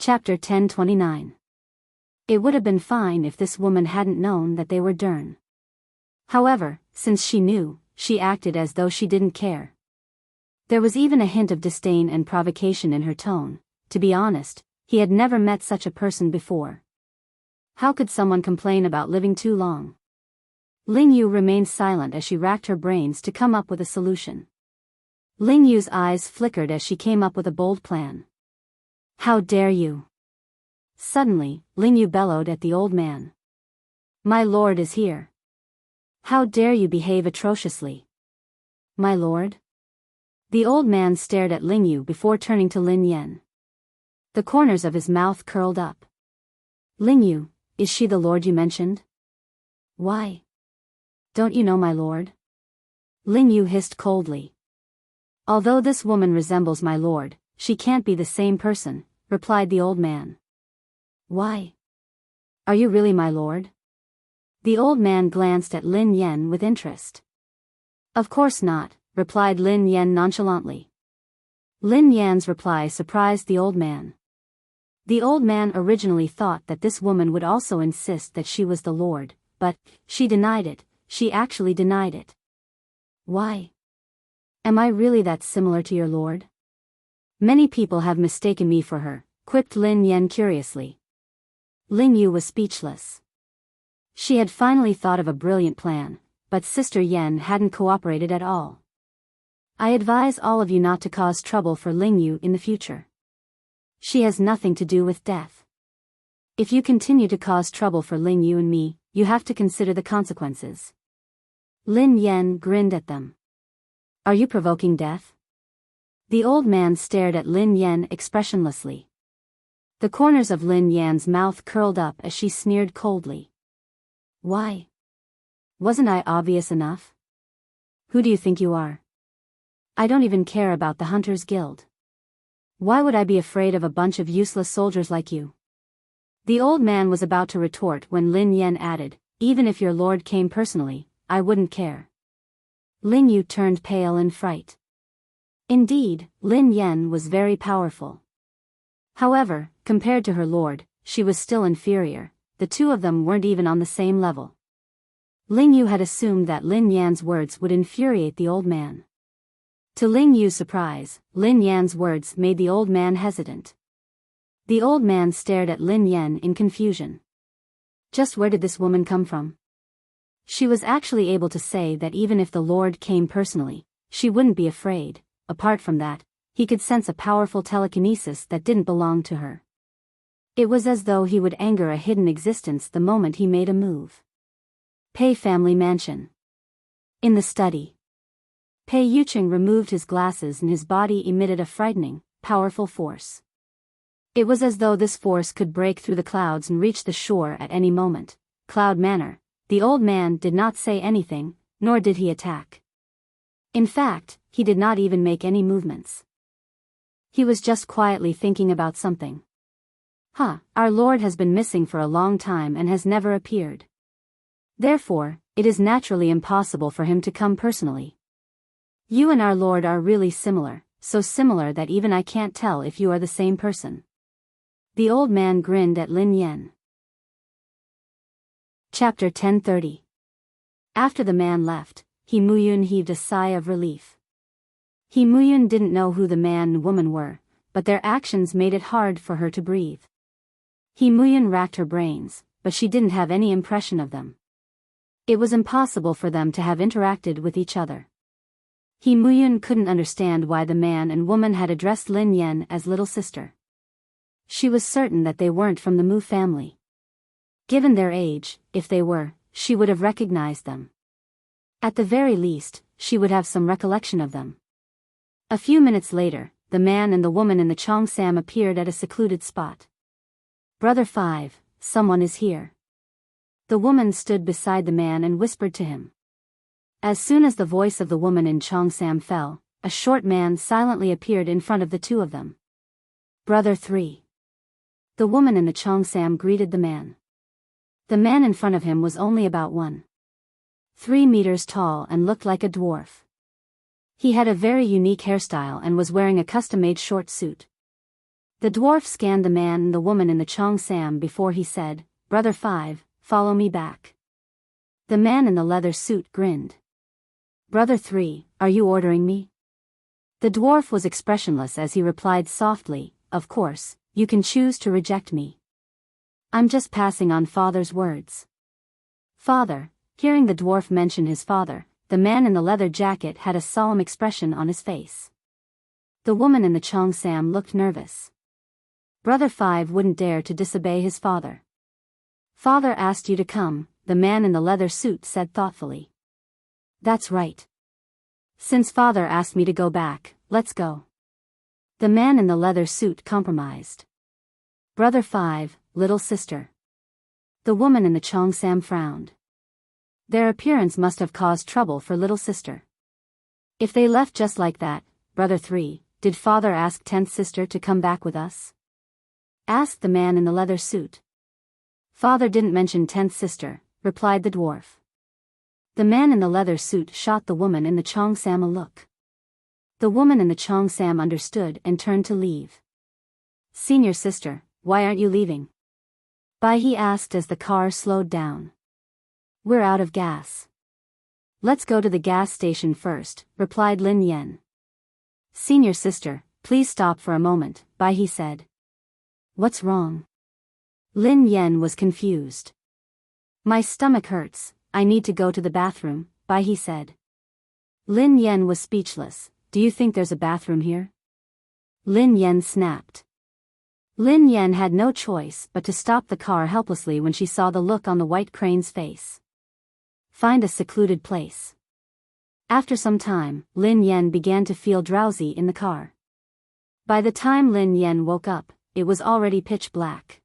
Chapter 1029. It would have been fine if this woman hadn't known that they were Dern. However, since she knew, she acted as though she didn't care. There was even a hint of disdain and provocation in her tone. To be honest, he had never met such a person before. How could someone complain about living too long? Ling Yu remained silent as she racked her brains to come up with a solution. Ling Yu's eyes flickered as she came up with a bold plan. How dare you? Suddenly, Ling Yu bellowed at the old man. My lord is here. How dare you behave atrociously? My lord? The old man stared at Ling Yu before turning to Lin Yan. The corners of his mouth curled up. Ling Yu, is she the lord you mentioned? Why? Don't you know my lord? Ling Yu hissed coldly. Although this woman resembles my lord, she can't be the same person, replied the old man. Why? Are you really my lord? The old man glanced at Lin Yan with interest. Of course not, replied Lin Yan nonchalantly. Lin Yan's reply surprised the old man. The old man originally thought that this woman would also insist that she was the lord, but she denied it. She actually denied it. Why? Am I really that similar to your lord? Many people have mistaken me for her, quipped Lin Yan curiously. Ling Yu was speechless. She had finally thought of a brilliant plan, but Sister Yan hadn't cooperated at all. I advise all of you not to cause trouble for Ling Yu in the future. She has nothing to do with death. If you continue to cause trouble for Ling Yu and me, you have to consider the consequences. Lin Yan grinned at them. Are you provoking death? The old man stared at Lin Yan expressionlessly. The corners of Lin Yan's mouth curled up as she sneered coldly. Why? Wasn't I obvious enough? Who do you think you are? I don't even care about the Hunters Guild. Why would I be afraid of a bunch of useless soldiers like you? The old man was about to retort when Lin Yan added, even if your lord came personally, I wouldn't care. Ling Yu turned pale in fright. Indeed, Lin Yan was very powerful. However, compared to her lord, she was still inferior. The two of them weren't even on the same level. Ling Yu had assumed that Lin Yan's words would infuriate the old man. To Ling Yu's surprise, Lin Yan's words made the old man hesitant. The old man stared at Lin Yan in confusion. Just where did this woman come from? She was actually able to say that even if the lord came personally, she wouldn't be afraid. Apart from that, he could sense a powerful telekinesis that didn't belong to her. It was as though he would anger a hidden existence the moment he made a move. Pei family mansion. In the study. Pei Yucheng removed his glasses and his body emitted a frightening, powerful force. It was as though this force could break through the clouds and reach the shore at any moment. Cloud Manor. The old man did not say anything, nor did he attack. In fact, he did not even make any movements. He was just quietly thinking about something. Our lord has been missing for a long time and has never appeared. Therefore, it is naturally impossible for him to come personally. You and our lord are really similar, so similar that even I can't tell if you are the same person. The old man grinned at Lin Yan. Chapter 1030. After the man left, He Muyun heaved a sigh of relief. He Muyun didn't know who the man and woman were, but their actions made it hard for her to breathe. He Muyun racked her brains, but she didn't have any impression of them. It was impossible for them to have interacted with each other. He Muyun couldn't understand why the man and woman had addressed Lin Yan as little sister. She was certain that they weren't from the Mu family. Given their age, if they were, she would have recognized them. At the very least, she would have some recollection of them. A few minutes later, the man and the woman in the Cheongsam appeared at a secluded spot. Brother 5, someone is here. The woman stood beside the man and whispered to him. As soon as the voice of the woman in Cheongsam fell, a short man silently appeared in front of the two of them. Brother 3. The woman in the Cheongsam greeted the man. The man in front of him was only about 1.3 meters tall and looked like a dwarf. He had a very unique hairstyle and was wearing a custom-made short suit. The dwarf scanned the man and the woman in the cheongsam before he said, "Brother 5, follow me back." The man in the leather suit grinned. "Brother 3, are you ordering me?" The dwarf was expressionless as he replied softly, "Of course, you can choose to reject me. I'm just passing on father's words." Father. Hearing the dwarf mention his father, the man in the leather jacket had a solemn expression on his face. The woman in the cheongsam looked nervous. Brother 5 wouldn't dare to disobey his father. "Father asked you to come," the man in the leather suit said thoughtfully. "That's right. Since father asked me to go back, let's go." The man in the leather suit compromised. "Brother 5, little sister." The woman in the cheongsam frowned. Their appearance must have caused trouble for little sister. If they left just like that, Brother 3, did father ask 10th sister to come back with us? Asked the man in the leather suit. "Father didn't mention 10th sister," replied the dwarf. The man in the leather suit shot the woman in the cheongsam a look. The woman in the cheongsam understood and turned to leave. "Senior sister, why aren't you leaving?" Bai he asked as the car slowed down. "We're out of gas." "Let's go to the gas station first," replied Lin Yen. "Senior sister, please stop for a moment," Bai he said. "What's wrong?" Lin Yen was confused. "My stomach hurts, I need to go to the bathroom," Bai he said. Lin Yen was speechless. "Do you think there's a bathroom here?" Lin Yen snapped. Lin Yen had no choice but to stop the car helplessly when she saw the look on the white crane's face. "Find a secluded place." After some time, Lin Yen began to feel drowsy in the car. By the time Lin Yen woke up, it was already pitch black.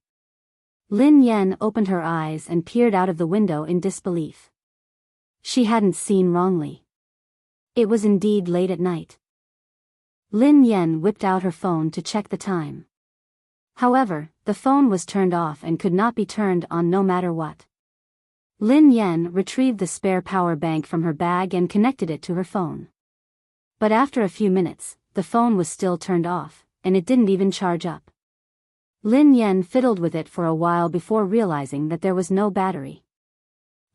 Lin Yen opened her eyes and peered out of the window in disbelief. She hadn't seen wrongly. It was indeed late at night. Lin Yen whipped out her phone to check the time. However, the phone was turned off and could not be turned on no matter what. Lin Yen retrieved the spare power bank from her bag and connected it to her phone. But after a few minutes, the phone was still turned off, and it didn't even charge up. Lin Yen fiddled with it for a while before realizing that there was no battery.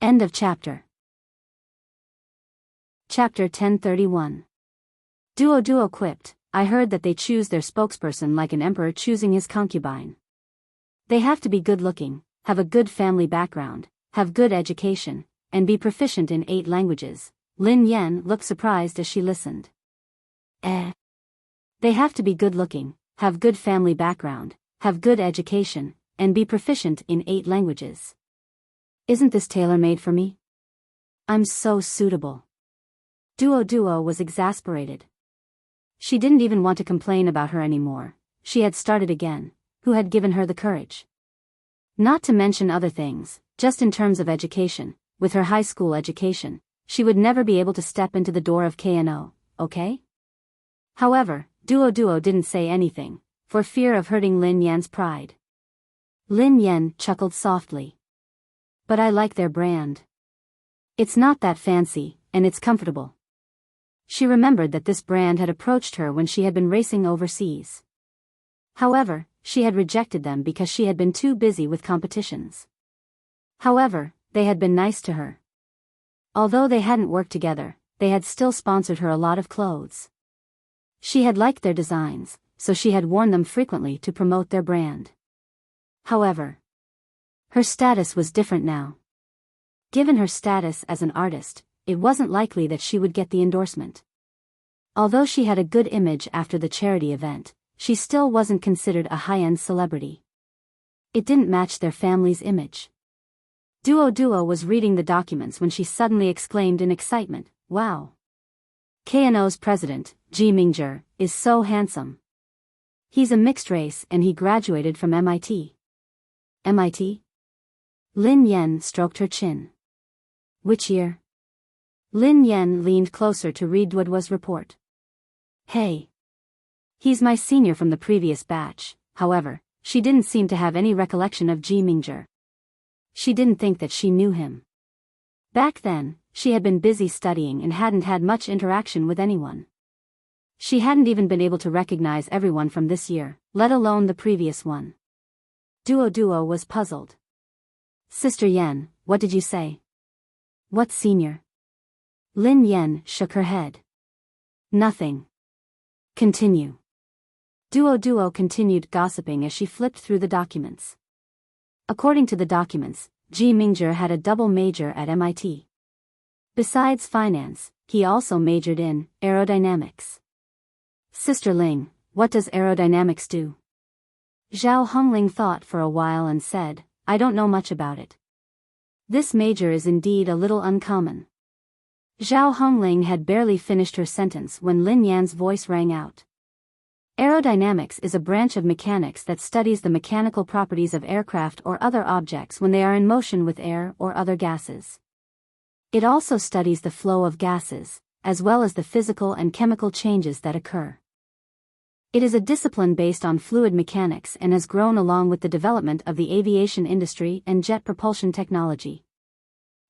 End of chapter. Chapter 1031. Duo quipped, "I heard that they choose their spokesperson like an emperor choosing his concubine. They have to be good-looking, have a good family background, have good education, and be proficient in 8 languages. Lin Yen looked surprised as she listened. They have to be good-looking, have good family background, have good education, and be proficient in 8 languages. Isn't this tailor-made for me? I'm so suitable." Duo was exasperated. She didn't even want to complain about her anymore. She had started again. Who had given her the courage? Not to mention other things, just in terms of education, with her high school education, she would never be able to step into the door of KNO, okay? However, Duo didn't say anything, for fear of hurting Lin Yan's pride. Lin Yan chuckled softly. "But I like their brand. It's not that fancy, and it's comfortable." She remembered that this brand had approached her when she had been racing overseas. However, she had rejected them because she had been too busy with competitions. However, they had been nice to her. Although they hadn't worked together, they had still sponsored her a lot of clothes. She had liked their designs, so she had worn them frequently to promote their brand. However, her status was different now. Given her status as an artist, it wasn't likely that she would get the endorsement. Although she had a good image after the charity event, she still wasn't considered a high-end celebrity. It didn't match their family's image. Duo was reading the documents when she suddenly exclaimed in excitement, "Wow! KNO's president, Ji Mingzhi, is so handsome. He's a mixed race and he graduated from MIT. MIT? Lin Yen stroked her chin. Which year? Lin Yen leaned closer to read Duo's report. Hey. He's my senior from the previous batch. However, she didn't seem to have any recollection of Ji Mingzhi. She didn't think that she knew him. Back then, she had been busy studying and hadn't had much interaction with anyone. She hadn't even been able to recognize everyone from this year, let alone the previous one. Duo was puzzled. Sister Yen, what did you say? What senior? Lin Yen shook her head. Nothing. Continue. Duo continued gossiping as she flipped through the documents. According to the documents, Ji Mingzhi had a double major at MIT. Besides finance, he also majored in aerodynamics. Sister Ling, what does aerodynamics do? Zhao Hongling thought for a while and said, I don't know much about it. This major is indeed a little uncommon. Zhao Hongling had barely finished her sentence when Lin Yan's voice rang out. Aerodynamics is a branch of mechanics that studies the mechanical properties of aircraft or other objects when they are in motion with air or other gases. It also studies the flow of gases, as well as the physical and chemical changes that occur. It is a discipline based on fluid mechanics and has grown along with the development of the aviation industry and jet propulsion technology.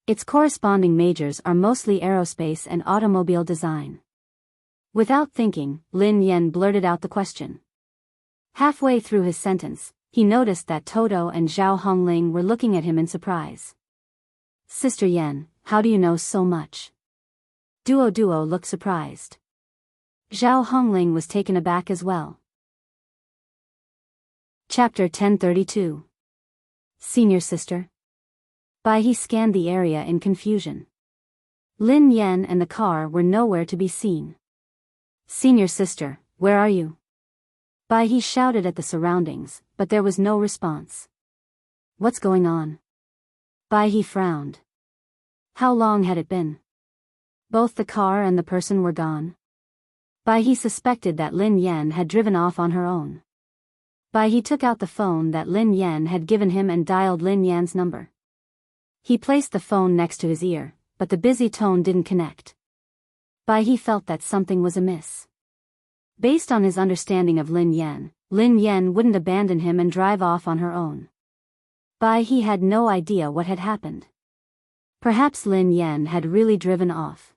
Its corresponding majors are mostly aerospace and automobile design. Without thinking, Lin Yan blurted out the question. Halfway through his sentence, he noticed that Toto and Zhao Hongling were looking at him in surprise. Sister Yan, how do you know so much? Duo looked surprised. Zhao Hongling was taken aback as well. Chapter 1032. Senior Sister. Bai He scanned the area in confusion. Lin Yan and the car were nowhere to be seen. Senior Sister, where are you? Bai He shouted at the surroundings, but there was no response. What's going on? Bai He frowned. How long had it been? Both the car and the person were gone. Bai He suspected that Lin Yan had driven off on her own. Bai He took out the phone that Lin Yan had given him and dialed Lin Yan's number. He placed the phone next to his ear, but the busy tone didn't connect. Bai He felt that something was amiss. Based on his understanding of Lin Yan wouldn't abandon him and drive off on her own. Bai He had no idea what had happened. Perhaps Lin Yan had really driven off.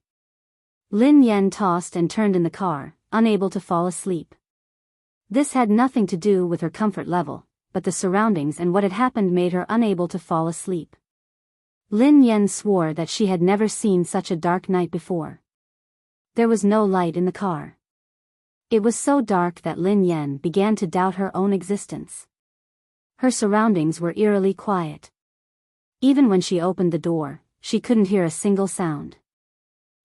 Lin Yan tossed and turned in the car, unable to fall asleep. This had nothing to do with her comfort level, but the surroundings and what had happened made her unable to fall asleep. Lin Yan swore that she had never seen such a dark night before. There was no light in the car. It was so dark that Lin Yan began to doubt her own existence. Her surroundings were eerily quiet. Even when she opened the door, she couldn't hear a single sound.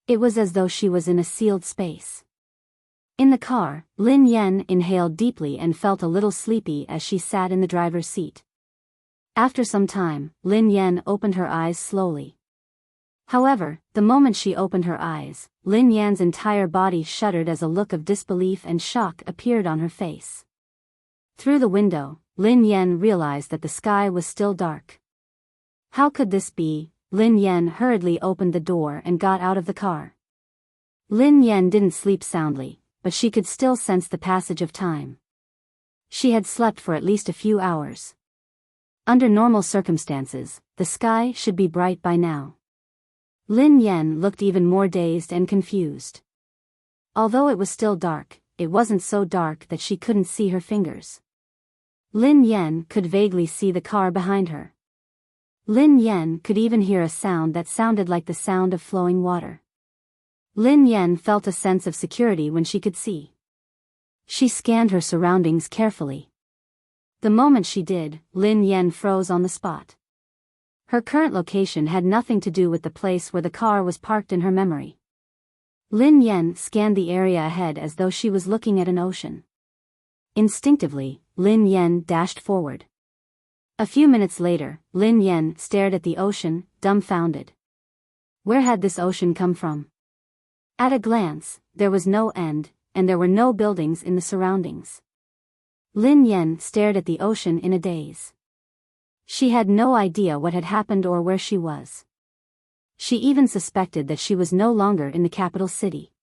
It was as though she was in a sealed space. In the car, Lin Yan inhaled deeply and felt a little sleepy as she sat in the driver's seat. After some time, Lin Yan opened her eyes slowly. However, the moment she opened her eyes, Lin Yan's entire body shuddered as a look of disbelief and shock appeared on her face. Through the window, Lin Yan realized that the sky was still dark. How could this be? Lin Yan hurriedly opened the door and got out of the car. Lin Yan didn't sleep soundly, but she could still sense the passage of time. She had slept for at least a few hours. Under normal circumstances, the sky should be bright by now. Lin Yan looked even more dazed and confused. Although it was still dark, it wasn't so dark that she couldn't see her fingers. Lin Yan could vaguely see the car behind her. Lin Yan could even hear a sound that sounded like the sound of flowing water. Lin Yan felt a sense of security when she could see. She scanned her surroundings carefully. The moment she did, Lin Yan froze on the spot. Her current location had nothing to do with the place where the car was parked in her memory. Lin Yan scanned the area ahead as though she was looking at an ocean. Instinctively, Lin Yan dashed forward. A few minutes later, Lin Yan stared at the ocean, dumbfounded. Where had this ocean come from? At a glance, there was no end, and there were no buildings in the surroundings. Lin Yan stared at the ocean in a daze. She had no idea what had happened or where she was. She even suspected that she was no longer in the capital city.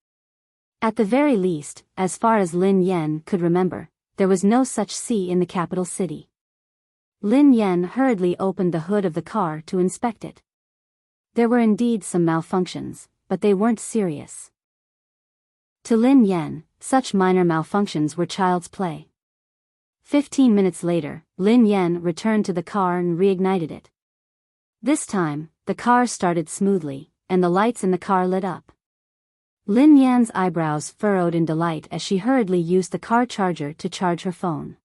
At the very least, as far as Lin Yan could remember, there was no such sea in the capital city. Lin Yan hurriedly opened the hood of the car to inspect it. There were indeed some malfunctions, but they weren't serious. To Lin Yan, such minor malfunctions were child's play. 15 minutes later, Lin Yan returned to the car and reignited it. This time, the car started smoothly, and the lights in the car lit up. Lin Yan's eyebrows furrowed in delight as she hurriedly used the car charger to charge her phone.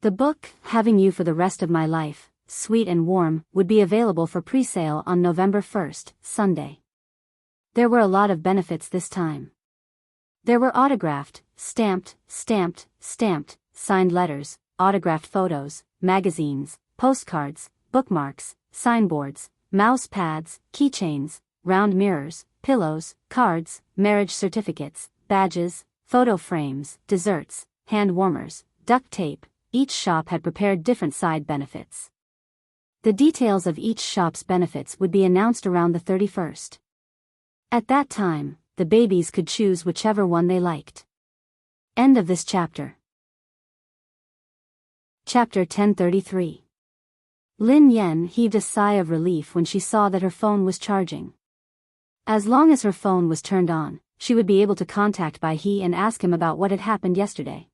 The book, Having You for the Rest of My Life, Sweet and Warm, would be available for pre-sale on November 1st, Sunday. There were a lot of benefits this time. There were autographed, stamped, signed letters, autographed photos, magazines, postcards, bookmarks, signboards, mouse pads, keychains, round mirrors, pillows, cards, marriage certificates, badges, photo frames, desserts, hand warmers, duct tape. Each shop had prepared different side benefits. The details of each shop's benefits would be announced around the 31st. At that time, the babies could choose whichever one they liked. End of this chapter. Chapter 1033. Lin Yan heaved a sigh of relief when she saw that her phone was charging. As long as her phone was turned on, she would be able to contact Bai He and ask him about what had happened yesterday.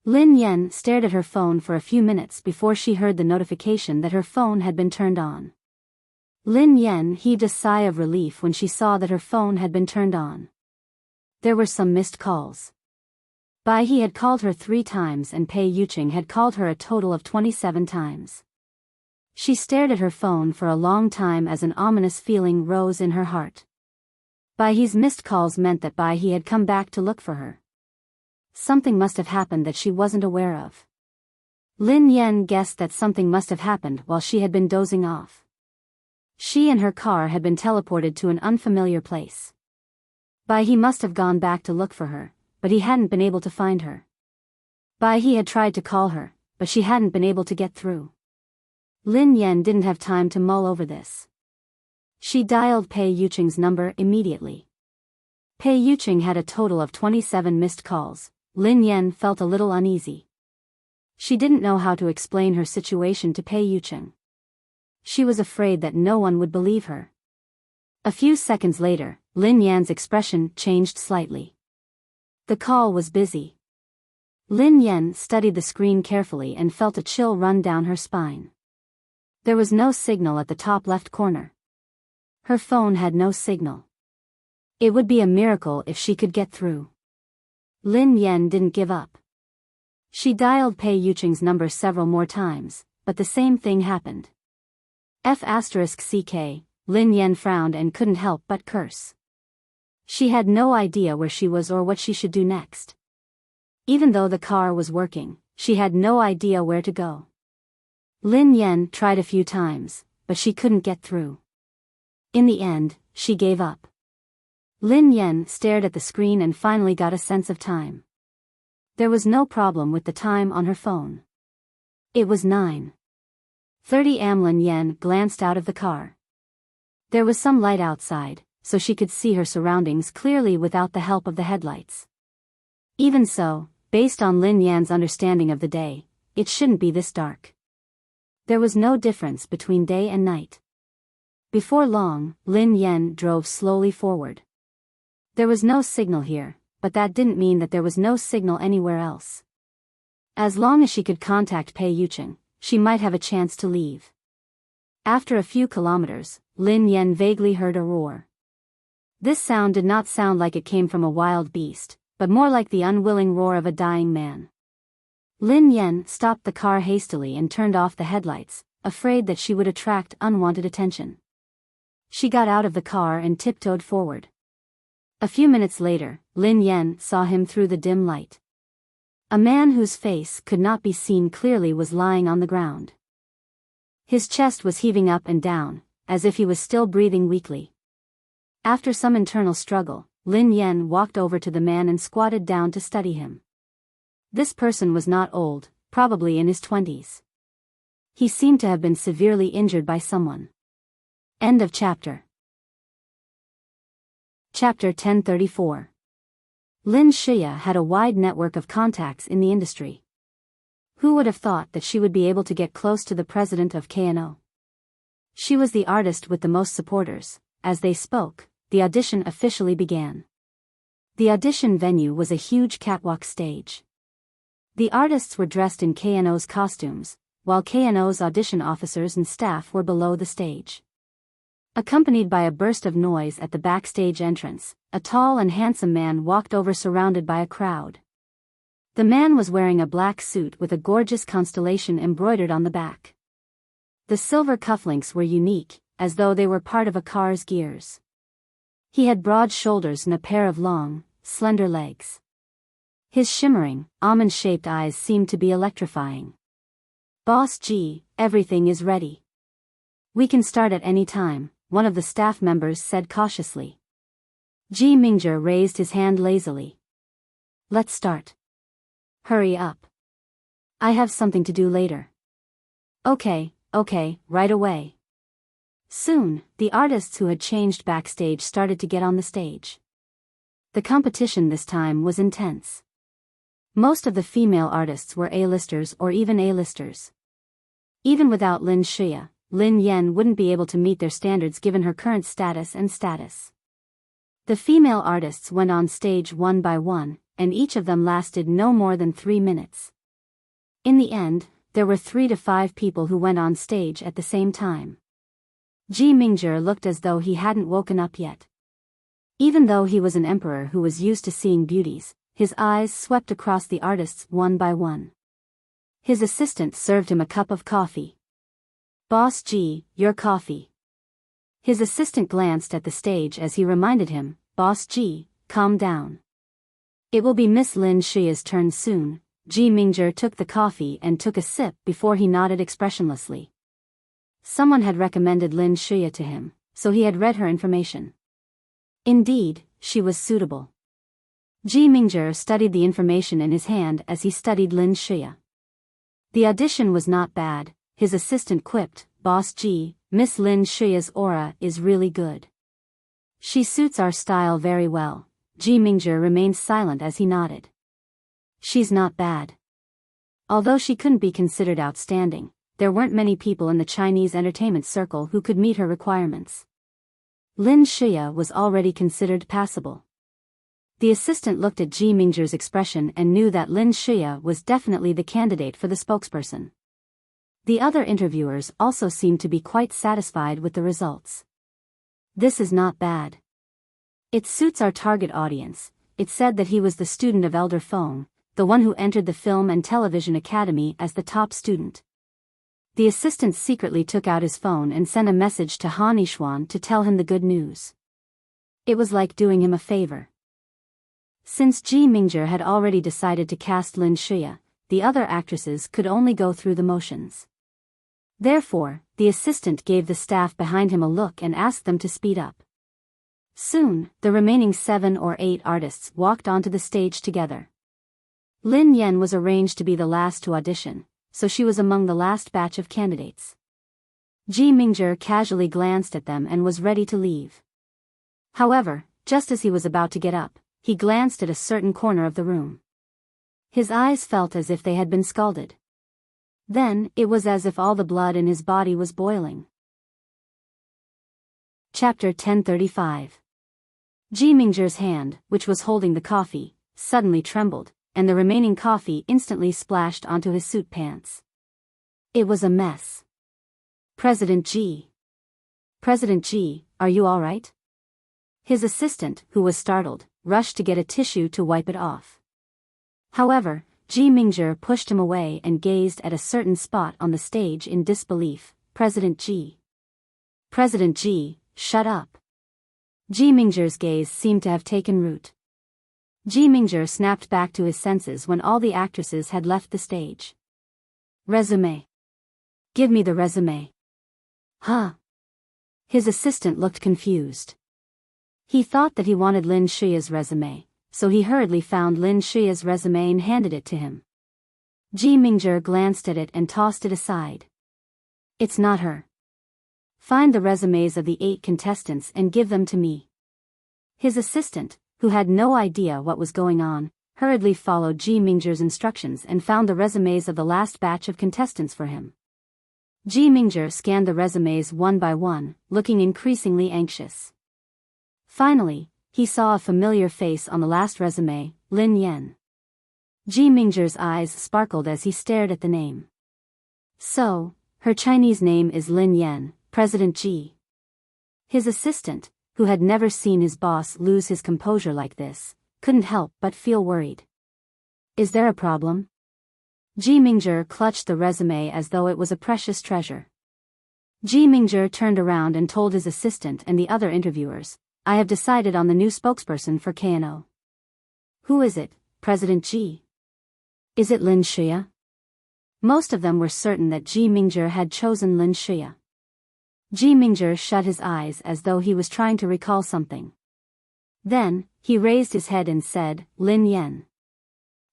Lin Yan stared at her phone for a few minutes before she heard the notification that her phone had been turned on. Lin Yan heaved a sigh of relief when she saw that her phone had been turned on. There were some missed calls. Bai He had called her 3 times and Pei Yuqing had called her a total of 27 times. She stared at her phone for a long time as an ominous feeling rose in her heart. Bai He's missed calls meant that Bai He had come back to look for her. Something must have happened that she wasn't aware of. Lin Yan guessed that something must have happened while she had been dozing off. She and her car had been teleported to an unfamiliar place. Bai He must have gone back to look for her, but he hadn't been able to find her. Bai He had tried to call her, but she hadn't been able to get through. Lin Yan didn't have time to mull over this. She dialed Pei Yuqing's number immediately. Pei Yuqing had a total of 27 missed calls. Lin Yan felt a little uneasy. She didn't know how to explain her situation to Pei Yuqing. She was afraid that no one would believe her. A few seconds later, Lin Yan's expression changed slightly. The call was busy. Lin Yan studied the screen carefully and felt a chill run down her spine. There was no signal at the top left corner. Her phone had no signal. It would be a miracle if she could get through. Lin Yan didn't give up. She dialed Pei Yuqing's number several more times, but the same thing happened. F***ck, Lin Yan frowned and couldn't help but curse. She had no idea where she was or what she should do next. Even though the car was working, she had no idea where to go. Lin Yan tried a few times, but she couldn't get through. In the end, she gave up. Lin Yan stared at the screen and finally got a sense of time. There was no problem with the time on her phone. It was 9:30 am. Lin Yan glanced out of the car. There was some light outside, so she could see her surroundings clearly without the help of the headlights. Even so, based on Lin Yan's understanding of the day, it shouldn't be this dark. There was no difference between day and night. Before long, Lin Yan drove slowly forward. There was no signal here, but that didn't mean that there was no signal anywhere else. As long as she could contact Pei Yuqing, she might have a chance to leave. After a few kilometers, Lin Yan vaguely heard a roar. This sound did not sound like it came from a wild beast, but more like the unwilling roar of a dying man. Lin Yan stopped the car hastily and turned off the headlights, afraid that she would attract unwanted attention. She got out of the car and tiptoed forward. A few minutes later, Lin Yan saw him through the dim light. A man whose face could not be seen clearly was lying on the ground. His chest was heaving up and down, as if he was still breathing weakly. After some internal struggle, Lin Yan walked over to the man and squatted down to study him. This person was not old, probably in his 20s. He seemed to have been severely injured by someone. End of chapter. Chapter 1034. Lin Shiya had a wide network of contacts in the industry. Who would have thought that she would be able to get close to the president of KNO? She was the artist with the most supporters. As they spoke, the audition officially began. The audition venue was a huge catwalk stage. The artists were dressed in KNO's costumes, while KNO's audition officers and staff were below the stage. Accompanied by a burst of noise at the backstage entrance, a tall and handsome man walked over surrounded by a crowd. The man was wearing a black suit with a gorgeous constellation embroidered on the back. The silver cufflinks were unique, as though they were part of a car's gears. He had broad shoulders and a pair of long, slender legs. His shimmering, almond-shaped eyes seemed to be electrifying. "Boss G, everything is ready. We can start at any time," one of the staff members said cautiously. Ji Mingzhi raised his hand lazily. "Let's start." "Hurry up. I have something to do later." Okay, right away." Soon, the artists who had changed backstage started to get on the stage. The competition this time was intense. Most of the female artists were A-listers or even A-listers. Even without Lin Shuya, Lin Yan wouldn't be able to meet their standards given her current status and status. The female artists went on stage one by one, and each of them lasted no more than 3 minutes. In the end, there were 3 to 5 people who went on stage at the same time. Ji Mingzhi looked as though he hadn't woken up yet. Even though he was an emperor who was used to seeing beauties, his eyes swept across the artists one by one. His assistant served him a cup of coffee. "Boss G, your coffee." His assistant glanced at the stage as he reminded him, "Boss G, calm down. It will be Miss Lin Shuya's turn soon." Ji Mingzhi took the coffee and took a sip before he nodded expressionlessly. Someone had recommended Lin Shuya to him, so he had read her information. Indeed, she was suitable. Ji Mingzhi studied the information in his hand as he studied Lin Shuya. The audition was not bad, his assistant quipped, "Boss G, Miss Lin Shuya's aura is really good. She suits our style very well." Ji Mingzhi remained silent as he nodded. "She's not bad." Although she couldn't be considered outstanding, there weren't many people in the Chinese entertainment circle who could meet her requirements. Lin Shuya was already considered passable. The assistant looked at Ji Mingzhi's expression and knew that Lin Shuya was definitely the candidate for the spokesperson. The other interviewers also seemed to be quite satisfied with the results. "This is not bad. It suits our target audience." It said that he was the student of Elder Feng, the one who entered the Film and Television Academy as the top student. The assistant secretly took out his phone and sent a message to Han Yishuan to tell him the good news. It was like doing him a favor. Since Ji Mingzhi had already decided to cast Lin Shuya, the other actresses could only go through the motions. Therefore, the assistant gave the staff behind him a look and asked them to speed up. Soon, the remaining 7 or 8 artists walked onto the stage together. Lin Yan was arranged to be the last to audition, so she was among the last batch of candidates. Ji Mingzhi casually glanced at them and was ready to leave. However, just as he was about to get up, he glanced at a certain corner of the room. His eyes felt as if they had been scalded. Then, it was as if all the blood in his body was boiling. Chapter 1035. Ji Mingzhi's hand, which was holding the coffee, suddenly trembled, and the remaining coffee instantly splashed onto his suit pants. It was a mess. President Ji, are you all right?" His assistant, who was startled, rushed to get a tissue to wipe it off. However, Ji Mingzhi pushed him away and gazed at a certain spot on the stage in disbelief. President Ji, shut up." Ji Mingzhi's gaze seemed to have taken root. Ji Mingzhi snapped back to his senses when all the actresses had left the stage. "Resume. Give me the resume." "Huh?" His assistant looked confused. He thought that he wanted Lin Shuya's resume, so he hurriedly found Lin Shuya's resume and handed it to him. Ji Mingzhi glanced at it and tossed it aside. "It's not her. Find the resumes of the 8 contestants and give them to me." His assistant, who had no idea what was going on, hurriedly followed Ji Mingzhi's instructions and found the resumes of the last batch of contestants for him. Ji Mingzhi scanned the resumes one by one, looking increasingly anxious. Finally, he saw a familiar face on the last resume, Lin Yan. Ji Mingzhi's eyes sparkled as he stared at the name. So, her Chinese name is Lin Yan, President Ji. His assistant, who had never seen his boss lose his composure like this, couldn't help but feel worried. Is there a problem? Ji Mingzhi clutched the resume as though it was a precious treasure. Ji Mingzhi turned around and told his assistant and the other interviewers, I have decided on the new spokesperson for KNO. Who is it, President Ji? Is it Lin Xia? Most of them were certain that Ji Mingzhi had chosen Lin Xia. Ji Mingzhi shut his eyes as though he was trying to recall something. Then, he raised his head and said, Lin Yan.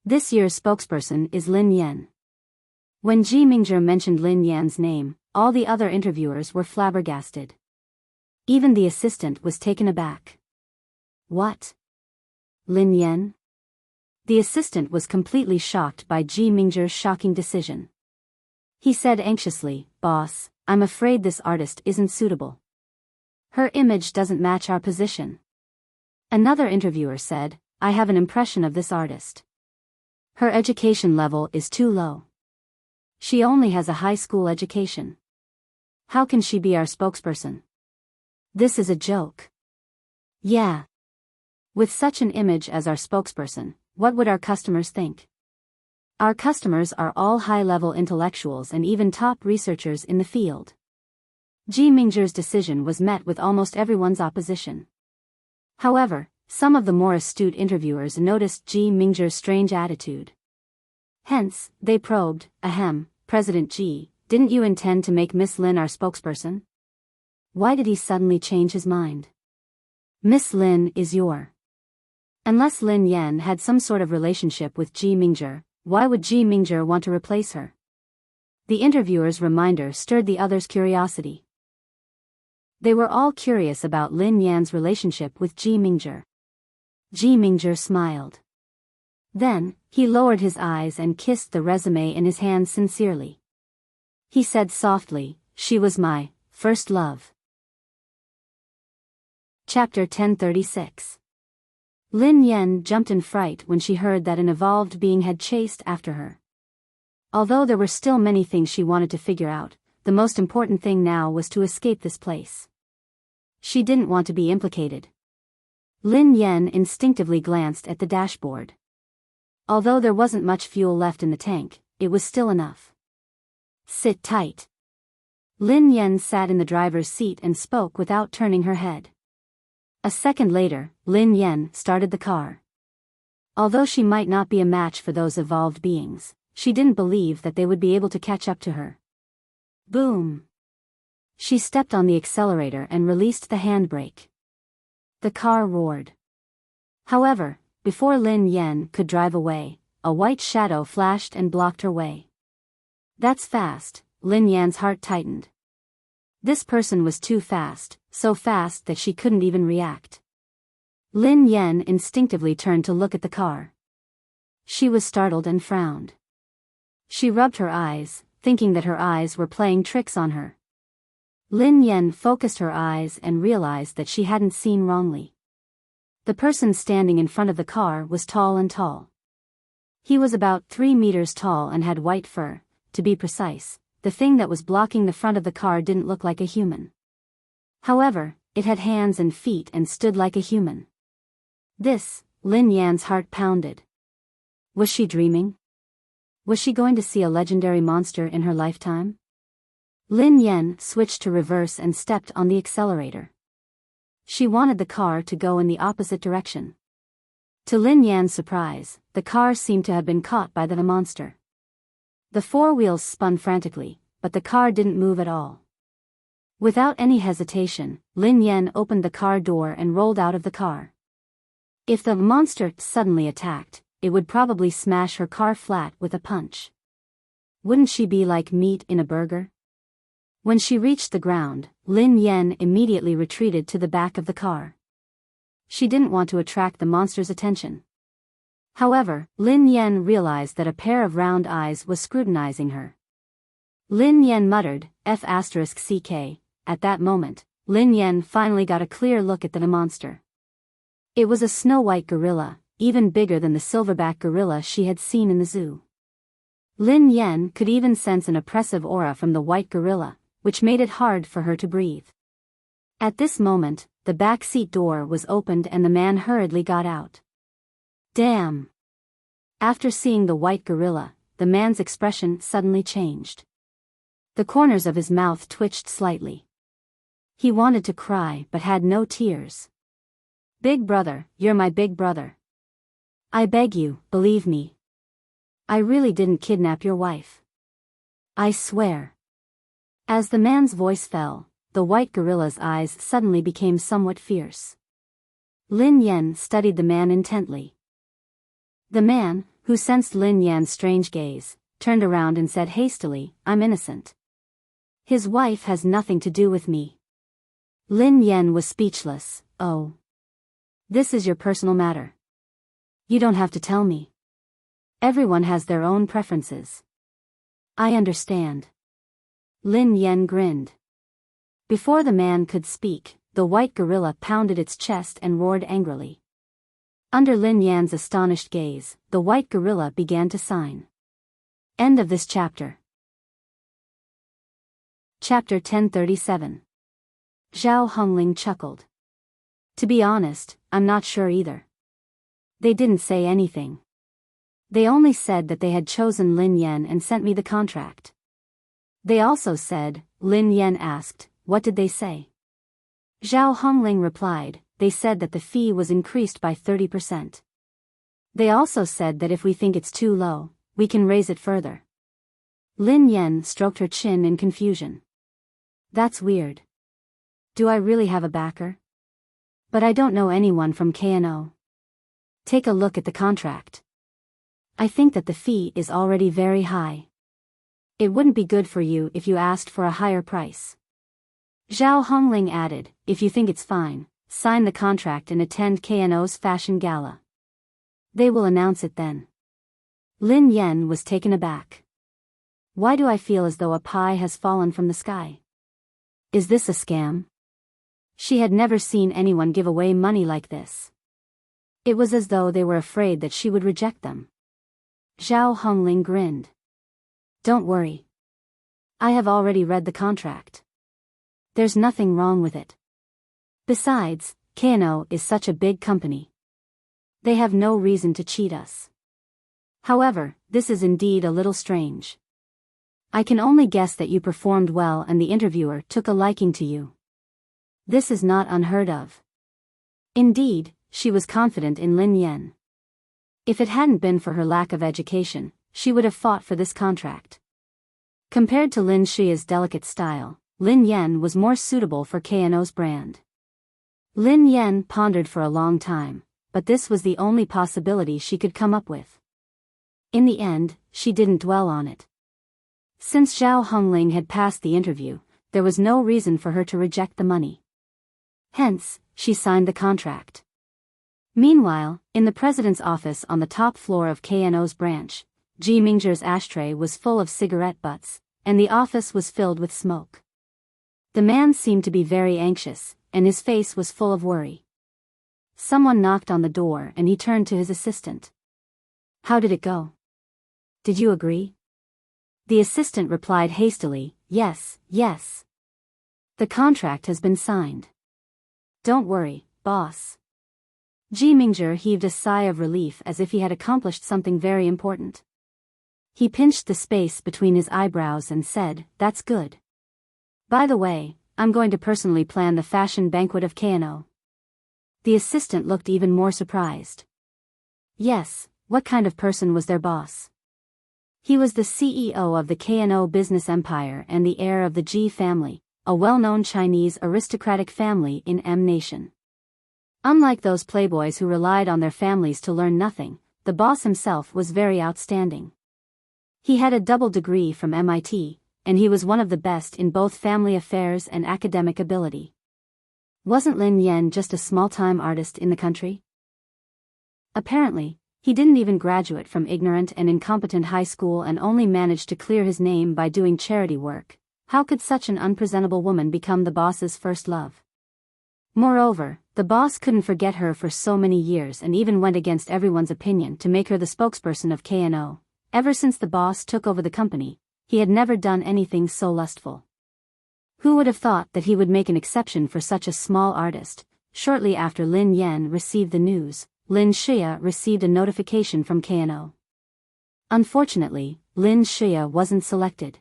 This year's spokesperson is Lin Yan. When Ji Mingzhi mentioned Lin Yan's name, all the other interviewers were flabbergasted. Even the assistant was taken aback. What? Lin Yan? The assistant was completely shocked by Ji Mingzhi's shocking decision. He said anxiously, Boss, I'm afraid this artist isn't suitable. Her image doesn't match our position. Another interviewer said, I have an impression of this artist. Her education level is too low. She only has a high school education. How can she be our spokesperson? This is a joke. Yeah. With such an image as our spokesperson, what would our customers think? Our customers are all high-level intellectuals and even top researchers in the field. Ji Mingzhi's decision was met with almost everyone's opposition. However, some of the more astute interviewers noticed Ji Mingzhi's strange attitude. Hence, they probed, Ahem, President Ji, didn't you intend to make Miss Lin our spokesperson? Why did he suddenly change his mind? Miss Lin is your. Unless Lin Yan had some sort of relationship with Ji Mingzhi, why would Ji Mingzhi want to replace her? The interviewer's reminder stirred the others' curiosity. They were all curious about Lin Yan's relationship with Ji Mingzhi. Ji Mingzhi smiled. Then, he lowered his eyes and kissed the resume in his hand sincerely. He said softly, She was my first love. Chapter 1036. Lin Yan jumped in fright when she heard that an evolved being had chased after her. Although there were still many things she wanted to figure out, the most important thing now was to escape this place. She didn't want to be implicated. Lin Yan instinctively glanced at the dashboard. Although there wasn't much fuel left in the tank, it was still enough. Sit tight. Lin Yan sat in the driver's seat and spoke without turning her head. A second later, Lin Yan started the car. Although she might not be a match for those evolved beings, she didn't believe that they would be able to catch up to her. Boom! She stepped on the accelerator and released the handbrake. The car roared. However, before Lin Yan could drive away, a white shadow flashed and blocked her way. That's fast, Lin Yan's heart tightened. This person was too fast, so fast that she couldn't even react. Lin Yan instinctively turned to look at the car. She was startled and frowned. She rubbed her eyes, thinking that her eyes were playing tricks on her. Lin Yan focused her eyes and realized that she hadn't seen wrongly. The person standing in front of the car was tall and tall. He was about 3 meters tall and had white fur. To be precise, the thing that was blocking the front of the car didn't look like a human. However, it had hands and feet and stood like a human. This, Lin Yan's heart pounded. Was she dreaming? Was she going to see a legendary monster in her lifetime? Lin Yan switched to reverse and stepped on the accelerator. She wanted the car to go in the opposite direction. To Lin Yan's surprise, the car seemed to have been caught by the monster. The 4 wheels spun frantically, but the car didn't move at all. Without any hesitation, Lin Yan opened the car door and rolled out of the car. If the monster suddenly attacked, it would probably smash her car flat with a punch. Wouldn't she be like meat in a burger? When she reached the ground, Lin Yan immediately retreated to the back of the car. She didn't want to attract the monster's attention. However, Lin Yan realized that a pair of round eyes was scrutinizing her. Lin Yan muttered, F***ck. At that moment, Lin Yan finally got a clear look at the monster. It was a snow-white gorilla, even bigger than the silverback gorilla she had seen in the zoo. Lin Yan could even sense an oppressive aura from the white gorilla, which made it hard for her to breathe. At this moment, the back seat door was opened and the man hurriedly got out. Damn! After seeing the white gorilla, the man's expression suddenly changed. The corners of his mouth twitched slightly. He wanted to cry but had no tears. Big brother, you're my big brother. I beg you, believe me. I really didn't kidnap your wife. I swear. As the man's voice fell, the white gorilla's eyes suddenly became somewhat fierce. Lin Yan studied the man intently. The man, who sensed Lin Yan's strange gaze, turned around and said hastily, I'm innocent. His wife has nothing to do with me. Lin Yan was speechless. Oh. This is your personal matter. You don't have to tell me. Everyone has their own preferences. I understand. Lin Yan grinned. Before the man could speak, the white gorilla pounded its chest and roared angrily. Under Lin Yan's astonished gaze, the white gorilla began to sign. End of this chapter. Chapter 1037. Zhao Hongling chuckled. To be honest, I'm not sure either. They didn't say anything. They only said that they had chosen Lin Yan and sent me the contract. They also said, Lin Yan asked, what did they say? Zhao Hongling replied, they said that the fee was increased by 30%. They also said that if we think it's too low, we can raise it further. Lin Yan stroked her chin in confusion. That's weird. Do I really have a backer? But I don't know anyone from KNO. Take a look at the contract. I think that the fee is already very high. It wouldn't be good for you if you asked for a higher price. Zhao Hongling added, if you think it's fine, sign the contract and attend KNO's fashion gala. They will announce it then. Lin Yan was taken aback. Why do I feel as though a pie has fallen from the sky? Is this a scam? She had never seen anyone give away money like this. It was as though they were afraid that she would reject them. Zhao Hongling grinned. Don't worry. I have already read the contract. There's nothing wrong with it. Besides, KNO is such a big company. They have no reason to cheat us. However, this is indeed a little strange. I can only guess that you performed well and the interviewer took a liking to you. This is not unheard of. Indeed, she was confident in Lin Yan. If it hadn't been for her lack of education, she would have fought for this contract. Compared to Lin Shia's delicate style, Lin Yan was more suitable for KNO's brand. Lin Yan pondered for a long time, but this was the only possibility she could come up with. In the end, she didn't dwell on it. Since Zhao Hongling had passed the interview, there was no reason for her to reject the money. Hence, she signed the contract. Meanwhile, in the president's office on the top floor of KNO's branch, Ji Mingzhi's ashtray was full of cigarette butts, and the office was filled with smoke. The man seemed to be very anxious, and his face was full of worry. Someone knocked on the door and he turned to his assistant. How did it go? Did you agree? The assistant replied hastily, yes, yes. The contract has been signed. Don't worry, boss. Ji Mingzhi heaved a sigh of relief as if he had accomplished something very important. He pinched the space between his eyebrows and said, that's good. By the way, I'm going to personally plan the fashion banquet of KNO. The assistant looked even more surprised. Yes, what kind of person was their boss? He was the CEO of the KNO business empire and the heir of the Ji family, a well-known Chinese aristocratic family in M Nation. Unlike those playboys who relied on their families to learn nothing, the boss himself was very outstanding. He had a double degree from MIT, and he was one of the best in both family affairs and academic ability. Wasn't Lin Yan just a small-time artist in the country? Apparently, he didn't even graduate from ignorant and incompetent high school and only managed to clear his name by doing charity work. How could such an unpresentable woman become the boss's first love? Moreover, the boss couldn't forget her for so many years and even went against everyone's opinion to make her the spokesperson of KNO. Ever since the boss took over the company, he had never done anything so lustful. Who would have thought that he would make an exception for such a small artist? Shortly after Lin Yan received the news, Lin Xia received a notification from KNO. Unfortunately, Lin Xia wasn't selected.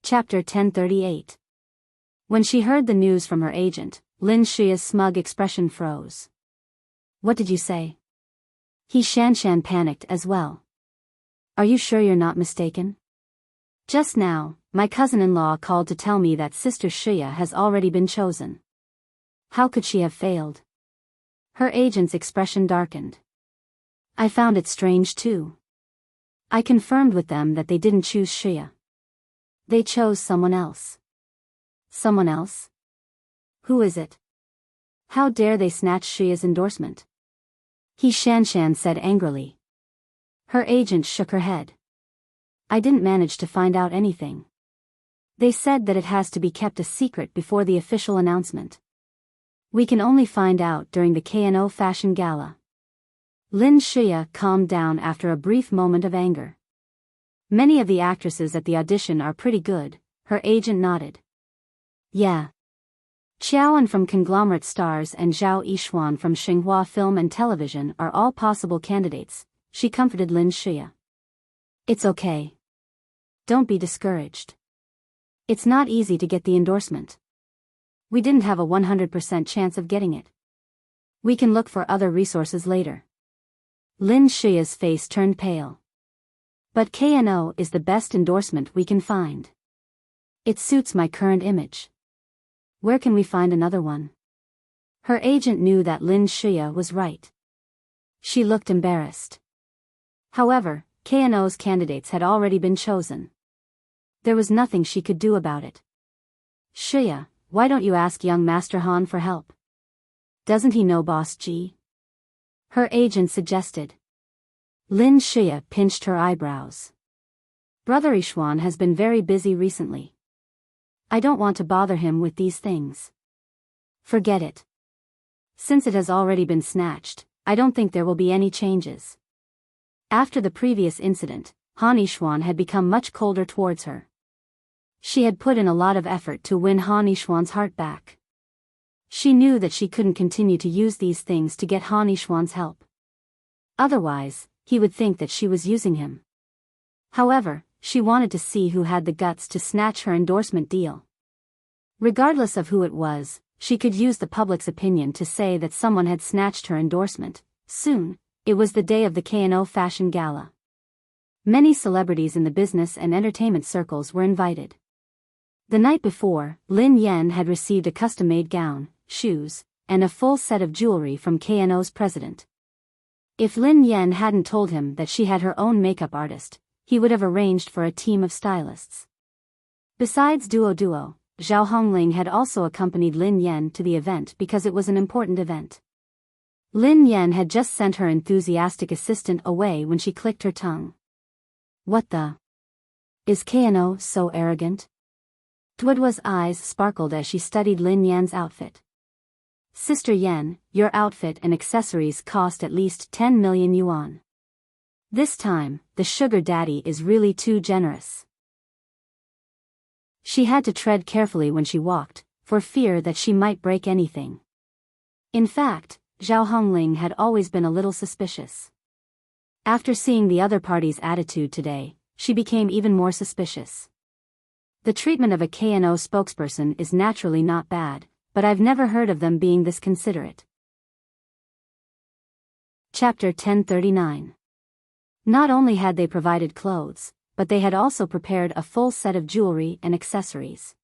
Chapter 1038. When she heard the news from her agent, Lin Xia's smug expression froze. What did you say? He Shanshan panicked as well. Are you sure you're not mistaken? Just now, my cousin-in-law called to tell me that Sister Xia has already been chosen. How could she have failed? Her agent's expression darkened. I found it strange too. I confirmed with them that they didn't choose Xia. They chose someone else. Someone else? Who is it? How dare they snatch Xia's endorsement? He Shanshan said angrily. Her agent shook her head. I didn't manage to find out anything. They said that it has to be kept a secret before the official announcement. We can only find out during the KNO Fashion Gala. Lin Xia calmed down after a brief moment of anger. Many of the actresses at the audition are pretty good, her agent nodded. Yeah. Qiaoan from Conglomerate Stars and Zhao Yishuan from Xinhua Film and Television are all possible candidates, she comforted Lin Xia. It's okay. Don't be discouraged. It's not easy to get the endorsement. We didn't have a 100% chance of getting it. We can look for other resources later. Lin Xia's face turned pale. But KNO is the best endorsement we can find. It suits my current image. Where can we find another one? Her agent knew that Lin Xia was right. She looked embarrassed. However, KNO's candidates had already been chosen. There was nothing she could do about it. Xia, why don't you ask young Master Han for help? Doesn't he know Boss Ji? Her agent suggested. Lin Xia pinched her eyebrows. Brother Yishuan has been very busy recently. I don't want to bother him with these things. Forget it. Since it has already been snatched, I don't think there will be any changes. After the previous incident, Han Yishuan had become much colder towards her. She had put in a lot of effort to win Han Yishuan's heart back. She knew that she couldn't continue to use these things to get Han Yishuan's help. Otherwise, he would think that she was using him. However, she wanted to see who had the guts to snatch her endorsement deal. Regardless of who it was, she could use the public's opinion to say that someone had snatched her endorsement. Soon, it was the day of the KNO Fashion Gala. Many celebrities in the business and entertainment circles were invited. The night before, Lin Yan had received a custom-made gown, shoes, and a full set of jewelry from KNO's president. If Lin Yan hadn't told him that she had her own makeup artist, he would have arranged for a team of stylists. Besides Duo, Zhao Hongling had also accompanied Lin Yan to the event because it was an important event. Lin Yan had just sent her enthusiastic assistant away when she clicked her tongue. What the? Is KNO so arrogant? Duoduo's eyes sparkled as she studied Lin Yan's outfit. Sister Yan, your outfit and accessories cost at least 10 million yuan. This time, the sugar daddy is really too generous. She had to tread carefully when she walked, for fear that she might break anything. In fact, Zhao Hongling had always been a little suspicious. After seeing the other party's attitude today, she became even more suspicious. The treatment of a KNO spokesperson is naturally not bad, but I've never heard of them being this considerate. Chapter 1039. Not only had they provided clothes, but they had also prepared a full set of jewelry and accessories.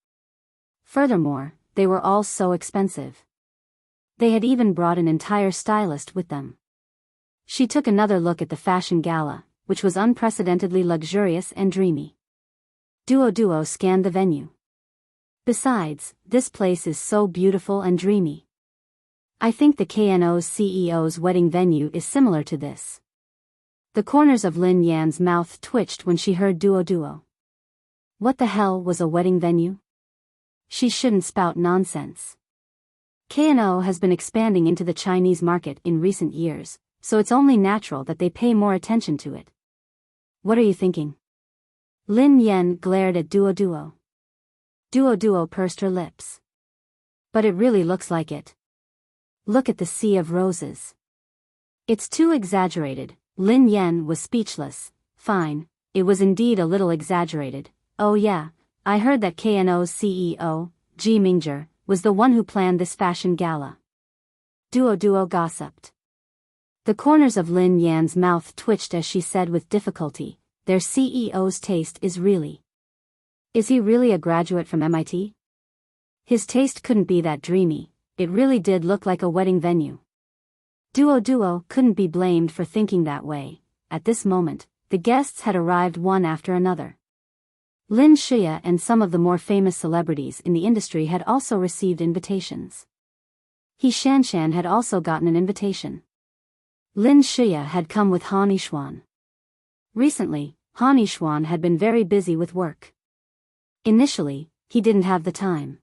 Furthermore, they were all so expensive. They had even brought an entire stylist with them. She took another look at the fashion gala, which was unprecedentedly luxurious and dreamy. Duo scanned the venue. Besides, this place is so beautiful and dreamy. I think the KNO's CEO's wedding venue is similar to this. The corners of Lin Yan's mouth twitched when she heard Duo. What the hell was a wedding venue? she shouldn't spout nonsense. K&O has been expanding into the Chinese market in recent years, so it's only natural that they pay more attention to it. What are you thinking? Lin Yen glared at Duo Duo. Duo Duo pursed her lips. But it really looks like it. Look at the sea of roses. It's too exaggerated. Lin Yen was speechless. Fine, it was indeed a little exaggerated. Oh yeah, I heard that K&O's CEO, Ji Mingzhi, was the one who planned this fashion gala. Duo Duo gossiped. The corners of Lin Yan's mouth twitched as she said with difficulty, their CEO's taste is really. Is he really a graduate from MIT? His taste couldn't be that dreamy, it really did look like a wedding venue. Duo Duo couldn't be blamed for thinking that way. At this moment, the guests had arrived one after another. Lin Xia and some of the more famous celebrities in the industry had also received invitations. He Shanshan had also gotten an invitation. Lin Xia had come with Han Yishuan. Recently, Han Yishuan had been very busy with work. Initially, he didn't have the time.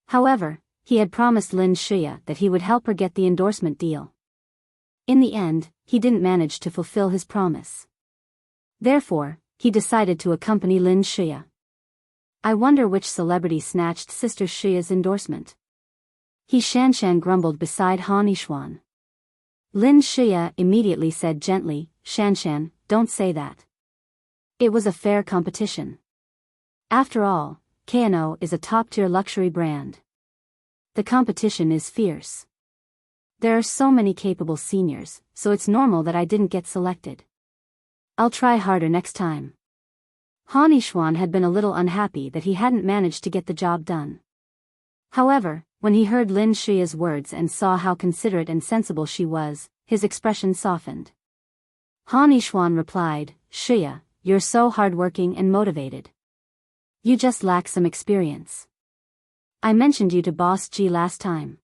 However, he had promised Lin Xia that he would help her get the endorsement deal. In the end, he didn't manage to fulfill his promise. Therefore, he decided to accompany Lin Xia. I wonder which celebrity snatched Sister Xia's endorsement. He Shanshan grumbled beside Han Yishuan. Lin Xia immediately said gently, Shanshan, don't say that. It was a fair competition. After all, K&O is a top-tier luxury brand. The competition is fierce. There are so many capable seniors, so it's normal that I didn't get selected. I'll try harder next time. Han Yishuan had been a little unhappy that he hadn't managed to get the job done. However, when he heard Lin Xia's words and saw how considerate and sensible she was, his expression softened. Han Yishuan replied, Xia, you're so hardworking and motivated. You just lack some experience. I mentioned you to Boss Ji last time.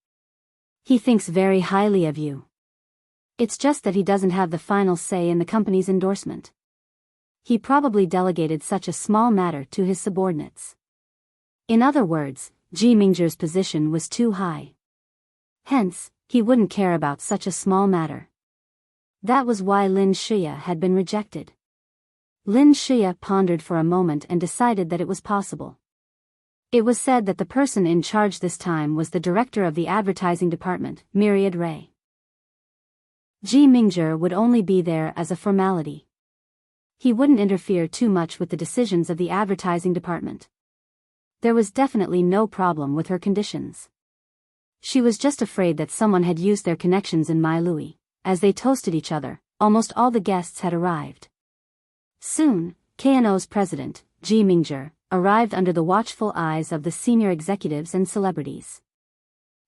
He thinks very highly of you. It's just that he doesn't have the final say in the company's endorsement. He probably delegated such a small matter to his subordinates. In other words, Ji Mingzhi's position was too high. Hence, he wouldn't care about such a small matter. That was why Lin Xia had been rejected. Lin Xia pondered for a moment and decided that it was possible. It was said that the person in charge this time was the director of the advertising department, Myriad Ray. Ji Mingzhi would only be there as a formality. He wouldn't interfere too much with the decisions of the advertising department. There was definitely no problem with her conditions. She was just afraid that someone had used their connections in Mai Lui. As they toasted each other, almost all the guests had arrived. Soon, K&O's president, Ji Mingzhi, arrived under the watchful eyes of the senior executives and celebrities.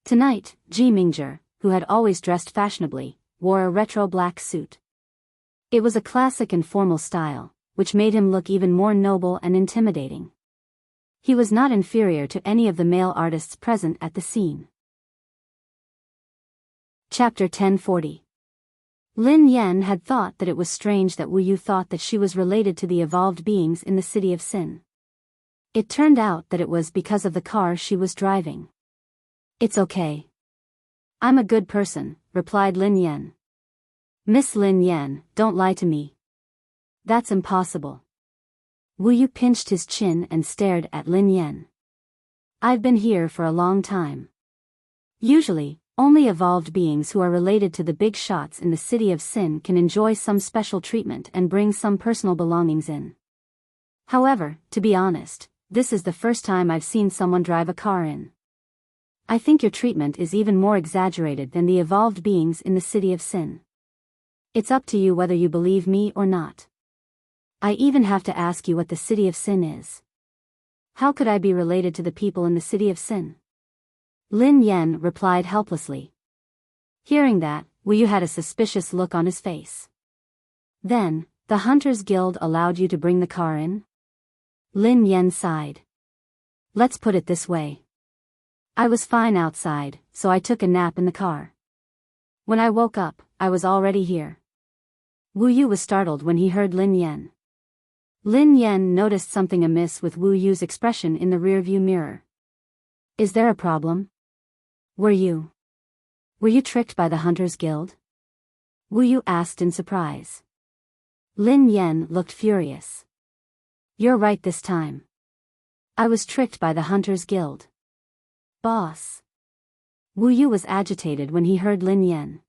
Tonight, Ji Mingzhi, who had always dressed fashionably, wore a retro black suit. It was a classic and formal style, which made him look even more noble and intimidating. He was not inferior to any of the male artists present at the scene. Chapter 1040. Lin Yen had thought that it was strange that Wu Yu thought that she was related to the evolved beings in the city of Sin. It turned out that it was because of the car she was driving. It's okay. I'm a good person, replied Lin Yen. Miss Lin Yen, don't lie to me. That's impossible. Wu Yu pinched his chin and stared at Lin Yen. I've been here for a long time. Usually, only evolved beings who are related to the big shots in the city of Sin can enjoy some special treatment and bring some personal belongings in. However, to be honest, this is the first time I've seen someone drive a car in. I think your treatment is even more exaggerated than the evolved beings in the city of Sin. It's up to you whether you believe me or not. I even have to ask you what the city of Sin is. How could I be related to the people in the city of Sin? Lin Yen replied helplessly. Hearing that, Wu Yu had a suspicious look on his face. Then, the Hunters Guild allowed you to bring the car in? Lin Yen sighed. Let's put it this way. I was fine outside, so I took a nap in the car. When I woke up, I was already here. Wu Yu was startled when he heard Lin Yen. Lin Yen noticed something amiss with Wu Yu's expression in the rearview mirror. Is there a problem? Were you tricked by the Hunters Guild? Wu Yu asked in surprise. Lin Yan looked furious. You're right this time. I was tricked by the Hunters Guild. Boss. Wu Yu was agitated when he heard Lin Yan.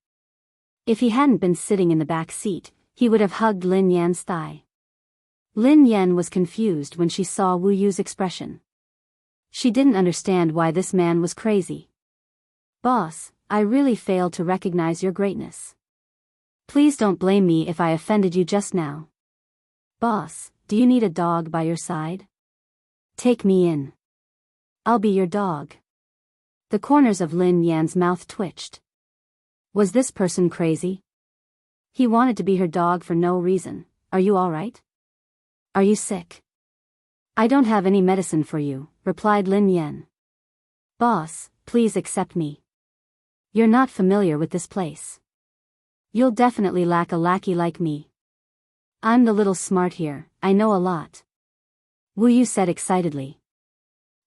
If he hadn't been sitting in the back seat, he would have hugged Lin Yan's thigh. Lin Yan was confused when she saw Wu Yu's expression. She didn't understand why this man was crazy. Boss, I really failed to recognize your greatness. Please don't blame me if I offended you just now. Boss, do you need a dog by your side? Take me in. I'll be your dog. The corners of Lin Yan's mouth twitched. Was this person crazy? He wanted to be her dog for no reason. Are you all right? Are you sick? I don't have any medicine for you, replied Lin Yan. Boss, please accept me. You're not familiar with this place. You'll definitely lack a lackey like me. I'm the little smart here, I know a lot. Wu Yu said excitedly.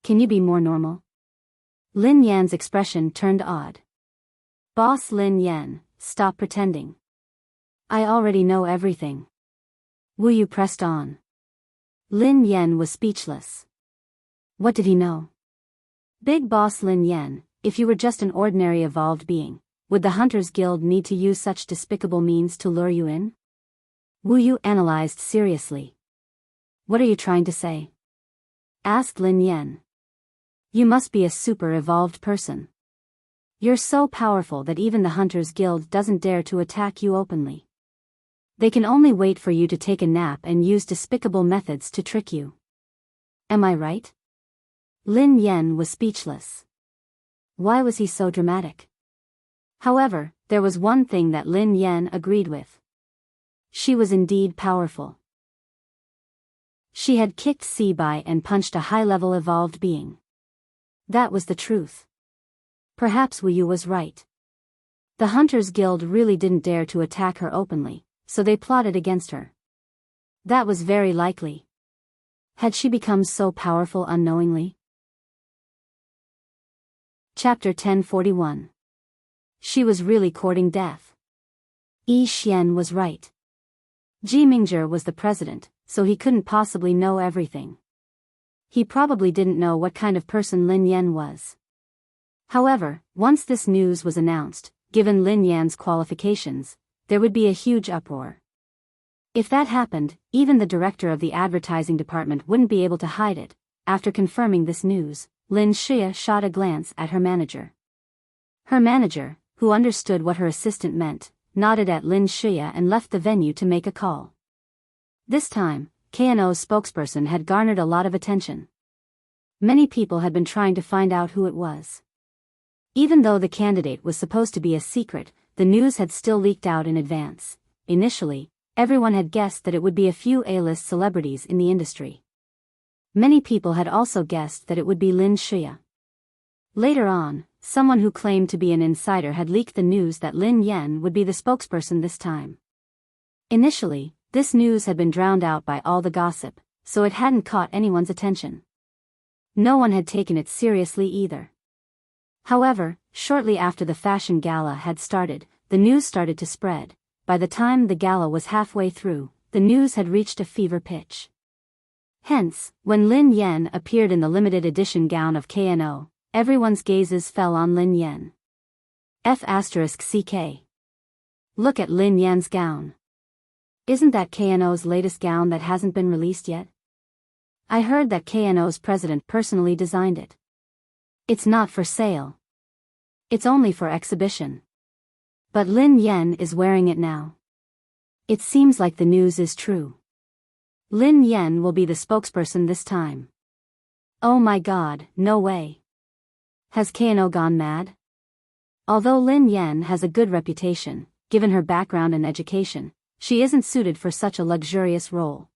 Can you be more normal? Lin Yan's expression turned odd. Boss Lin Yan, stop pretending. I already know everything. Wu Yu pressed on. Lin Yan was speechless. What did he know? Big Boss Lin Yan, if you were just an ordinary evolved being, would the Hunters Guild need to use such despicable means to lure you in? Wu Yu analyzed seriously. What are you trying to say? Asked Lin Yan. You must be a super evolved person. You're so powerful that even the Hunters Guild doesn't dare to attack you openly. They can only wait for you to take a nap and use despicable methods to trick you. Am I right? Lin Yan was speechless. Why was he so dramatic? However, there was one thing that Lin Yan agreed with. She was indeed powerful. She had kicked Sebai and punched a high-level evolved being. That was the truth. Perhaps Wu Yu was right. The Hunters Guild really didn't dare to attack her openly, so they plotted against her. That was very likely. Had she become so powerful unknowingly? Chapter 1041. She was really courting death. Yi Xian was right. Ji Mingzhi was the president, so he couldn't possibly know everything. He probably didn't know what kind of person Lin Yan was. However, once this news was announced, given Lin Yan's qualifications, there would be a huge uproar. If that happened, even the director of the advertising department wouldn't be able to hide it. After confirming this news, Lin Xia shot a glance at her manager. Her manager, who understood what her assistant meant, nodded at Lin Xia and left the venue to make a call. This time, KNO's spokesperson had garnered a lot of attention. Many people had been trying to find out who it was. Even though the candidate was supposed to be a secret, the news had still leaked out in advance. Initially, everyone had guessed that it would be a few A-list celebrities in the industry. Many people had also guessed that it would be Lin Xia. Later on, someone who claimed to be an insider had leaked the news that Lin Yan would be the spokesperson this time. Initially, this news had been drowned out by all the gossip, so it hadn't caught anyone's attention. No one had taken it seriously either. However, shortly after the fashion gala had started, the news started to spread. By the time the gala was halfway through, the news had reached a fever pitch. Hence, when Lin Yan appeared in the limited edition gown of KNO, everyone's gazes fell on Lin Yan. F***CK. Look at Lin Yan's gown. Isn't that KNO's latest gown that hasn't been released yet? I heard that KNO's president personally designed it. It's not for sale. It's only for exhibition. But Lin Yan is wearing it now. It seems like the news is true. Lin Yan will be the spokesperson this time. Oh my god, no way. Has KNO gone mad? Although Lin Yan has a good reputation, given her background and education, she isn't suited for such a luxurious role.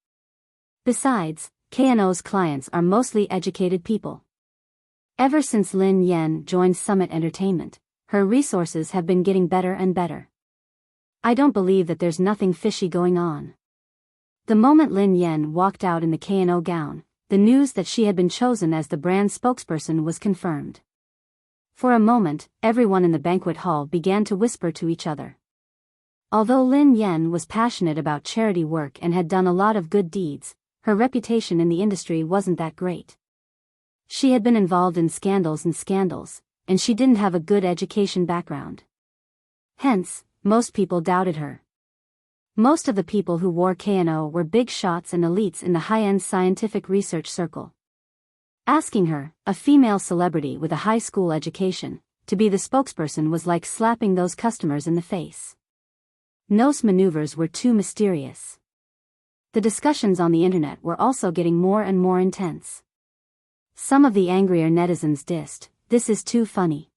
Besides, KNO's clients are mostly educated people. Ever since Lin Yan joined Summit Entertainment, her resources have been getting better and better. I don't believe that there's nothing fishy going on. The moment Lin Yan walked out in the KNO gown, the news that she had been chosen as the brand spokesperson was confirmed. For a moment, everyone in the banquet hall began to whisper to each other. Although Lin Yan was passionate about charity work and had done a lot of good deeds, her reputation in the industry wasn't that great. She had been involved in scandals, and she didn't have a good education background. Hence, most people doubted her. Most of the people who wore K&O were big shots and elites in the high-end scientific research circle. Asking her, a female celebrity with a high school education, to be the spokesperson was like slapping those customers in the face. Those maneuvers were too mysterious. The discussions on the internet were also getting more and more intense. Some of the angrier netizens dissed, "This is too funny.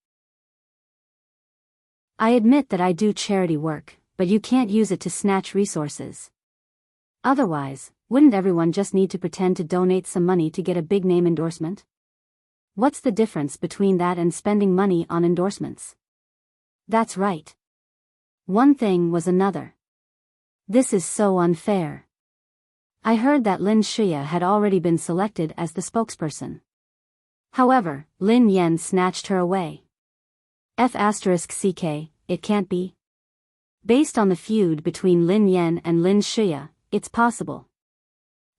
I admit that I do charity work, but you can't use it to snatch resources. Otherwise, wouldn't everyone just need to pretend to donate some money to get a big name endorsement? What's the difference between that and spending money on endorsements?" That's right. One thing was another. This is so unfair. I heard that Lin Shuya had already been selected as the spokesperson. However, Lin Yan snatched her away. F***ck, it can't be. Based on the feud between Lin Yan and Lin Shuya, it's possible.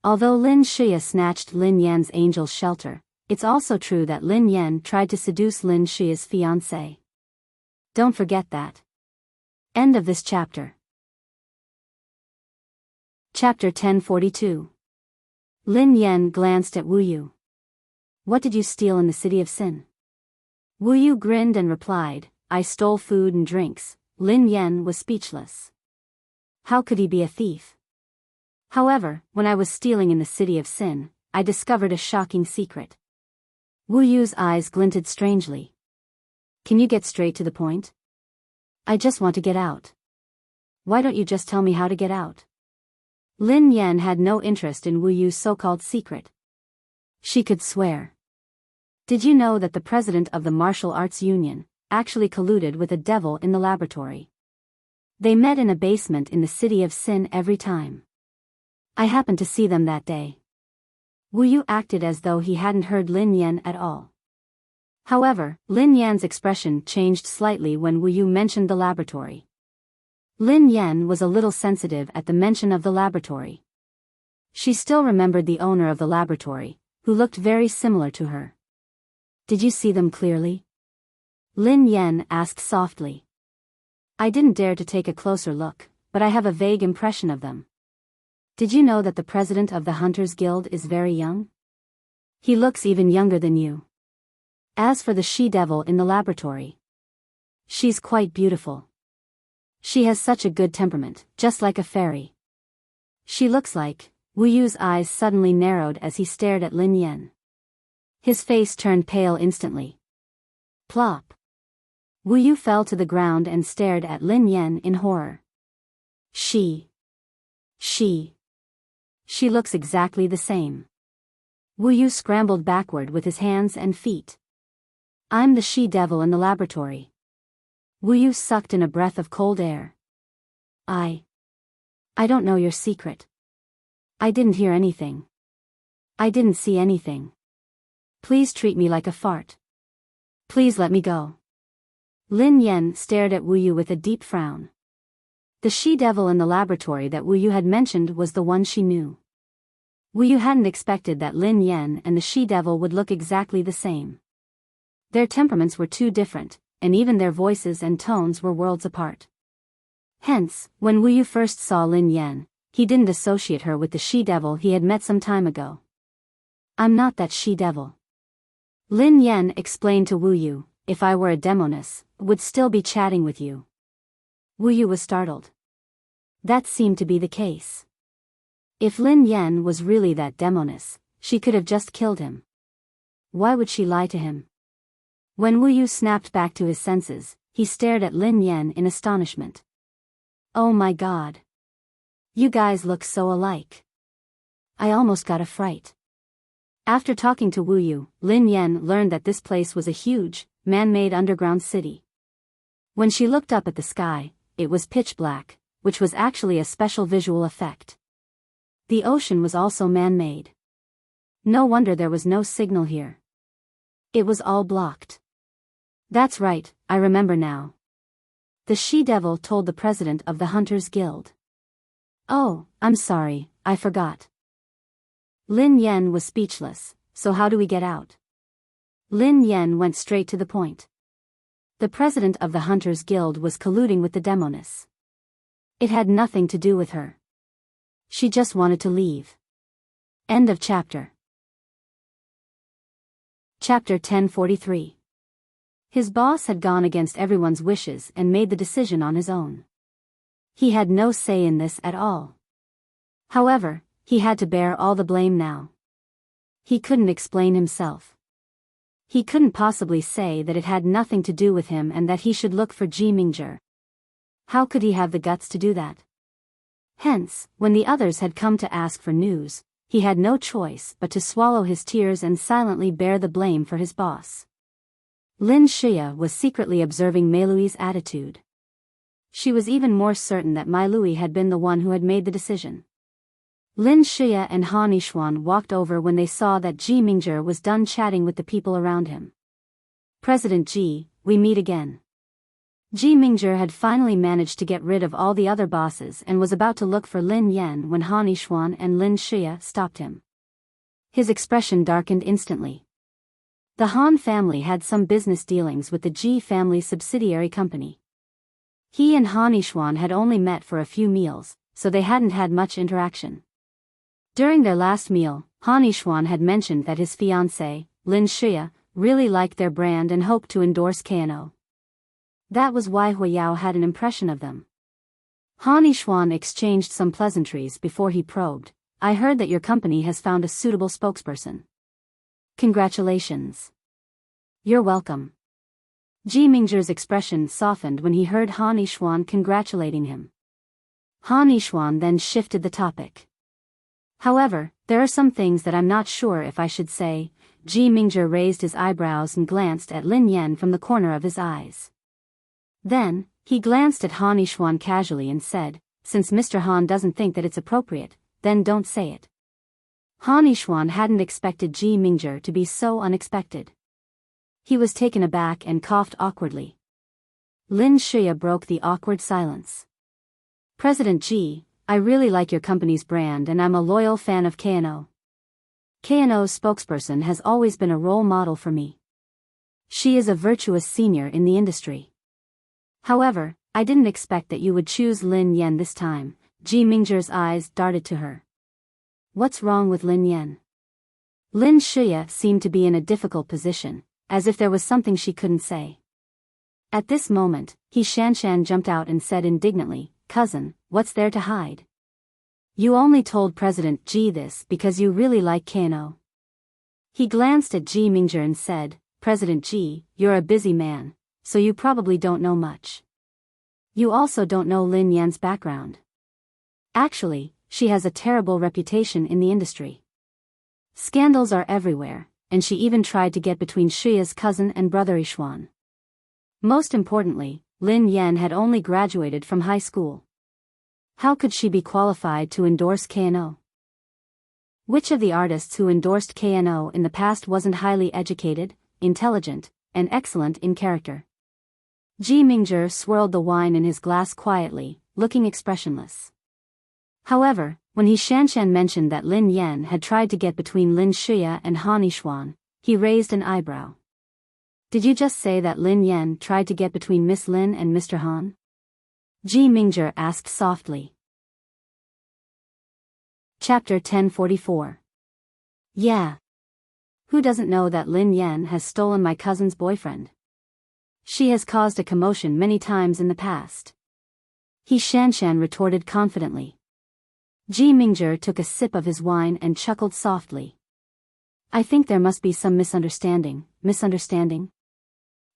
Although Lin Shuya snatched Lin Yan's angel shelter, it's also true that Lin Yan tried to seduce Lin Shuya's fiancé. Don't forget that. End of this chapter. Chapter 1042. Lin Yan glanced at Wu Yu. "What did you steal in the city of Sin?" Wu Yu grinned and replied, "I stole food and drinks." Lin Yan was speechless. How could he be a thief? However, when I was stealing in the city of Sin, I discovered a shocking secret. Wu Yu's eyes glinted strangely. "Can you get straight to the point?" "I just want to get out." "Why don't you just tell me how to get out?" Lin Yan had no interest in Wu Yu's so-called secret. She could swear. "Did you know that the president of the Martial Arts Union actually colluded with a devil in the laboratory? They met in a basement in the city of Sin every time. I happened to see them that day." Wu Yu acted as though he hadn't heard Lin Yan at all. However, Lin Yan's expression changed slightly when Wu Yu mentioned the laboratory. Lin Yan was a little sensitive at the mention of the laboratory. She still remembered the owner of the laboratory, who looked very similar to her. "Did you see them clearly?" Lin Yan asked softly. "I didn't dare to take a closer look, but I have a vague impression of them." "Did you know that the president of the Hunters Guild is very young? He looks even younger than you. As for the she-devil in the laboratory, she's quite beautiful. She has such a good temperament, just like a fairy. She looks like..." Wu Yu's eyes suddenly narrowed as he stared at Lin Yan. His face turned pale instantly. Plop. Wu Yu fell to the ground and stared at Lin Yan in horror. She looks exactly the same." Wu Yu scrambled backward with his hands and feet. "I'm the she-devil in the laboratory." Wu Yu sucked in a breath of cold air. I don't know your secret. I didn't hear anything. I didn't see anything. Please treat me like a fart. Please let me go." Lin Yan stared at Wu Yu with a deep frown. The she-devil in the laboratory that Wu Yu had mentioned was the one she knew. Wu Yu hadn't expected that Lin Yan and the she-devil would look exactly the same. Their temperaments were too different, and even their voices and tones were worlds apart. Hence, when Wu Yu first saw Lin Yan, he didn't associate her with the she-devil he had met some time ago. "I'm not that she-devil." Lin Yan explained to Wu Yu, "If I were a demoness, would still be chatting with you." Wu Yu was startled. That seemed to be the case. If Lin Yan was really that demoness, she could have just killed him. Why would she lie to him? When Wu Yu snapped back to his senses, he stared at Lin Yan in astonishment. "Oh my God. You guys look so alike. I almost got a fright." After talking to Wu Yu, Lin Yan learned that this place was a huge, man-made underground city. When she looked up at the sky, it was pitch black, which was actually a special visual effect. The ocean was also man-made. No wonder there was no signal here. It was all blocked. That's right, I remember now. The she-devil told the president of the Hunters Guild. Oh, I'm sorry, I forgot. Lin Yen was speechless. So how do we get out? Lin Yen went straight to the point. The president of the Hunters Guild was colluding with the demoness. It had nothing to do with her. She just wanted to leave. End of chapter. Chapter 1043. His boss had gone against everyone's wishes and made the decision on his own. He had no say in this at all. However, he had to bear all the blame now. He couldn't explain himself. He couldn't possibly say that it had nothing to do with him and that he should look for Ji Mingzhi. How could he have the guts to do that? Hence, when the others had come to ask for news, he had no choice but to swallow his tears and silently bear the blame for his boss. Lin Xia was secretly observing Mei Lui's attitude. She was even more certain that Mei Lui had been the one who had made the decision. Lin Xia and Han Yishuan walked over when they saw that Ji Mingzhi was done chatting with the people around him. President Ji, we meet again. Ji Mingzhi had finally managed to get rid of all the other bosses and was about to look for Lin Yen when Han Yishuan and Lin Xia stopped him. His expression darkened instantly. The Han family had some business dealings with the Ji family subsidiary company. He and Han Yishuan had only met for a few meals, so they hadn't had much interaction. During their last meal, Han Yishuan had mentioned that his fiancée, Lin Xia, really liked their brand and hoped to endorse Kano. That was why Huayao had an impression of them. Han Yishuan exchanged some pleasantries before he probed, I heard that your company has found a suitable spokesperson. Congratulations. You're welcome. Ji Mingzhi's expression softened when he heard Han Yishuan congratulating him. Han Yishuan then shifted the topic. However, there are some things that I'm not sure if I should say. Ji Mingzhi raised his eyebrows and glanced at Lin Yen from the corner of his eyes. Then, he glanced at Han Yishuan casually and said, since Mr. Han doesn't think that it's appropriate, then don't say it. Han Yishuan hadn't expected Ji Mingzhi to be so unexpected. He was taken aback and coughed awkwardly. Lin Xia broke the awkward silence. President Ji, I really like your company's brand and I'm a loyal fan of Kano. Kano's spokesperson has always been a role model for me. She is a virtuous senior in the industry. However, I didn't expect that you would choose Lin Yen this time. Ji Mingzhi's eyes darted to her. What's wrong with Lin Yen? Lin Xia seemed to be in a difficult position, as if there was something she couldn't say. At this moment, He Shanshan jumped out and said indignantly, Cousin, what's there to hide? You only told President Ji this because you really like Kano. He glanced at Ji Mingzhi and said, President Ji, you're a busy man, so you probably don't know much. You also don't know Lin Yan's background. Actually, she has a terrible reputation in the industry. Scandals are everywhere, and she even tried to get between Shia's cousin and brother Yishuan. Most importantly, Lin Yan had only graduated from high school. How could she be qualified to endorse Kano? Which of the artists who endorsed Kano in the past wasn't highly educated, intelligent, and excellent in character? Ji Mingzhi swirled the wine in his glass quietly, looking expressionless. However, when He Shanshan mentioned that Lin Yan had tried to get between Lin Xia and Han Yishuan, he raised an eyebrow. Did you just say that Lin Yan tried to get between Miss Lin and Mr. Han? Ji Mingzhi asked softly. Chapter 1044. Yeah. Who doesn't know that Lin Yan has stolen my cousin's boyfriend? She has caused a commotion many times in the past. He Shanshan retorted confidently. Ji Mingzhi took a sip of his wine and chuckled softly. I think there must be some misunderstanding. Misunderstanding?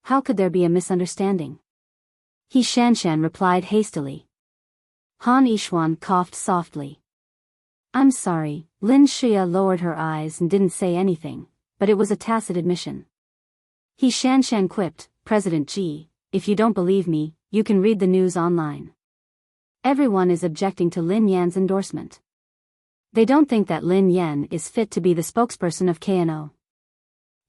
How could there be a misunderstanding? He Shanshan replied hastily. Han Yishuan coughed softly. I'm sorry. Lin Xia lowered her eyes and didn't say anything, but it was a tacit admission. He Shanshan quipped, President Ji, if you don't believe me, you can read the news online. Everyone is objecting to Lin Yan's endorsement. They don't think that Lin Yen is fit to be the spokesperson of KNO.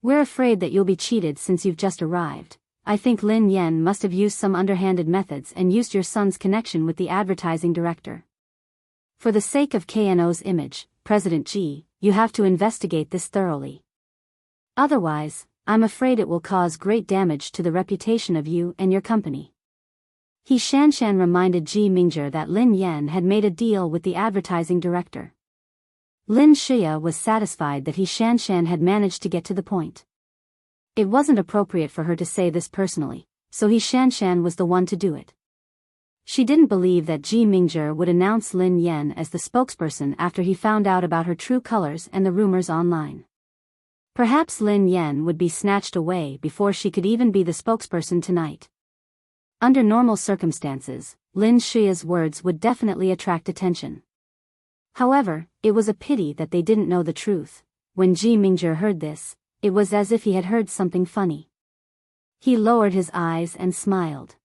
We're afraid that you'll be cheated since you've just arrived. I think Lin Yen must have used some underhanded methods and used your son's connection with the advertising director. For the sake of KNO's image, President Ji, you have to investigate this thoroughly. Otherwise, I'm afraid it will cause great damage to the reputation of you and your company. He Shanshan reminded Ji Mingzhi that Lin Yen had made a deal with the advertising director. Lin Shia was satisfied that he Shanshan had managed to get to the point. It wasn't appropriate for her to say this personally, so he Shanshan was the one to do it. She didn't believe that Ji Mingzhi would announce Lin Yen as the spokesperson after he found out about her true colors and the rumors online. Perhaps Lin Yen would be snatched away before she could even be the spokesperson tonight. Under normal circumstances, Lin Shia's words would definitely attract attention. However, it was a pity that they didn't know the truth. When Ji Mingzhi heard this, it was as if he had heard something funny. He lowered his eyes and smiled.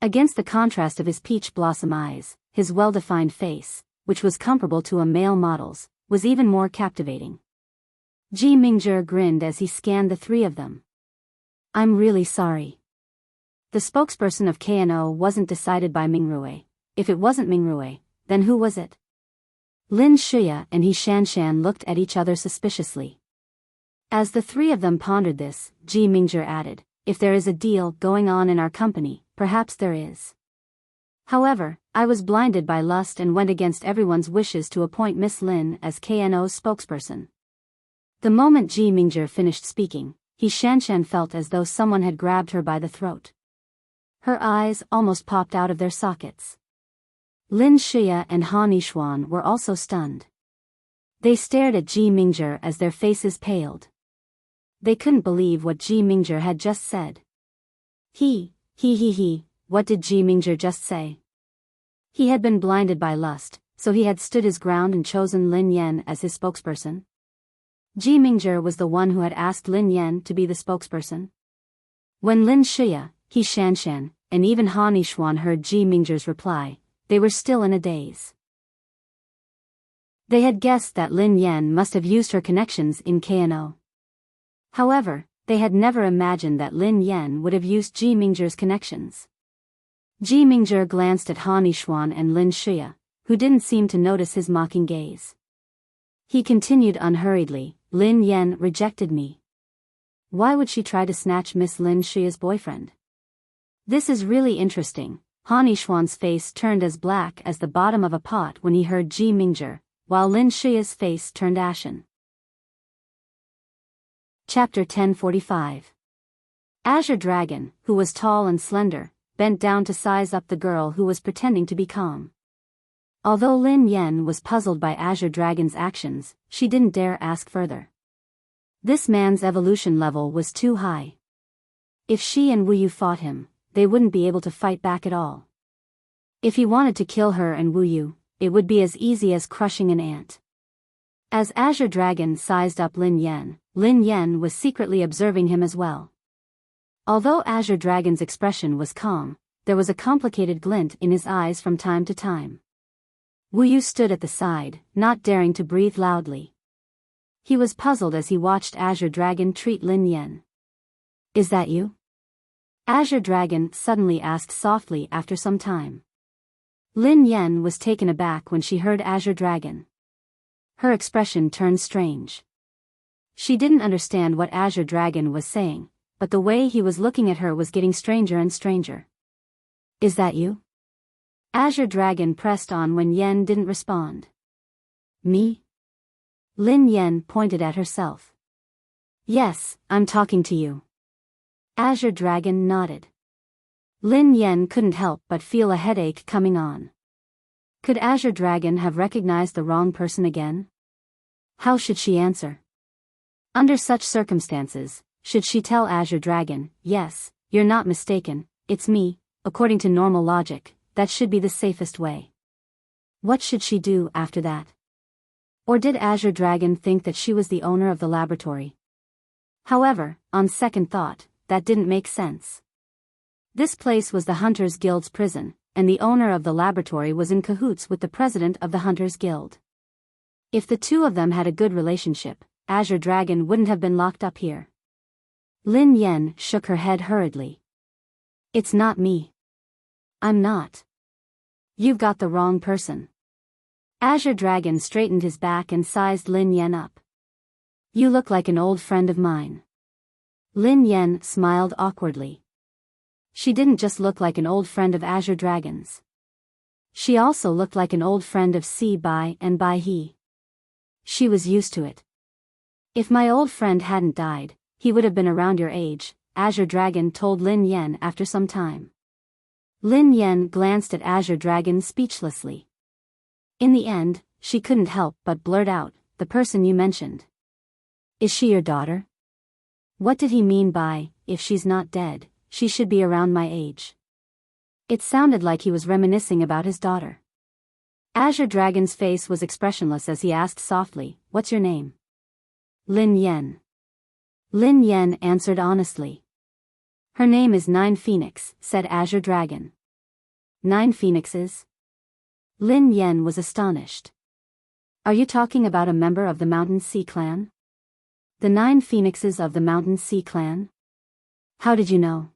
Against the contrast of his peach blossom eyes, his well-defined face, which was comparable to a male model's, was even more captivating. Ji Mingzhi grinned as he scanned the three of them. I'm really sorry. The spokesperson of KNO wasn't decided by Mingrui. If it wasn't Mingrui, then who was it? Lin Shia and He Shanshan looked at each other suspiciously. As the three of them pondered this, Ji Mingzhi added, if there is a deal going on in our company, perhaps there is. However, I was blinded by lust and went against everyone's wishes to appoint Miss Lin as KNO's spokesperson. The moment Ji Mingzhi finished speaking, He Shanshan felt as though someone had grabbed her by the throat. Her eyes almost popped out of their sockets. Lin Shia and Han Yishuan were also stunned. They stared at Ji Mingzhi as their faces paled. They couldn't believe what Ji Mingzhi had just said. What did Ji Mingzhi just say? He had been blinded by lust, so he had stood his ground and chosen Lin Yen as his spokesperson. Ji Mingzhi was the one who had asked Lin Yen to be the spokesperson. When Lin Shia, He Shanshan, and even Han Yishuan heard Ji Mingzhi's reply, they were still in a daze. They had guessed that Lin Yen must have used her connections in KNO. However, they had never imagined that Lin Yen would have used Ji Mingzhi's connections. Ji Mingzhi glanced at Han Yishuan and Lin Shia, who didn't seem to notice his mocking gaze. He continued unhurriedly, Lin Yen rejected me. Why would she try to snatch Miss Lin Shia's boyfriend? This is really interesting. Han Yishuan's face turned as black as the bottom of a pot when he heard Ji Mingzhi, while Lin Shia's face turned ashen. Chapter 1045. Azure Dragon, who was tall and slender, bent down to size up the girl who was pretending to be calm. Although Lin Yen was puzzled by Azure Dragon's actions, she didn't dare ask further. This man's evolution level was too high. If she and Wu Yu fought him, they wouldn't be able to fight back at all. If he wanted to kill her and Wu Yu, it would be as easy as crushing an ant. As Azure Dragon sized up Lin Yen was secretly observing him as well. Although Azure Dragon's expression was calm, there was a complicated glint in his eyes from time to time. Wu Yu stood at the side, not daring to breathe loudly. He was puzzled as he watched Azure Dragon treat Lin Yen. Is that you? Azure Dragon suddenly asked softly after some time. Lin Yen was taken aback when she heard Azure Dragon. Her expression turned strange. She didn't understand what Azure Dragon was saying, but the way he was looking at her was getting stranger and stranger. Is that you? Azure Dragon pressed on when Yen didn't respond. Me? Lin Yen pointed at herself. Yes, I'm talking to you. Azure Dragon nodded. Lin Yen couldn't help but feel a headache coming on. Could Azure Dragon have recognized the wrong person again? How should she answer? Under such circumstances, should she tell Azure Dragon, yes, you're not mistaken, it's me, according to normal logic, that should be the safest way. What should she do after that? Or did Azure Dragon think that she was the owner of the laboratory? However, on second thought, that didn't make sense. This place was the Hunters Guild's prison, and the owner of the laboratory was in cahoots with the president of the Hunters Guild. If the two of them had a good relationship, Azure Dragon wouldn't have been locked up here. Lin Yen shook her head hurriedly. It's not me. I'm not. You've got the wrong person. Azure Dragon straightened his back and sized Lin Yen up. You look like an old friend of mine. Lin Yen smiled awkwardly. She didn't just look like an old friend of Azure Dragon's. She also looked like an old friend of Si Bai and Bai He. She was used to it. If my old friend hadn't died, he would have been around your age, Azure Dragon told Lin Yen after some time. Lin Yen glanced at Azure Dragon speechlessly. In the end, she couldn't help but blurt out, the person you mentioned. Is she your daughter? What did he mean by, if she's not dead, she should be around my age? It sounded like he was reminiscing about his daughter. Azure Dragon's face was expressionless as he asked softly, what's your name? Lin Yen. Lin Yen answered honestly. Her name is Nine Phoenix, said Azure Dragon. 9 phoenixes? Lin Yen was astonished. Are you talking about a member of the Mountain Sea Clan? The 9 phoenixes of the Mountain Sea Clan? How did you know?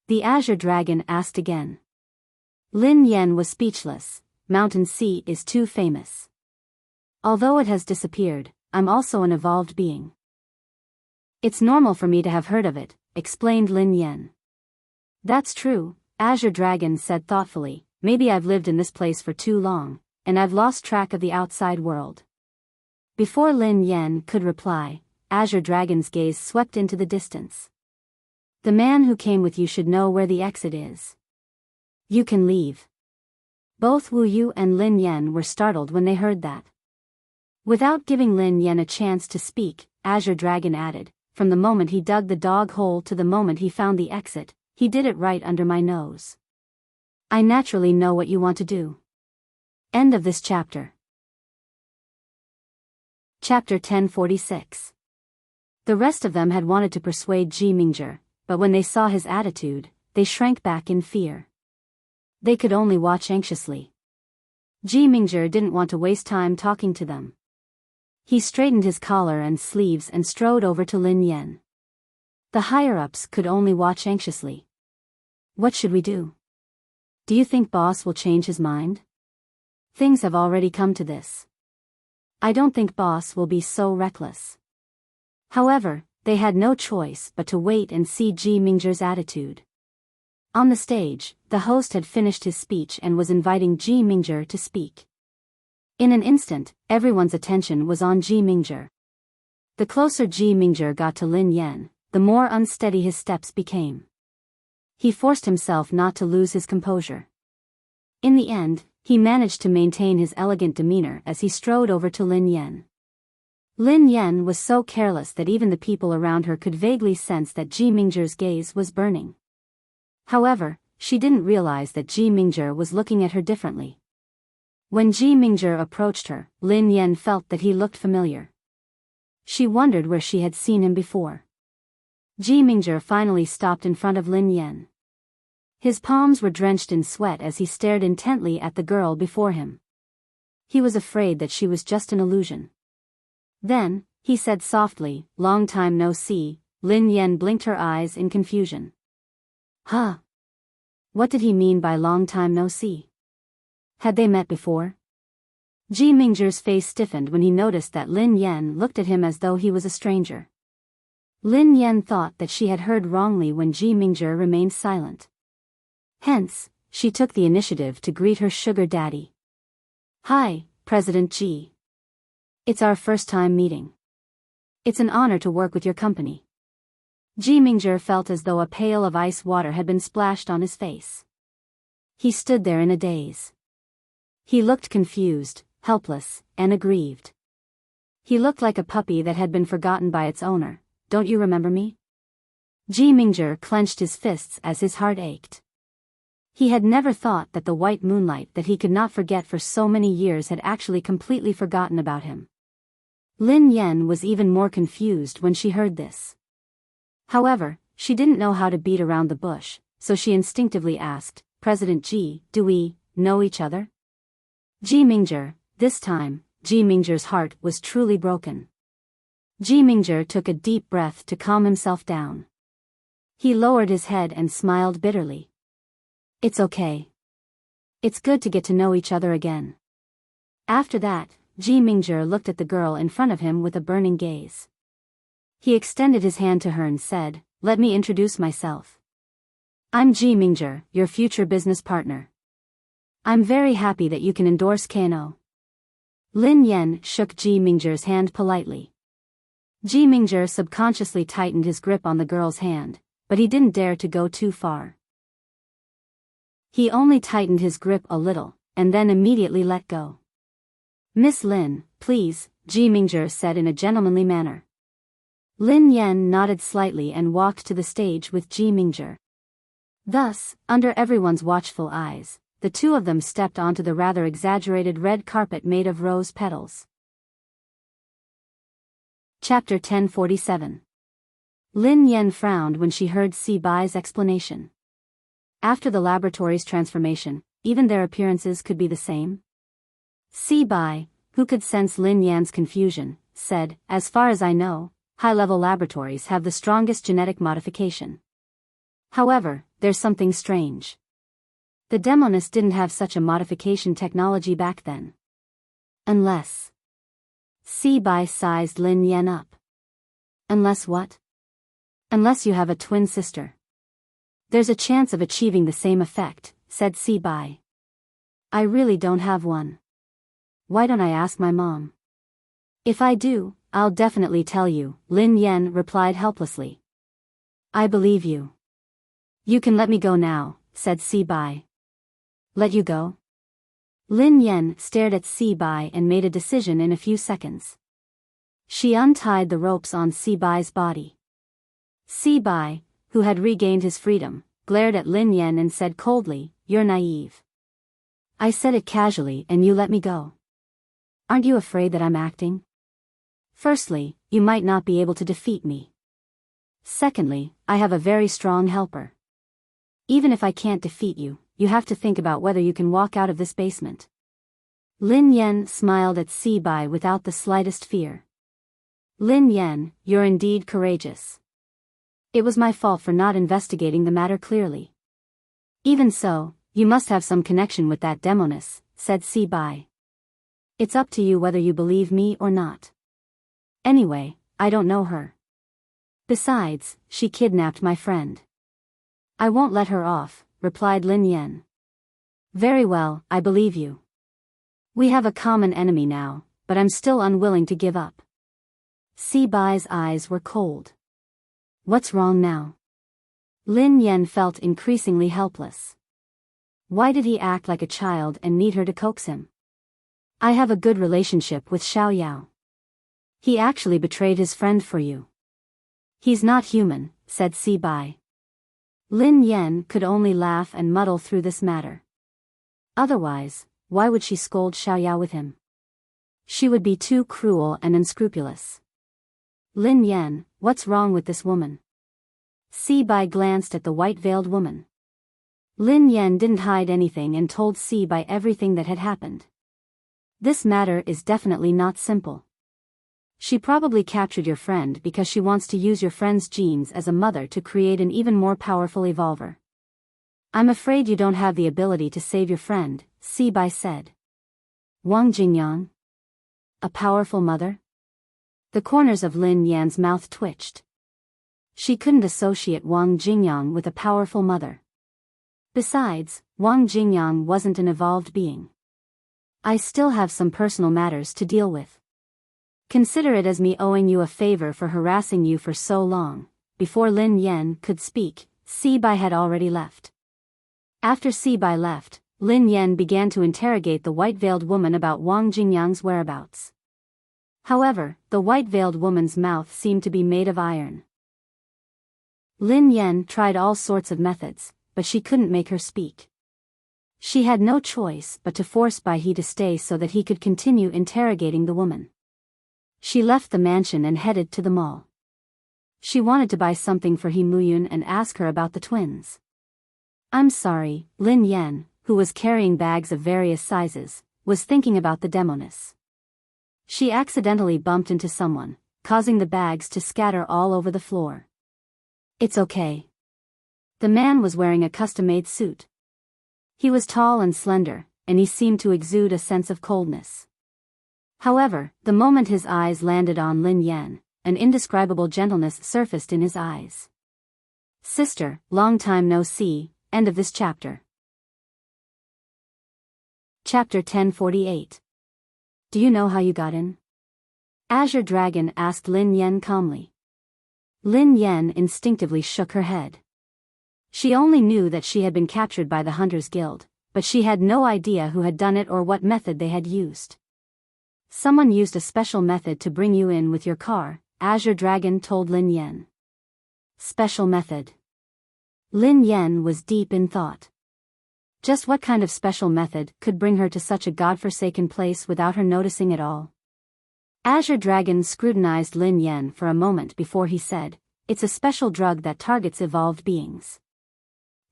The Azure Dragon asked again. Lin Yen was speechless. Mountain Sea is too famous. Although it has disappeared, I'm also an evolved being. It's normal for me to have heard of it, explained Lin Yen. That's true, Azure Dragon said thoughtfully. Maybe I've lived in this place for too long, and I've lost track of the outside world. Before Lin Yen could reply, Azure Dragon's gaze swept into the distance. The man who came with you should know where the exit is. You can leave. Both Wu Yu and Lin Yen were startled when they heard that. Without giving Lin Yen a chance to speak, Azure Dragon added, from the moment he dug the dog hole to the moment he found the exit, he did it right under my nose. I naturally know what you want to do. End of this chapter. Chapter 1046. The rest of them had wanted to persuade Ji Mingzhi, but when they saw his attitude, they shrank back in fear. They could only watch anxiously. Ji Mingzhi didn't want to waste time talking to them. He straightened his collar and sleeves and strode over to Lin Yen. The higher-ups could only watch anxiously. What should we do? Do you think boss will change his mind? Things have already come to this. I don't think boss will be so reckless. However, they had no choice but to wait and see Ji Mingzhi's attitude. On the stage, the host had finished his speech and was inviting Ji Mingzhi to speak. In an instant, everyone's attention was on Ji Mingzhi. The closer Ji Mingzhi got to Lin Yen, the more unsteady his steps became. He forced himself not to lose his composure. In the end, he managed to maintain his elegant demeanor as he strode over to Lin Yen. Lin Yen was so careless that even the people around her could vaguely sense that Ji Mingzhi's gaze was burning. However, she didn't realize that Ji Mingzhi was looking at her differently. When Ji Mingzhi approached her, Lin Yen felt that he looked familiar. She wondered where she had seen him before. Ji Mingzhi finally stopped in front of Lin Yen. His palms were drenched in sweat as he stared intently at the girl before him. He was afraid that she was just an illusion. Then, he said softly, "Long time no see." Lin Yen blinked her eyes in confusion. Huh? What did he mean by long time no see? Had they met before? Ji Mingzhi's face stiffened when he noticed that Lin Yen looked at him as though he was a stranger. Lin Yen thought that she had heard wrongly when Ji Mingzhi remained silent. Hence, she took the initiative to greet her sugar daddy. Hi, President Ji. It's our first time meeting. It's an honor to work with your company. Ji Mingzhi felt as though a pail of ice water had been splashed on his face. He stood there in a daze. He looked confused, helpless, and aggrieved. He looked like a puppy that had been forgotten by its owner. Don't you remember me? Ji Mingzhi clenched his fists as his heart ached. He had never thought that the white moonlight that he could not forget for so many years had actually completely forgotten about him. Lin Yen was even more confused when she heard this. However, she didn't know how to beat around the bush, so she instinctively asked, President Ji, do we know each other? Ji Mingzhi, this time, Ji Mingzhe's heart was truly broken. Ji Mingzhe took a deep breath to calm himself down. He lowered his head and smiled bitterly. It's okay. It's good to get to know each other again. After that, Ji Mingzhe looked at the girl in front of him with a burning gaze. He extended his hand to her and said, "Let me introduce myself. I'm Ji Mingzhe, your future business partner. I'm very happy that you can endorse Kano." Lin Yan shook Ji Mingzhe's hand politely. Ji Mingzhe subconsciously tightened his grip on the girl's hand, but he didn't dare to go too far. He only tightened his grip a little, and then immediately let go. "Miss Lin, please," Ji Mingzhe said in a gentlemanly manner. Lin Yan nodded slightly and walked to the stage with Ji Mingzhe. Thus, under everyone's watchful eyes, the two of them stepped onto the rather exaggerated red carpet made of rose petals. Chapter 1047. Lin Yan frowned when she heard Si Bai's explanation. After the laboratory's transformation, even their appearances could be the same? Si Bai, who could sense Lin Yan's confusion, said, "As far as I know, high-level laboratories have the strongest genetic modification. However, there's something strange. The Demonists didn't have such a modification technology back then. Unless..." Si Bai sized Lin Yan up. "Unless what?" "Unless you have a twin sister. There's a chance of achieving the same effect," said Si Bai. "I really don't have one. Why don't I ask my mom? If I do, I'll definitely tell you," Lin Yan replied helplessly. "I believe you. You can let me go now," said Si Bai. "Let you go?" Lin Yan stared at Si Bai and made a decision in a few seconds. She untied the ropes on Si Bai's body. Si Bai, who had regained his freedom, glared at Lin Yan and said coldly, "You're naive. I said it casually and you let me go. Aren't you afraid that I'm acting? Firstly, you might not be able to defeat me. Secondly, I have a very strong helper. Even if I can't defeat you, you have to think about whether you can walk out of this basement." Lin Yan smiled at Si Bai without the slightest fear. "Lin Yan, you're indeed courageous. It was my fault for not investigating the matter clearly. Even so, you must have some connection with that Demoness," said Si Bai. "It's up to you whether you believe me or not. Anyway, I don't know her. Besides, she kidnapped my friend." "I won't let her off," replied Lin Yan. "Very well, I believe you. We have a common enemy now, but I'm still unwilling to give up." Si Bai's eyes were cold. What's wrong now? Lin Yan felt increasingly helpless. Why did he act like a child and need her to coax him? "I have a good relationship with Xiao Yao. He actually betrayed his friend for you." "He's not human," said Si Bai. Lin Yan could only laugh and muddle through this matter. Otherwise, why would she scold Xiao Yao with him? She would be too cruel and unscrupulous. "Lin Yan, what's wrong with this woman?" Si Bai glanced at the white-veiled woman. Lin Yan didn't hide anything and told Si Bai everything that had happened. "This matter is definitely not simple. She probably captured your friend because she wants to use your friend's genes as a mother to create an even more powerful evolver. I'm afraid you don't have the ability to save your friend," Si Bai said. "Wang Jingyang? A powerful mother?" The corners of Lin Yan's mouth twitched. She couldn't associate Wang Jingyang with a powerful mother. Besides, Wang Jingyang wasn't an evolved being. "I still have some personal matters to deal with. Consider it as me owing you a favor for harassing you for so long." Before Lin Yan could speak, Si Bai had already left. After Si Bai left, Lin Yan began to interrogate the white-veiled woman about Wang Jingyang's whereabouts. However, the white-veiled woman's mouth seemed to be made of iron. Lin Yan tried all sorts of methods, but she couldn't make her speak. She had no choice but to force Bai He to stay so that he could continue interrogating the woman. She left the mansion and headed to the mall. She wanted to buy something for He Muyun and ask her about the twins. "I'm sorry," Lin Yan, who was carrying bags of various sizes, was thinking about the Demoness. She accidentally bumped into someone, causing the bags to scatter all over the floor. It's okay. The man was wearing a custom-made suit. He was tall and slender, and he seemed to exude a sense of coldness. However, the moment his eyes landed on Lin Yan, an indescribable gentleness surfaced in his eyes. Sister, long time no see. End of this chapter. Chapter 1048. Do you know how you got in? Azure Dragon asked Lin Yan calmly. Lin Yan instinctively shook her head. She only knew that she had been captured by the Hunters Guild, but she had no idea who had done it or what method they had used. Someone used a special method to bring you in with your car, Azure Dragon told Lin Yan. Special method. Lin Yan was deep in thought. Just what kind of special method could bring her to such a godforsaken place without her noticing at all? Azure Dragon scrutinized Lin Yan for a moment before he said, "It's a special drug that targets evolved beings.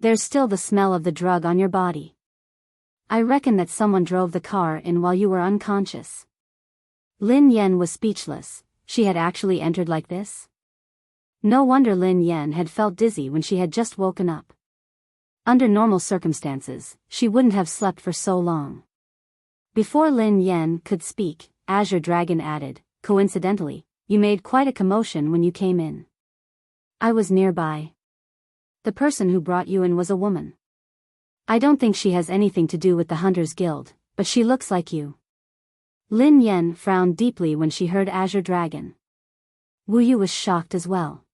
There's still the smell of the drug on your body. I reckon that someone drove the car in while you were unconscious." Lin Yan was speechless. She had actually entered like this? No wonder Lin Yan had felt dizzy when she had just woken up. Under normal circumstances, she wouldn't have slept for so long. Before Lin Yan could speak, Azure Dragon added, "Coincidentally, you made quite a commotion when you came in. I was nearby. The person who brought you in was a woman. I don't think she has anything to do with the Hunters Guild, but she looks like you." Lin Yan frowned deeply when she heard Azure Dragon. Wu Yu was shocked as well.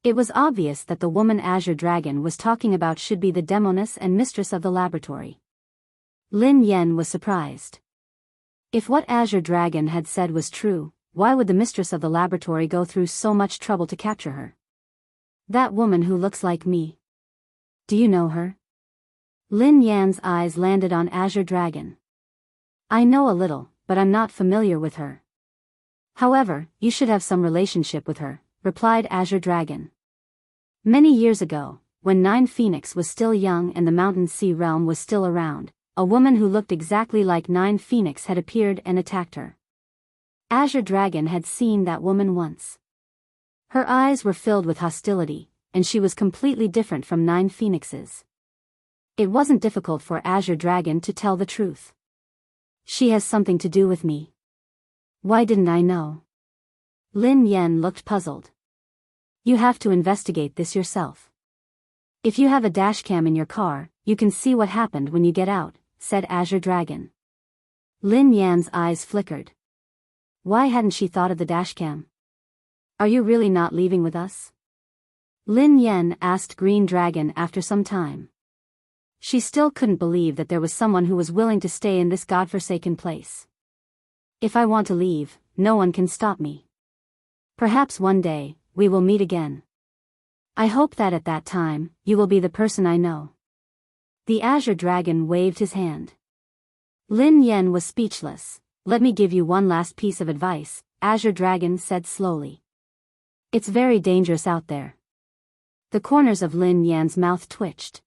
It was obvious that the woman Azure Dragon was talking about should be the demoness and mistress of the laboratory. Lin Yan was surprised. If what Azure Dragon had said was true, why would the mistress of the laboratory go through so much trouble to capture her? That woman who looks like me. Do you know her? Lin Yan's eyes landed on Azure Dragon. I know a little, but I'm not familiar with her. However, you should have some relationship with her, replied Azure Dragon. Many years ago, when Nine Phoenix was still young and the Mountain Sea realm was still around, a woman who looked exactly like Nine Phoenix had appeared and attacked her. Azure Dragon had seen that woman once. Her eyes were filled with hostility, and she was completely different from Nine Phoenix's. It wasn't difficult for Azure Dragon to tell the truth. She has something to do with me. Why didn't I know? Lin Yan looked puzzled. You have to investigate this yourself. If you have a dashcam in your car, you can see what happened when you get out, said Azure Dragon. Lin Yan's eyes flickered. Why hadn't she thought of the dashcam? Are you really not leaving with us? Lin Yan asked Green Dragon after some time. She still couldn't believe that there was someone who was willing to stay in this godforsaken place. If I want to leave, no one can stop me. Perhaps one day, we will meet again. I hope that at that time, you will be the person I know. The Azure Dragon waved his hand. Lin Yan was speechless. Let me give you one last piece of advice, Azure Dragon said slowly. It's very dangerous out there. The corners of Lin Yan's mouth twitched.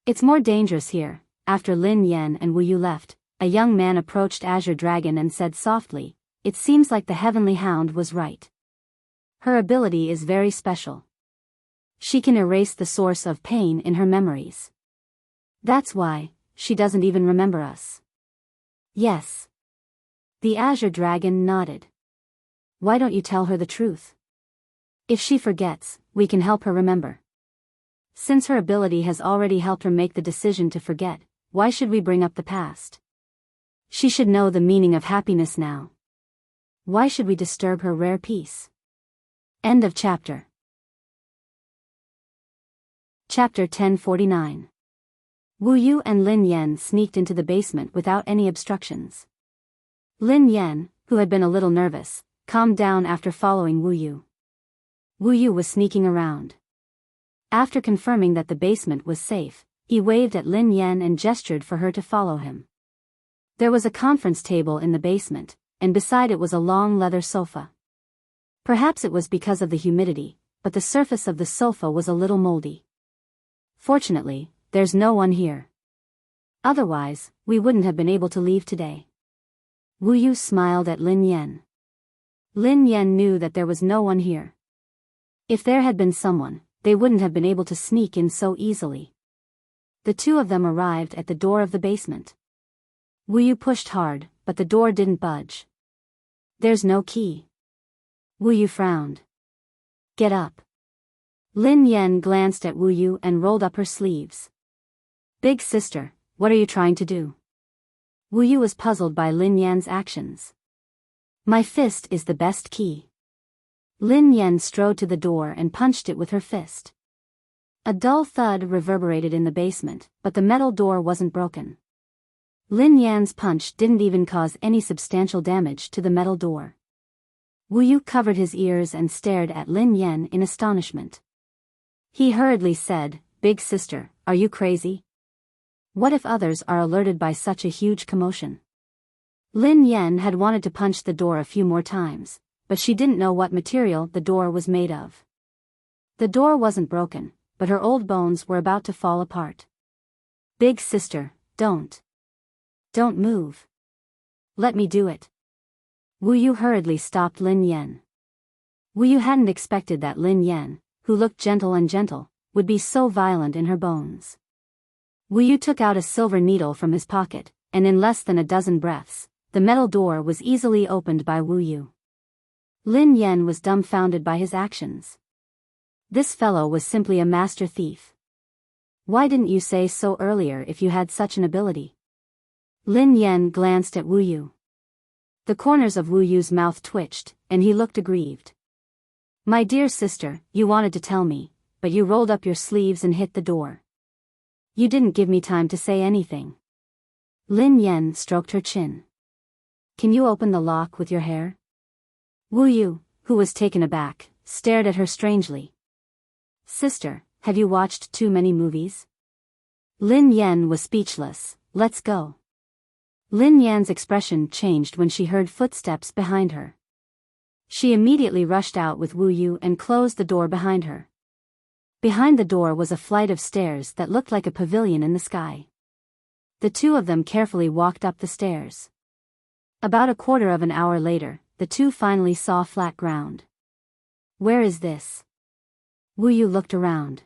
It's more dangerous here. After Lin Yan and Wu Yu left, a young man approached Azure Dragon and said softly, "It seems like the Heavenly Hound was right. Her ability is very special. She can erase the source of pain in her memories. That's why, she doesn't even remember us." Yes. The Azure Dragon nodded. Why don't you tell her the truth? If she forgets, we can help her remember. Since her ability has already helped her make the decision to forget, why should we bring up the past? She should know the meaning of happiness now. Why should we disturb her rare peace? End of chapter. Chapter 1049. Wu Yu and Lin Yan sneaked into the basement without any obstructions. Lin Yan, who had been a little nervous, calmed down after following Wu Yu. Wu Yu was sneaking around. After confirming that the basement was safe, he waved at Lin Yan and gestured for her to follow him. There was a conference table in the basement, and beside it was a long leather sofa. Perhaps it was because of the humidity, but the surface of the sofa was a little moldy. Fortunately, there's no one here. Otherwise, we wouldn't have been able to leave today. Wu Yu smiled at Lin Yan. Lin Yan knew that there was no one here. If there had been someone, they wouldn't have been able to sneak in so easily. The two of them arrived at the door of the basement. Wu Yu pushed hard, but the door didn't budge. There's no key. Wu Yu frowned. Get up. Lin Yan glanced at Wu Yu and rolled up her sleeves. Big sister, what are you trying to do? Wu Yu was puzzled by Lin Yan's actions. My fist is the best key. Lin Yan strode to the door and punched it with her fist. A dull thud reverberated in the basement, but the metal door wasn't broken. Lin Yan's punch didn't even cause any substantial damage to the metal door. Wu Yu covered his ears and stared at Lin Yan in astonishment. He hurriedly said, Big sister, are you crazy? What if others are alerted by such a huge commotion? Lin Yan had wanted to punch the door a few more times, but she didn't know what material the door was made of. The door wasn't broken, but her old bones were about to fall apart. Big sister, don't move. Let me do it. Wu Yu hurriedly stopped Lin Yan. Wu Yu hadn't expected that Lin Yan, who looked gentle, would be so violent in her bones. Wu Yu took out a silver needle from his pocket, and in less than a dozen breaths, the metal door was easily opened by Wu Yu. Lin Yan was dumbfounded by his actions. This fellow was simply a master thief. Why didn't you say so earlier if you had such an ability? Lin Yan glanced at Wu Yu. The corners of Wu Yu's mouth twitched, and he looked aggrieved. My dear sister, you wanted to tell me, but you rolled up your sleeves and hit the door. You didn't give me time to say anything. Lin Yan stroked her chin. Can you open the lock with your hair? Wu Yu, who was taken aback, stared at her strangely. Sister, have you watched too many movies? Lin Yan was speechless. Let's go. Lin Yan's expression changed when she heard footsteps behind her. She immediately rushed out with Wu Yu and closed the door behind her. Behind the door was a flight of stairs that looked like a pavilion in the sky. The two of them carefully walked up the stairs. About a quarter of an hour later, the two finally saw flat ground. Where is this? Wu Yu looked around.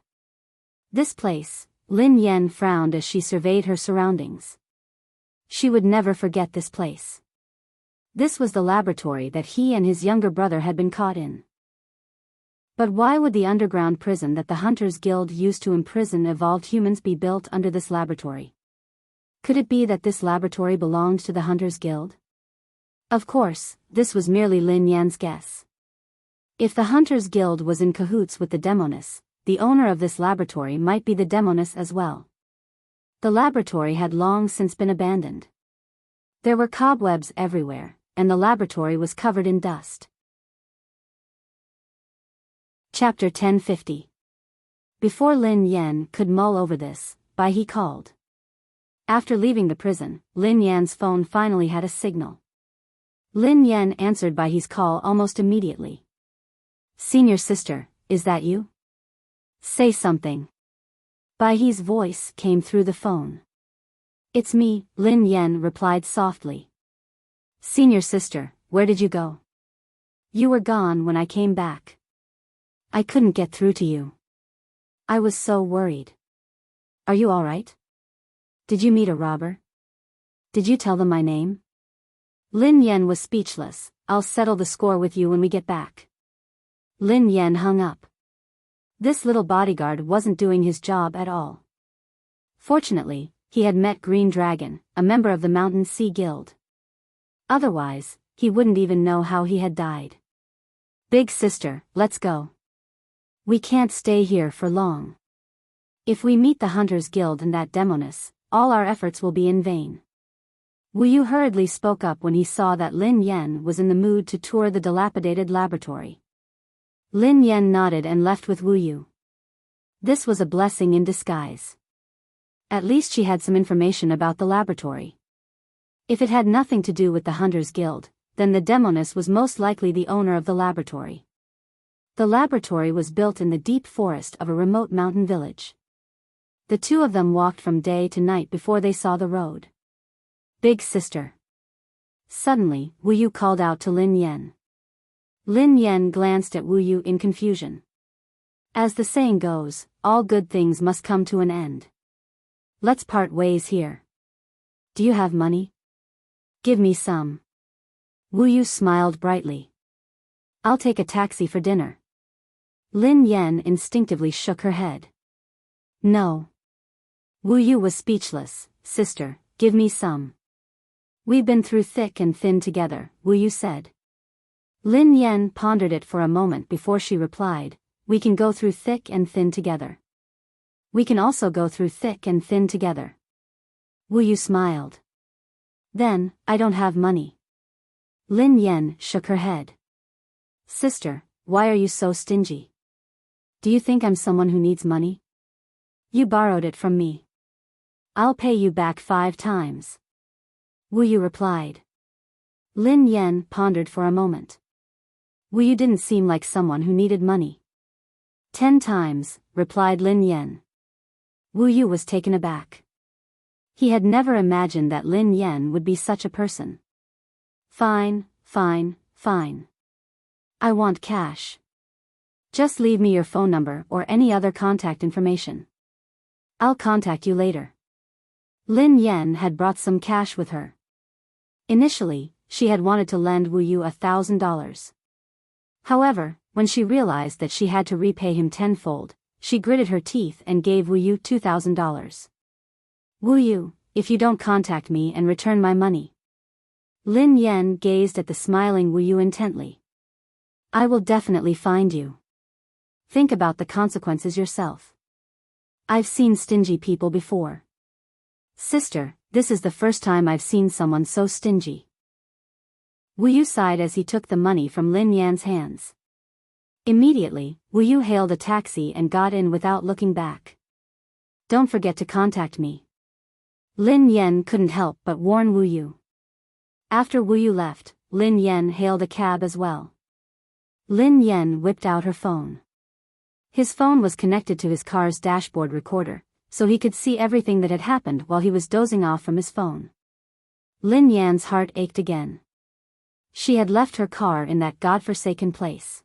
This place, Lin Yan frowned as she surveyed her surroundings. She would never forget this place. This was the laboratory that he and his younger brother had been caught in. But why would the underground prison that the Hunters Guild used to imprison evolved humans be built under this laboratory? Could it be that this laboratory belonged to the Hunters Guild? Of course, this was merely Lin Yan's guess. If the Hunters Guild was in cahoots with the Demoness, the owner of this laboratory might be the Demoness as well. The laboratory had long since been abandoned. There were cobwebs everywhere, and the laboratory was covered in dust. Chapter 1050. Before Lin Yan could mull over this, Bai He called. After leaving the prison, Lin Yan's phone finally had a signal. Lin Yan answered Bai He's call almost immediately. Senior sister, is that you? Say something. Bai He's voice came through the phone. It's me, Lin Yan replied softly. Senior sister, where did you go? You were gone when I came back. I couldn't get through to you. I was so worried. Are you all right? Did you meet a robber? Did you tell them my name? Lin Yan was speechless. I'll settle the score with you when we get back. Lin Yan hung up. This little bodyguard wasn't doing his job at all. Fortunately, he had met Green Dragon, a member of the Mountain Sea Guild. Otherwise, he wouldn't even know how he had died. Big sister, let's go. We can't stay here for long. If we meet the Hunters Guild and that Demoness, all our efforts will be in vain. Wu Yu hurriedly spoke up when he saw that Lin Yan was in the mood to tour the dilapidated laboratory. Lin Yan nodded and left with Wu Yu. This was a blessing in disguise. At least she had some information about the laboratory. If it had nothing to do with the Hunters Guild, then the Demoness was most likely the owner of the laboratory. The laboratory was built in the deep forest of a remote mountain village. The two of them walked from day to night before they saw the road. Big sister. Suddenly, Wu Yu called out to Lin Yan. Lin Yan glanced at Wu Yu in confusion. As the saying goes, all good things must come to an end. Let's part ways here. Do you have money? Give me some. Wu Yu smiled brightly. I'll take a taxi for dinner. Lin Yan instinctively shook her head. No. Wu Yu was speechless. Sister, give me some. We've been through thick and thin together, Wu Yu said. Lin Yan pondered it for a moment before she replied, we can go through thick and thin together. We can also go through thick and thin together. Wu Yu smiled. Then, I don't have money. Lin Yan shook her head. Sister, why are you so stingy? Do you think I'm someone who needs money? You borrowed it from me. I'll pay you back 5 times. Wu Yu replied. Lin Yan pondered for a moment. Wu Yu didn't seem like someone who needed money. 10 times, replied Lin Yan. Wu Yu was taken aback. He had never imagined that Lin Yan would be such a person. Fine, fine, fine. I want cash. Just leave me your phone number or any other contact information. I'll contact you later. Lin Yan had brought some cash with her. Initially, she had wanted to lend Wu Yu $1,000. However, when she realized that she had to repay him tenfold, she gritted her teeth and gave Wu Yu $2,000. Wu Yu, if you don't contact me and return my money. Lin Yan gazed at the smiling Wu Yu intently. I will definitely find you. Think about the consequences yourself. I've seen stingy people before. Sister, this is the first time I've seen someone so stingy. Wu Yu sighed as he took the money from Lin Yan's hands. Immediately, Wu Yu hailed a taxi and got in without looking back. Don't forget to contact me. Lin Yan couldn't help but warn Wu Yu. After Wu Yu left, Lin Yan hailed a cab as well. Lin Yan whipped out her phone. His phone was connected to his car's dashboard recorder, so he could see everything that had happened while he was dozing off from his phone. Lin Yan's heart ached again. She had left her car in that godforsaken place.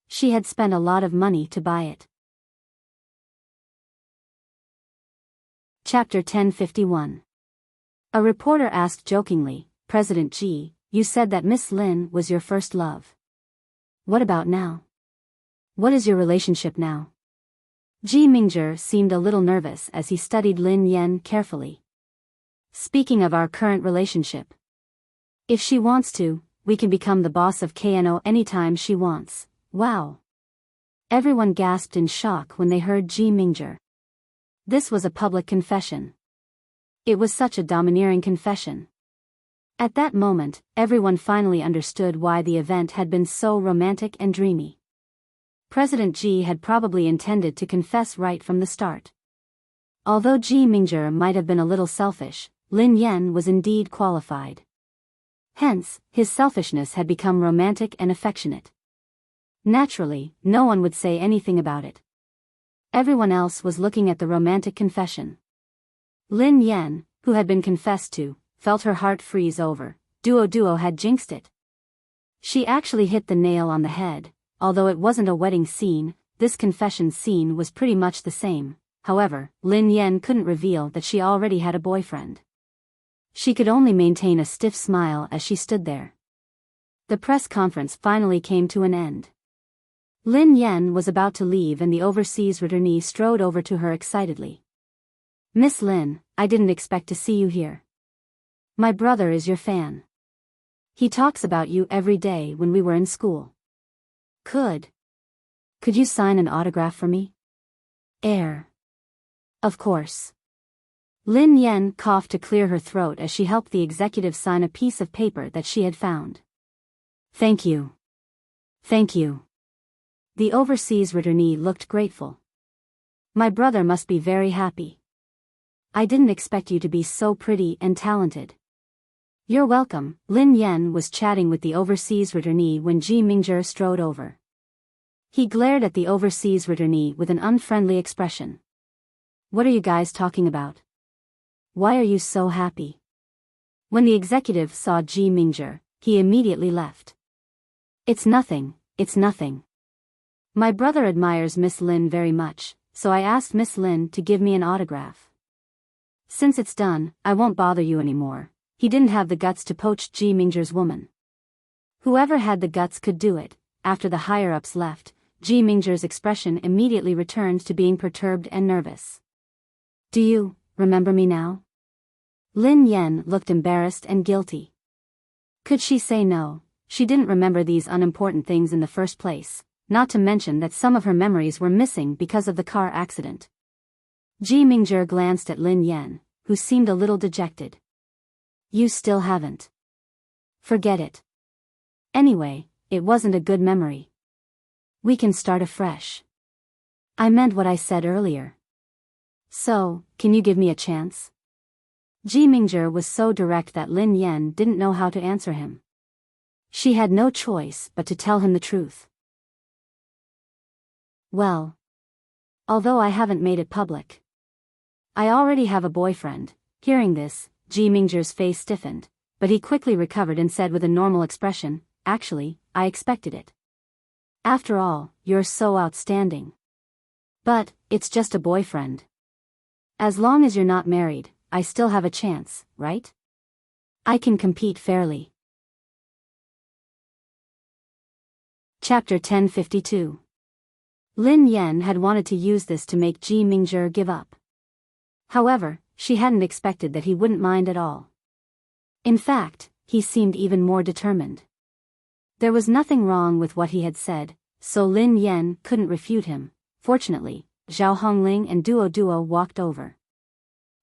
She had spent a lot of money to buy it. Chapter 1051. A reporter asked jokingly, President Ji, you said that Miss Lin was your first love. What about now? What is your relationship now? Ji Mingzhi seemed a little nervous as he studied Lin Yan carefully. Speaking of our current relationship. If she wants to, we can become the boss of KNO anytime she wants. Wow. Everyone gasped in shock when they heard Ji Mingzhi. This was a public confession. It was such a domineering confession. At that moment, everyone finally understood why the event had been so romantic and dreamy. President Ji had probably intended to confess right from the start. Although Ji Mingzhi might have been a little selfish, Lin Yan was indeed qualified. Hence, his selfishness had become romantic and affectionate. Naturally, no one would say anything about it. Everyone else was looking at the romantic confession. Lin Yan, who had been confessed to, felt her heart freeze over. Duo had jinxed it. She actually hit the nail on the head. Although it wasn't a wedding scene, this confession scene was pretty much the same. However, Lin Yan couldn't reveal that she already had a boyfriend. She could only maintain a stiff smile as she stood there. The press conference finally came to an end. Lin Yan was about to leave and the overseas returnee strode over to her excitedly. Miss Lin, I didn't expect to see you here. My brother is your fan. He talks about you every day when we were in school. Could you sign an autograph for me? Of course. Lin Yan coughed to clear her throat as she helped the executive sign a piece of paper that she had found. Thank you. Thank you. The overseas returnee looked grateful. My brother must be very happy. I didn't expect you to be so pretty and talented. You're welcome. Lin Yan was chatting with the overseas returnee when Ji Mingzhi strode over. He glared at the overseas returnee with an unfriendly expression. What are you guys talking about? Why are you so happy? When the executive saw Ji Mingzhi, he immediately left. It's nothing, it's nothing. My brother admires Miss Lin very much, so I asked Miss Lin to give me an autograph. Since it's done, I won't bother you anymore. He didn't have the guts to poach Ji Mingzhi's woman. Whoever had the guts could do it. After the higher-ups left, Ji Mingzhi's expression immediately returned to being perturbed and nervous. Do you remember me now? Lin Yan looked embarrassed and guilty. Could she say no? She didn't remember these unimportant things in the first place, not to mention that some of her memories were missing because of the car accident. Ji Mingzhi glanced at Lin Yan, who seemed a little dejected. You still haven't. Forget it. Anyway, it wasn't a good memory. We can start afresh. I meant what I said earlier. So, can you give me a chance? Ji Mingzhi was so direct that Lin Yan didn't know how to answer him. She had no choice but to tell him the truth. Well, although I haven't made it public, I already have a boyfriend. Hearing this, Ji Mingzhi's face stiffened, but he quickly recovered and said with a normal expression, actually, I expected it. After all, you're so outstanding. But, it's just a boyfriend. As long as you're not married, I still have a chance, right? I can compete fairly. Chapter 1052. Lin Yan had wanted to use this to make Ji Mingzhi give up. However, she hadn't expected that he wouldn't mind at all. In fact, he seemed even more determined. There was nothing wrong with what he had said, so Lin Yan couldn't refute him. Fortunately, Zhao Hongling and Duo walked over.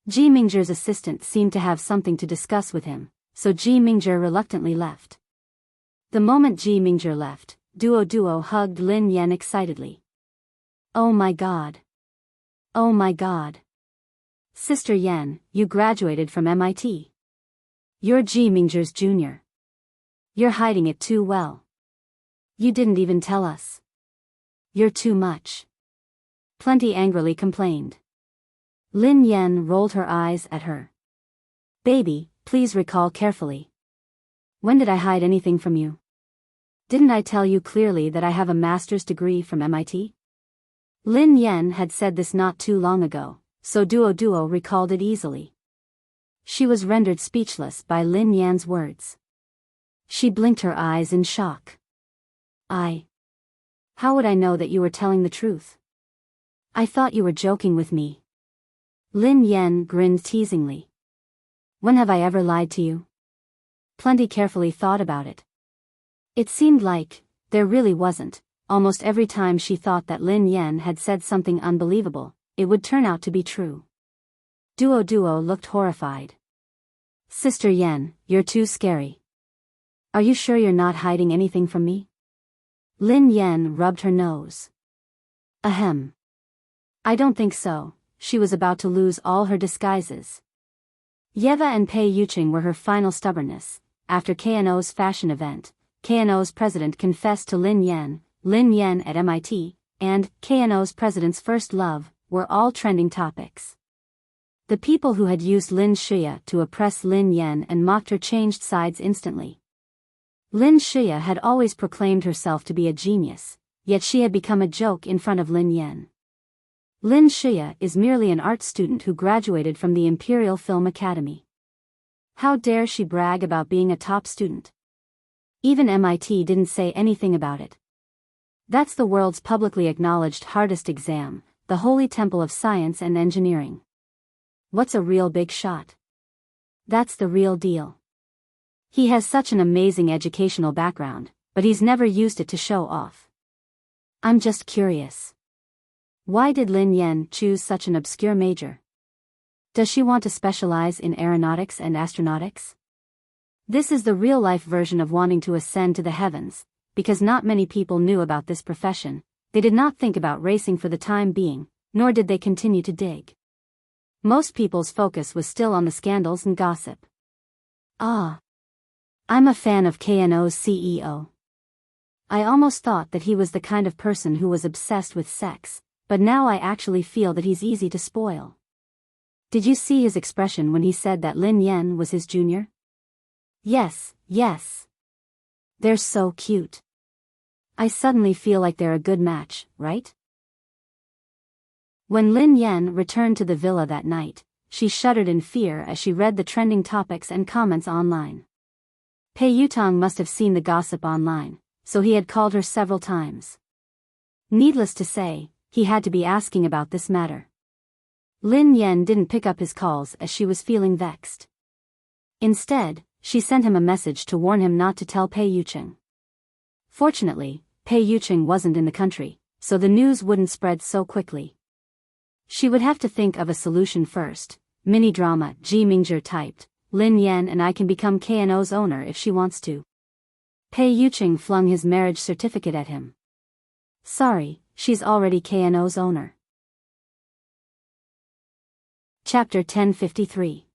Ji Mingzhi's assistant seemed to have something to discuss with him, so Ji Mingzhi reluctantly left. The moment Ji Mingzhi left, Duo hugged Lin Yan excitedly. Oh my god. Oh my god. Sister Yan, you graduated from MIT. You're Ji Mingzhi's junior. You're hiding it too well. You didn't even tell us. You're too much. Plenty angrily complained. Lin Yan rolled her eyes at her. Baby, please recall carefully. When did I hide anything from you? Didn't I tell you clearly that I have a master's degree from MIT? Lin Yan had said this not too long ago, so Duo recalled it easily. She was rendered speechless by Lin Yan's words. She blinked her eyes in shock. How would I know that you were telling the truth? I thought you were joking with me. Lin Yan grinned teasingly. When have I ever lied to you? Plenty carefully thought about it. It seemed like there really wasn't. Almost every time she thought that Lin Yan had said something unbelievable, it would turn out to be true. Duo looked horrified. Sister Yan, you're too scary. Are you sure you're not hiding anything from me? Lin Yan rubbed her nose. Ahem. I don't think so. She was about to lose all her disguises. Yeva and Pei Yuqing were her final stubbornness. After KNO's fashion event, KNO's president confessed to Lin Yan at MIT, and KNO's president's first love, were all trending topics. The people who had used Lin Shiya to oppress Lin Yan and mocked her changed sides instantly. Lin Shiya had always proclaimed herself to be a genius, yet she had become a joke in front of Lin Yan. Lin Shiya is merely an art student who graduated from the Imperial Film Academy. How dare she brag about being a top student? Even MIT didn't say anything about it. That's the world's publicly acknowledged hardest exam, the holy temple of science and engineering. What's a real big shot? That's the real deal. He has such an amazing educational background, but he's never used it to show off. I'm just curious. Why did Lin Yan choose such an obscure major? Does she want to specialize in aeronautics and astronautics? This is the real-life version of wanting to ascend to the heavens, because not many people knew about this profession. They did not think about racing for the time being, nor did they continue to dig. Most people's focus was still on the scandals and gossip. I'm a fan of KNO's CEO. I almost thought that he was the kind of person who was obsessed with sex, but now I actually feel that he's easy to spoil. Did you see his expression when he said that Lin Yan was his junior? Yes, yes. They're so cute. I suddenly feel like they're a good match, right? When Lin Yan returned to the villa that night, she shuddered in fear as she read the trending topics and comments online. Pei Yutong must have seen the gossip online, so he had called her several times. Needless to say, he had to be asking about this matter. Lin Yan didn't pick up his calls as she was feeling vexed. Instead, she sent him a message to warn him not to tell Pei Yucheng. Fortunately, Pei Yucheng wasn't in the country, so the news wouldn't spread so quickly. She would have to think of a solution first. Mini-drama, Ji Mingzhi typed, Lin Yan and I can become KNO's owner if she wants to. Pei Yucheng flung his marriage certificate at him. Sorry, she's already KNO's owner. Chapter 1053.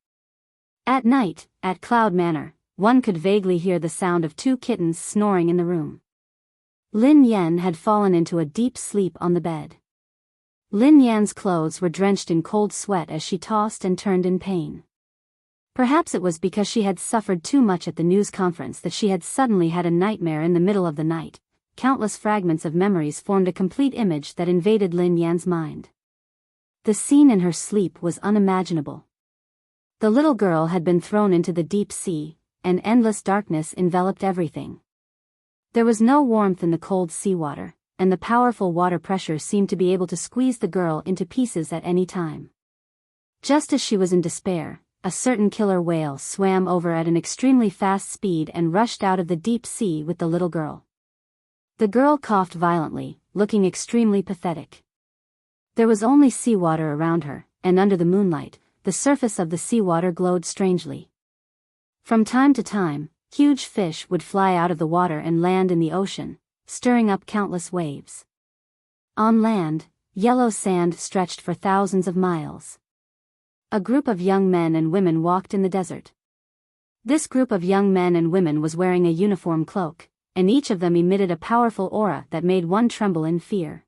At night, at Cloud Manor, one could vaguely hear the sound of two kittens snoring in the room. Lin Yan had fallen into a deep sleep on the bed. Lin Yan's clothes were drenched in cold sweat as she tossed and turned in pain. Perhaps it was because she had suffered too much at the news conference that she had suddenly had a nightmare in the middle of the night. Countless fragments of memories formed a complete image that invaded Lin Yan's mind. The scene in her sleep was unimaginable. The little girl had been thrown into the deep sea, and endless darkness enveloped everything. There was no warmth in the cold seawater, and the powerful water pressure seemed to be able to squeeze the girl into pieces at any time. Just as she was in despair, a certain killer whale swam over at an extremely fast speed and rushed out of the deep sea with the little girl. The girl coughed violently, looking extremely pathetic. There was only seawater around her, and under the moonlight, the surface of the seawater glowed strangely. From time to time, huge fish would fly out of the water and land in the ocean, stirring up countless waves. On land, yellow sand stretched for thousands of miles. A group of young men and women walked in the desert. This group of young men and women was wearing a uniform cloak, and each of them emitted a powerful aura that made one tremble in fear.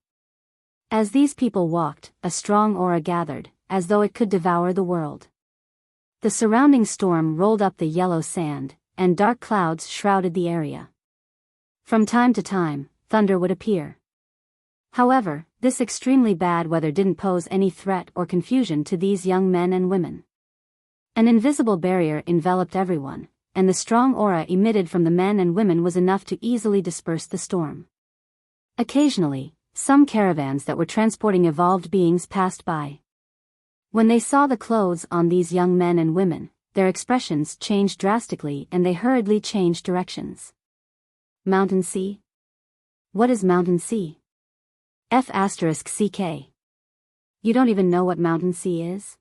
As these people walked, a strong aura gathered, as though it could devour the world. The surrounding storm rolled up the yellow sand, and dark clouds shrouded the area. From time to time, thunder would appear. However, this extremely bad weather didn't pose any threat or confusion to these young men and women. An invisible barrier enveloped everyone, and the strong aura emitted from the men and women was enough to easily disperse the storm. Occasionally, some caravans that were transporting evolved beings passed by. When they saw the clothes on these young men and women, their expressions changed drastically and they hurriedly changed directions. Mountain Sea? What is Mountain Sea? F***CK. You don't even know what Mountain Sea is?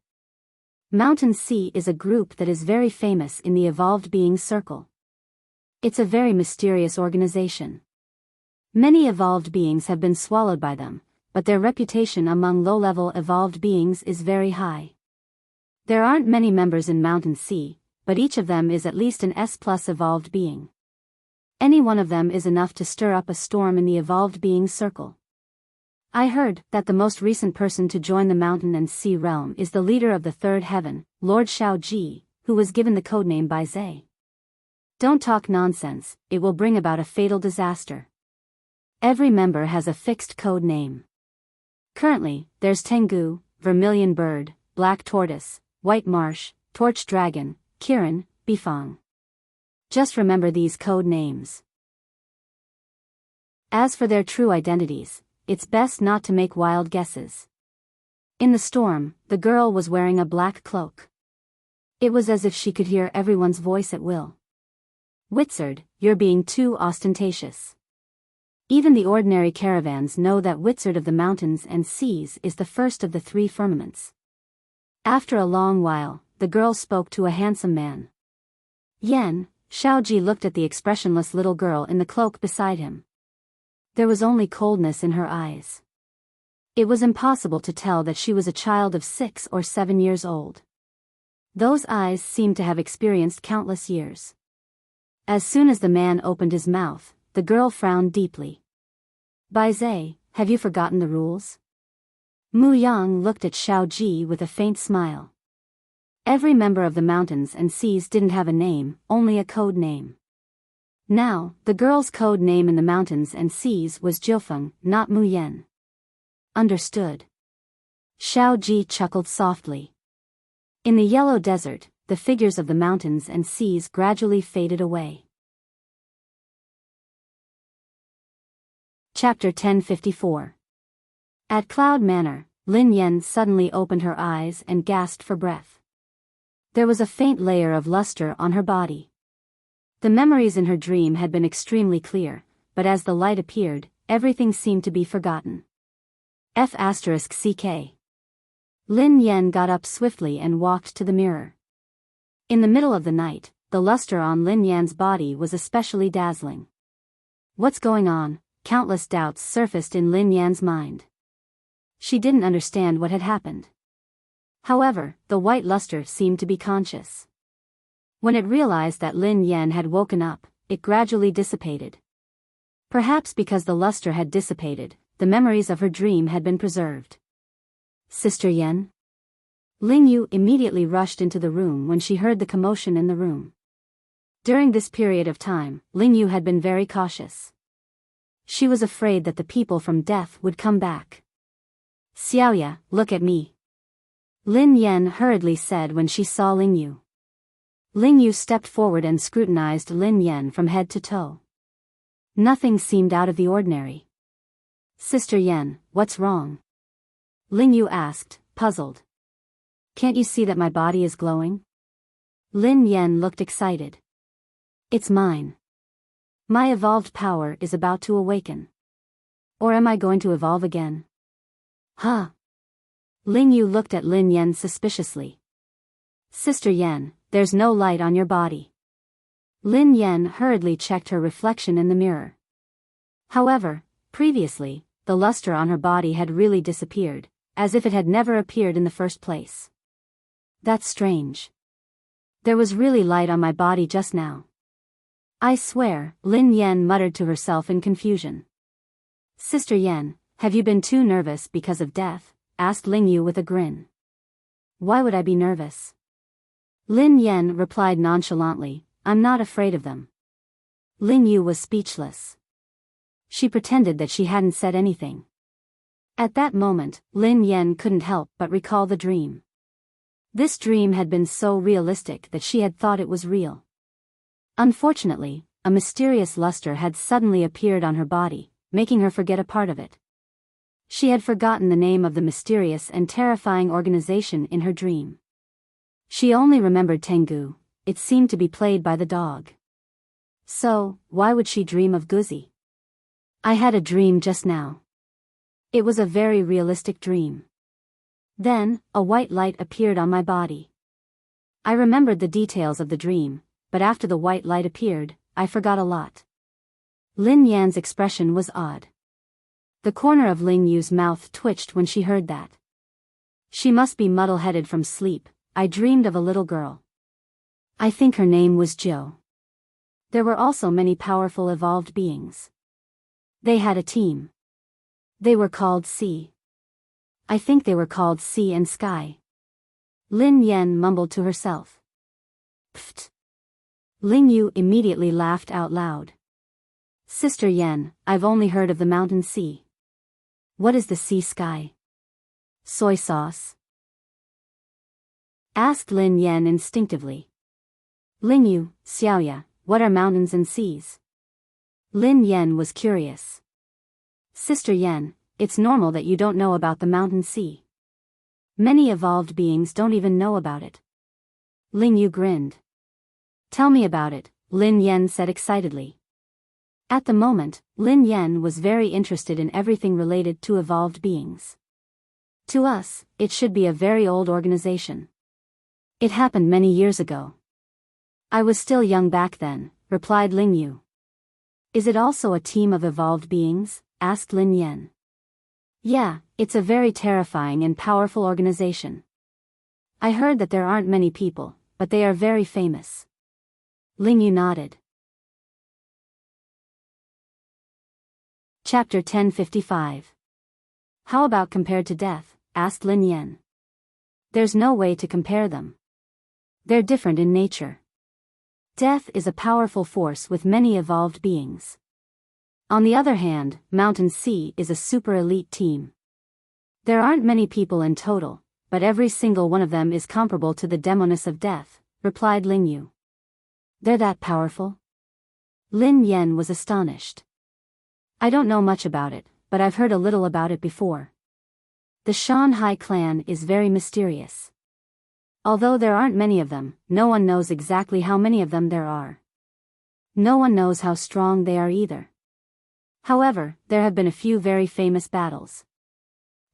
Mountain Sea is a group that is very famous in the evolved beings circle. It's a very mysterious organization. Many evolved beings have been swallowed by them, but their reputation among low-level evolved beings is very high. There aren't many members in Mountain Sea, but each of them is at least an S+ evolved being. Any one of them is enough to stir up a storm in the evolved beings circle. I heard that the most recent person to join the Mountain and Sea realm is the leader of the Third Heaven, Lord Xiaoji, who was given the codename by Zhe. Don't talk nonsense, it will bring about a fatal disaster. Every member has a fixed code name. Currently, there's Tengu, Vermilion Bird, Black Tortoise, White Marsh, Torch Dragon, Kirin, Bifang. Just remember these code names. As for their true identities, it's best not to make wild guesses. In the storm, the girl was wearing a black cloak. It was as if she could hear everyone's voice at will. Wizard, you're being too ostentatious. Even the ordinary caravans know that Wizard of the Mountains and Seas is the first of the three firmaments. After a long while, the girl spoke to a handsome man. Yen, Xiaoji looked at the expressionless little girl in the cloak beside him. There was only coldness in her eyes. It was impossible to tell that she was a child of 6 or 7 years old. Those eyes seemed to have experienced countless years. As soon as the man opened his mouth, the girl frowned deeply. Bai Zhe, have you forgotten the rules? Mu Yang looked at Xiaoji with a faint smile. Every member of the mountains and seas didn't have a name, only a code name. Now, the girl's code name in the mountains and seas was Jiufeng, not Mu Yan. Understood. Xiao Ji chuckled softly. In the yellow desert, the figures of the mountains and seas gradually faded away. Chapter 1054. At Cloud Manor, Lin Yan suddenly opened her eyes and gasped for breath. There was a faint layer of luster on her body. The memories in her dream had been extremely clear, but as the light appeared, everything seemed to be forgotten. F***CK. Lin Yan got up swiftly and walked to the mirror. In the middle of the night, the luster on Lin Yan's body was especially dazzling. What's going on? Countless doubts surfaced in Lin Yan's mind. She didn't understand what had happened. However, the white luster seemed to be conscious. When it realized that Lin Yan had woken up, it gradually dissipated. Perhaps because the luster had dissipated, the memories of her dream had been preserved. Sister Yan? Ling Yu immediately rushed into the room when she heard the commotion in the room. During this period of time, Ling Yu had been very cautious. She was afraid that the people from death would come back. Xiaoya, look at me. Lin Yan hurriedly said when she saw Ling Yu. Ling Yu stepped forward and scrutinized Lin Yan from head to toe. Nothing seemed out of the ordinary. Sister Yan, what's wrong? Ling Yu asked, puzzled. Can't you see that my body is glowing? Lin Yan looked excited. It's mine. My evolved power is about to awaken. Or am I going to evolve again? Huh? Ling Yu looked at Lin Yan suspiciously. Sister Yan, there's no light on your body. Lin Yan hurriedly checked her reflection in the mirror. However, previously, the luster on her body had really disappeared, as if it had never appeared in the first place. That's strange. There was really light on my body just now. I swear, Lin Yan muttered to herself in confusion. Sister Yan, have you been too nervous because of death? Asked Ling Yu with a grin. Why would I be nervous? Lin Yan replied nonchalantly, I'm not afraid of them. Ling Yu was speechless. She pretended that she hadn't said anything. At that moment, Lin Yan couldn't help but recall the dream. This dream had been so realistic that she had thought it was real. Unfortunately, a mysterious luster had suddenly appeared on her body, making her forget a part of it. She had forgotten the name of the mysterious and terrifying organization in her dream. She only remembered Tengu. It seemed to be played by the dog. So, why would she dream of Guzi? I had a dream just now. It was a very realistic dream. Then, a white light appeared on my body. I remembered the details of the dream, but after the white light appeared, I forgot a lot. Lin Yan's expression was odd. The corner of Ling Yu's mouth twitched when she heard that. She must be muddle-headed from sleep. I dreamed of a little girl. I think her name was Jo. There were also many powerful evolved beings. They had a team. They were called Sea. I think they were called Sea and Sky. Lin Yan mumbled to herself. Pfft. Ling Yu immediately laughed out loud. Sister Yan, I've only heard of the mountain sea. What is the sea sky? Soy sauce? Asked Lin Yan instinctively. Ling Yu, Xiaoya, what are mountains and seas? Lin Yan was curious. Sister Yan, it's normal that you don't know about the mountain sea. Many evolved beings don't even know about it. Ling Yu grinned. Tell me about it, Lin Yan said excitedly. At the moment, Lin Yan was very interested in everything related to evolved beings. To us, it should be a very old organization. It happened many years ago. I was still young back then, replied Ling Yu. Is it also a team of evolved beings? Asked Lin Yan. Yeah, it's a very terrifying and powerful organization. I heard that there aren't many people, but they are very famous. Ling Yu nodded. Chapter 1055. How about compared to death? Asked Lin Yan. There's no way to compare them. They're different in nature. Death is a powerful force with many evolved beings. On the other hand, Mountain Sea is a super elite team. There aren't many people in total, but every single one of them is comparable to the demoness of death, replied Ling Yu. They're that powerful? Lin Yen was astonished. I don't know much about it, but I've heard a little about it before. The Shanhai clan is very mysterious. Although there aren't many of them, no one knows exactly how many of them there are. No one knows how strong they are either. However, there have been a few very famous battles.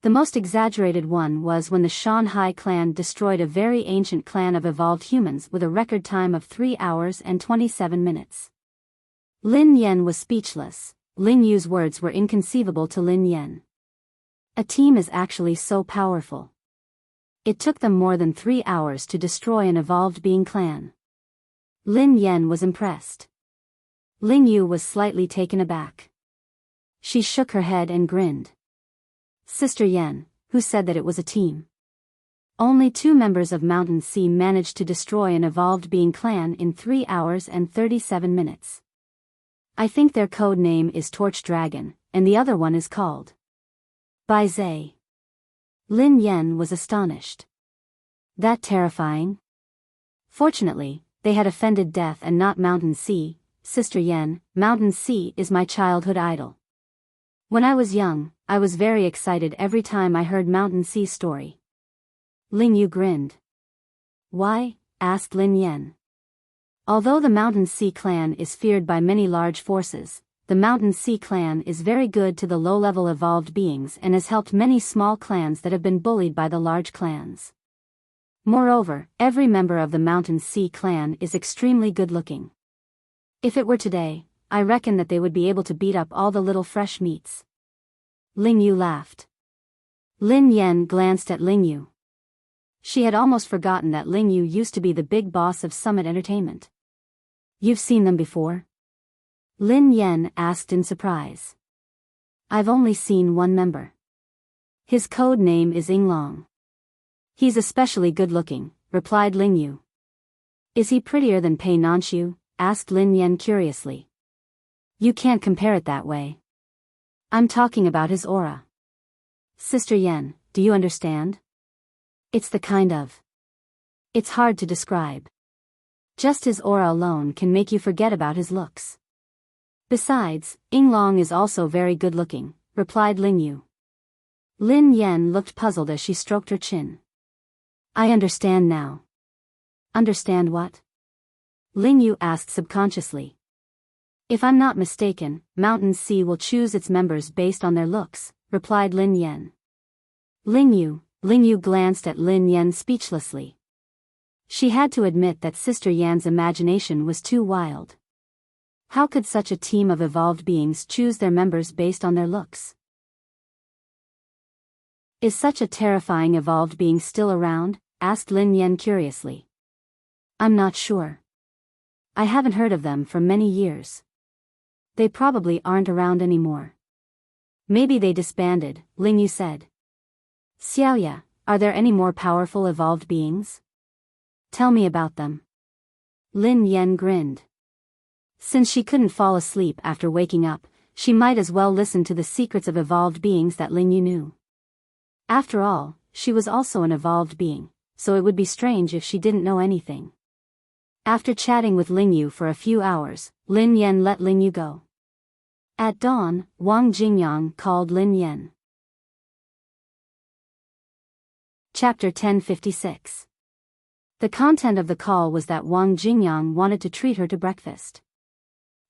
The most exaggerated one was when the Shanhai clan destroyed a very ancient clan of evolved humans with a record time of 3 hours and 27 minutes. Lin Yen was speechless. Ling Yu's words were inconceivable to Lin Yen. A team is actually so powerful. It took them more than 3 hours to destroy an evolved being clan. Lin Yen was impressed. Ling Yu was slightly taken aback. She shook her head and grinned. Sister Yen, who said that it was a team? Only 2 members of Mountain Sea managed to destroy an evolved being clan in 3 hours and 37 minutes. I think their code name is Torch Dragon, and the other one is called Bai Zhe. Lin Yen was astonished. That terrifying? Fortunately, they had offended Death and not Mountain Sea. Sister Yen, Mountain Sea is my childhood idol. When I was young, I was very excited every time I heard Mountain Sea's story. Ling Yu grinned. Why? Asked Lin Yen. Although the Mountain Sea clan is feared by many large forces, the Mountain Sea clan is very good to the low-level evolved beings and has helped many small clans that have been bullied by the large clans. Moreover, every member of the Mountain Sea clan is extremely good-looking. If it were today, I reckon that they would be able to beat up all the little fresh meats. Ling Yu laughed. Lin Yen glanced at Ling Yu. She had almost forgotten that Ling Yu used to be the big boss of Summit Entertainment. You've seen them before? Lin Yen asked in surprise. I've only seen one member. His code name is Inglong. He's especially good-looking, replied Ling Yu. Is he prettier than Pei Nanshu? Asked Lin Yen curiously. You can't compare it that way. I'm talking about his aura. Sister Yen, do you understand? It's the kind of... It's hard to describe. Just his aura alone can make you forget about his looks. Besides, Inglong is also very good-looking, replied Ling Yu. Lin Yen looked puzzled as she stroked her chin. I understand now. Understand what? Ling Yu asked subconsciously. If I'm not mistaken, Mountain Sea will choose its members based on their looks, replied Lin Yen. Ling Yu glanced at Lin Yen speechlessly. She had to admit that Sister Yan's imagination was too wild. How could such a team of evolved beings choose their members based on their looks? Is such a terrifying evolved being still around? Asked Lin Yen curiously. I'm not sure. I haven't heard of them for many years. They probably aren't around anymore. Maybe they disbanded, Ling Yu said. Xiaoya, are there any more powerful evolved beings? Tell me about them. Lin Yen grinned. Since she couldn't fall asleep after waking up, she might as well listen to the secrets of evolved beings that Ling Yu knew. After all, she was also an evolved being, so it would be strange if she didn't know anything. After chatting with Ling Yu for a few hours, Lin Yen let Ling Yu go. At dawn, Wang Jingyang called Lin Yen. Chapter 1056. The content of the call was that Wang Jingyang wanted to treat her to breakfast.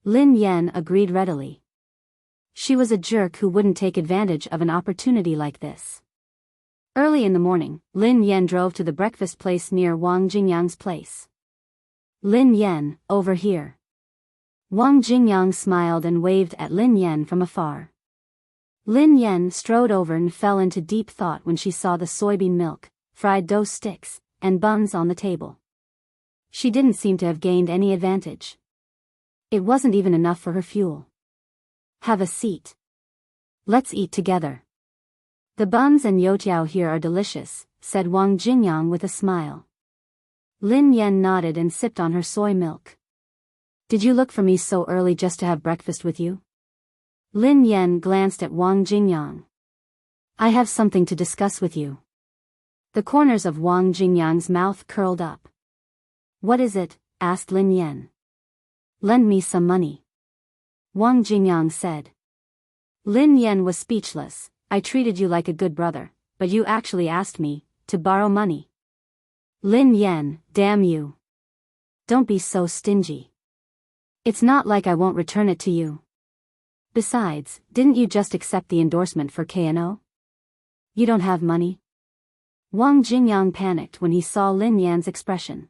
Lin Yen agreed readily. She was a jerk who wouldn't take advantage of an opportunity like this. Early in the morning, Lin Yen drove to the breakfast place near Wang Jingyang's place. Lin Yen, over here. Wang Jingyang smiled and waved at Lin Yen from afar. Lin Yen strode over and fell into deep thought when she saw the soybean milk, fried dough sticks, and buns on the table. She didn't seem to have gained any advantage. It wasn't even enough for her fuel. Have a seat. Let's eat together. The buns and youtiao here are delicious, said Wang Jingyang with a smile. Lin Yan nodded and sipped on her soy milk. Did you look for me so early just to have breakfast with you? Lin Yan glanced at Wang Jingyang. I have something to discuss with you. The corners of Wang Jingyang's mouth curled up. What is it? Asked Lin Yan. Lend me some money. Wang Jingyang said. Lin Yan was speechless. I treated you like a good brother, but you actually asked me to borrow money. Lin Yan, damn you. Don't be so stingy. It's not like I won't return it to you. Besides, didn't you just accept the endorsement for KNO? You don't have money? Wang Jingyang panicked when he saw Lin Yan's expression.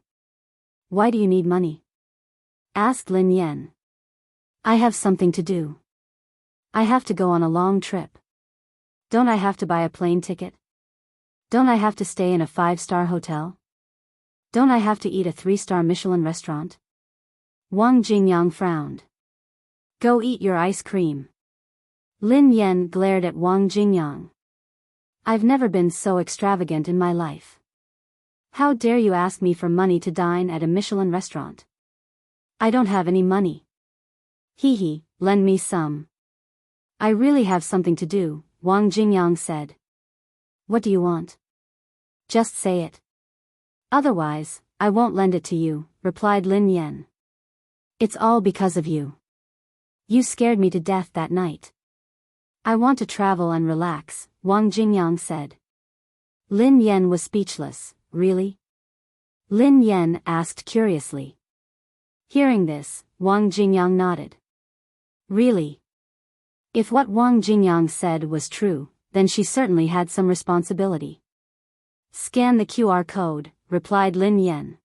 Why do you need money? Asked Lin Yan. I have something to do. I have to go on a long trip. Don't I have to buy a plane ticket? Don't I have to stay in a 5-star hotel? Don't I have to eat a 3-star Michelin restaurant? Wang Jingyang frowned. Go eat your ice cream. Lin Yan glared at Wang Jingyang. I've never been so extravagant in my life. How dare you ask me for money to dine at a Michelin restaurant? I don't have any money. Hee, lend me some. I really have something to do, Wang Jingyang said. What do you want? Just say it. Otherwise, I won't lend it to you, replied Lin Yan. It's all because of you. You scared me to death that night. I want to travel and relax, Wang Jingyang said. Lin Yan was speechless. Really? Lin Yan asked curiously. Hearing this, Wang Jingyang nodded. Really? If what Wang Jingyang said was true, then she certainly had some responsibility. Scan the QR code, replied Lin Yan.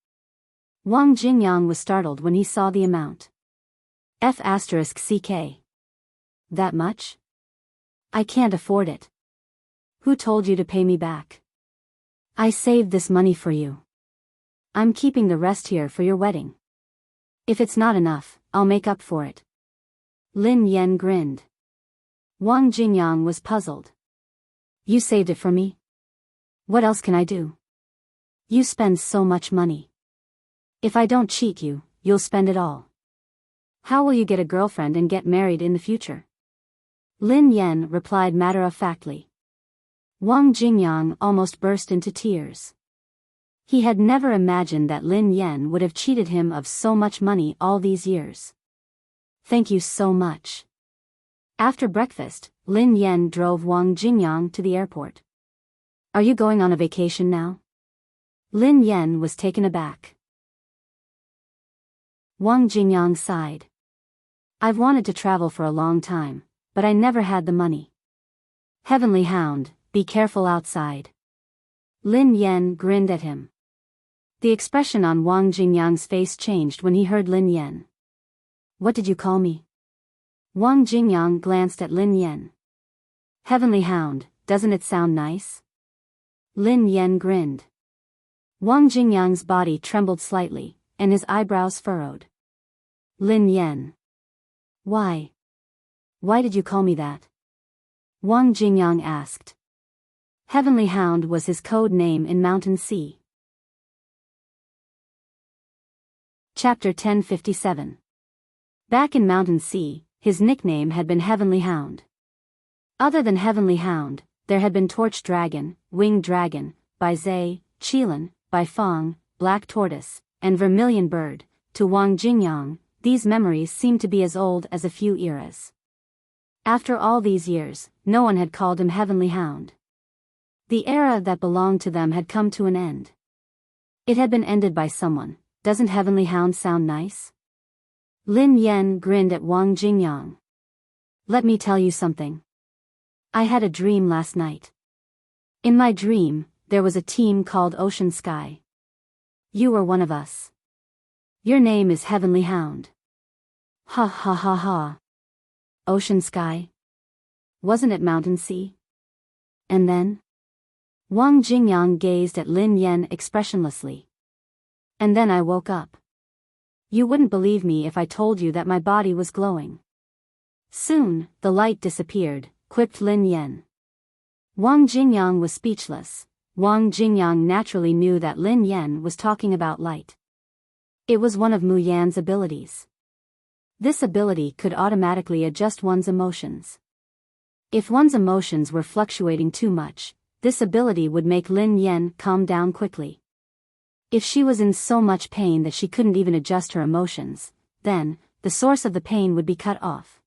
Wang Jingyang was startled when he saw the amount. F***CK. That much? I can't afford it. Who told you to pay me back? I saved this money for you. I'm keeping the rest here for your wedding. If it's not enough, I'll make up for it. Lin Yan grinned. Wang Jingyang was puzzled. You saved it for me? What else can I do? You spend so much money. If I don't cheat you, you'll spend it all. How will you get a girlfriend and get married in the future? Lin Yan replied matter-of-factly. Wang Jingyang almost burst into tears. He had never imagined that Lin Yan would have cheated him of so much money all these years. Thank you so much. After breakfast, Lin Yan drove Wang Jingyang to the airport. Are you going on a vacation now? Lin Yan was taken aback. Wang Jingyang sighed. I've wanted to travel for a long time, but I never had the money. Heavenly Hound, be careful outside. Lin Yan grinned at him. The expression on Wang Jingyang's face changed when he heard Lin Yan. What did you call me? Wang Jingyang glanced at Lin Yan. Heavenly Hound, doesn't it sound nice? Lin Yan grinned. Wang Jingyang's body trembled slightly, and his eyebrows furrowed. Lin Yan. Why? Why did you call me that? Wang Jingyang asked. Heavenly Hound was his code name in Mountain Sea. Chapter 1057. Back in Mountain Sea, his nickname had been Heavenly Hound. Other than Heavenly Hound, there had been Torch Dragon, Winged Dragon, Bai Zai, Qilin, Bai Fang, Black Tortoise, and Vermilion Bird. To Wang Jingyang, these memories seemed to be as old as a few eras. After all these years, no one had called him Heavenly Hound. The era that belonged to them had come to an end. It had been ended by someone. Doesn't Heavenly Hound sound nice? Lin Yan grinned at Wang Jingyang. Let me tell you something. I had a dream last night. In my dream, there was a team called Ocean Sky. You were one of us. Your name is Heavenly Hound. Ha ha ha ha. Ocean Sky? Wasn't it Mountain Sea? And then? Wang Jingyang gazed at Lin Yan expressionlessly. And then I woke up. You wouldn't believe me if I told you that my body was glowing. Soon, the light disappeared, quipped Lin Yan. Wang Jingyang was speechless. Wang Jingyang naturally knew that Lin Yan was talking about light. It was one of Mu Yan's abilities. This ability could automatically adjust one's emotions. If one's emotions were fluctuating too much, this ability would make Lin Yan calm down quickly. If she was in so much pain that she couldn't even adjust her emotions, then, the source of the pain would be cut off.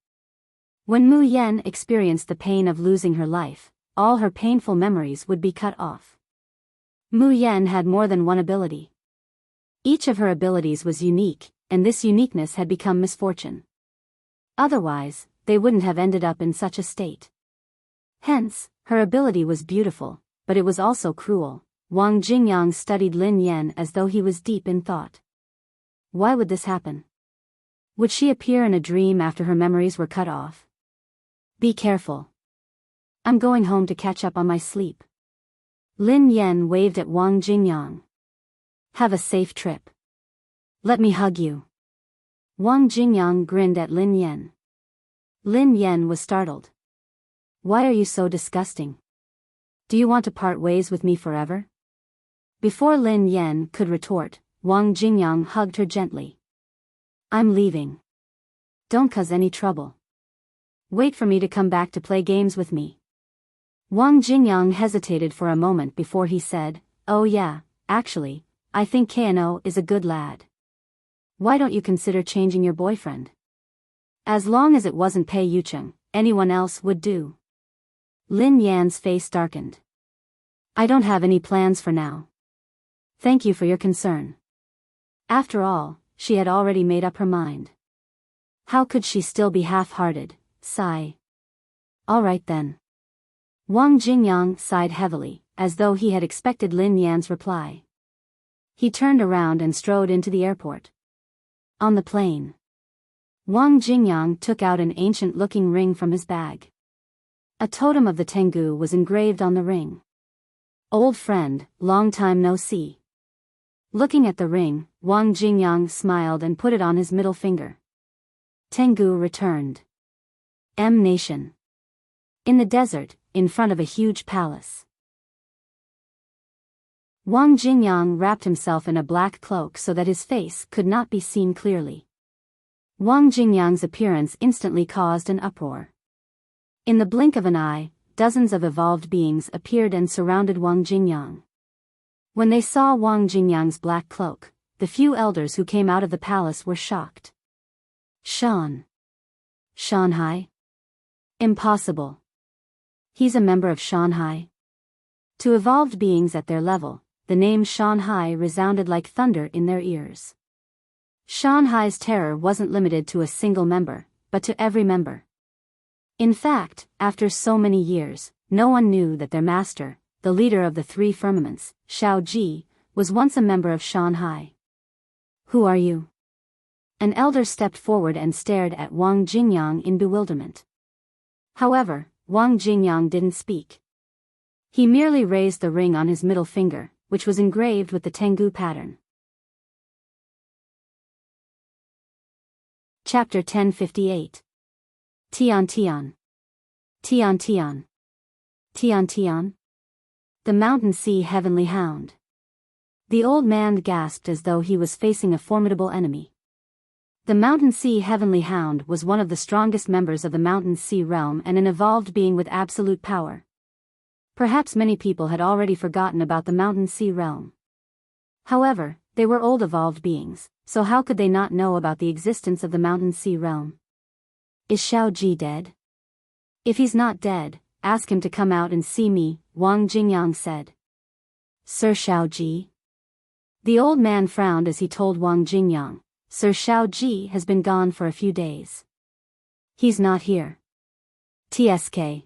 When Mu Yan experienced the pain of losing her life, all her painful memories would be cut off. Mu Yan had more than one ability. Each of her abilities was unique, and this uniqueness had become misfortune. Otherwise, they wouldn't have ended up in such a state. Hence, her ability was beautiful, but it was also cruel. Wang Jingyang studied Lin Yan as though he was deep in thought. Why would this happen? Would she appear in a dream after her memories were cut off? Be careful. I'm going home to catch up on my sleep. Lin Yan waved at Wang Jingyang. Have a safe trip. Let me hug you. Wang Jingyang grinned at Lin Yan. Lin Yan was startled. Why are you so disgusting? Do you want to part ways with me forever? Before Lin Yan could retort, Wang Jingyang hugged her gently. I'm leaving. Don't cause any trouble. Wait for me to come back to play games with me. Wang Jingyang hesitated for a moment before he said, Oh yeah, actually, I think Kano is a good lad. Why don't you consider changing your boyfriend? As long as it wasn't Pei Yucheng, anyone else would do. Lin Yan's face darkened. I don't have any plans for now. Thank you for your concern. After all, she had already made up her mind. How could she still be half-hearted? Sigh. All right then. Wang Jingyang sighed heavily, as though he had expected Lin Yan's reply. He turned around and strode into the airport. On the plane, Wang Jingyang took out an ancient-looking ring from his bag. A totem of the Tengu was engraved on the ring. Old friend, long time no see. Looking at the ring, Wang Jingyang smiled and put it on his middle finger. Tengu returned. M Nation. In the desert, in front of a huge palace. Wang Jingyang wrapped himself in a black cloak so that his face could not be seen clearly. Wang Jingyang's appearance instantly caused an uproar. In the blink of an eye, dozens of evolved beings appeared and surrounded Wang Jingyang. When they saw Wang Jingyang's black cloak, the few elders who came out of the palace were shocked. Shanghai? Impossible. He's a member of Shanghai. To evolved beings at their level, the name Shanghai resounded like thunder in their ears. Shanghai's terror wasn't limited to a single member, but to every member. In fact, after so many years, no one knew that their master, the leader of the three firmaments, Shao Ji, was once a member of Shanghai. Who are you? An elder stepped forward and stared at Wang Jingyang in bewilderment. However, Wang Jingyang didn't speak. He merely raised the ring on his middle finger, which was engraved with the Tengu pattern. Chapter 1058. Tian Tian. Tian Tian. Tian Tian. The Mountain Sea Heavenly Hound. The old man gasped as though he was facing a formidable enemy. The Mountain Sea Heavenly Hound was one of the strongest members of the Mountain Sea realm and an evolved being with absolute power. Perhaps many people had already forgotten about the Mountain Sea realm. However, they were old evolved beings, so how could they not know about the existence of the Mountain Sea realm? Is Shao Ji dead? If he's not dead, ask him to come out and see me, Wang Jingyang said. Sir Shao Ji? The old man frowned as he told Wang Jingyang, Sir Shao Ji has been gone for a few days. He's not here. TSK.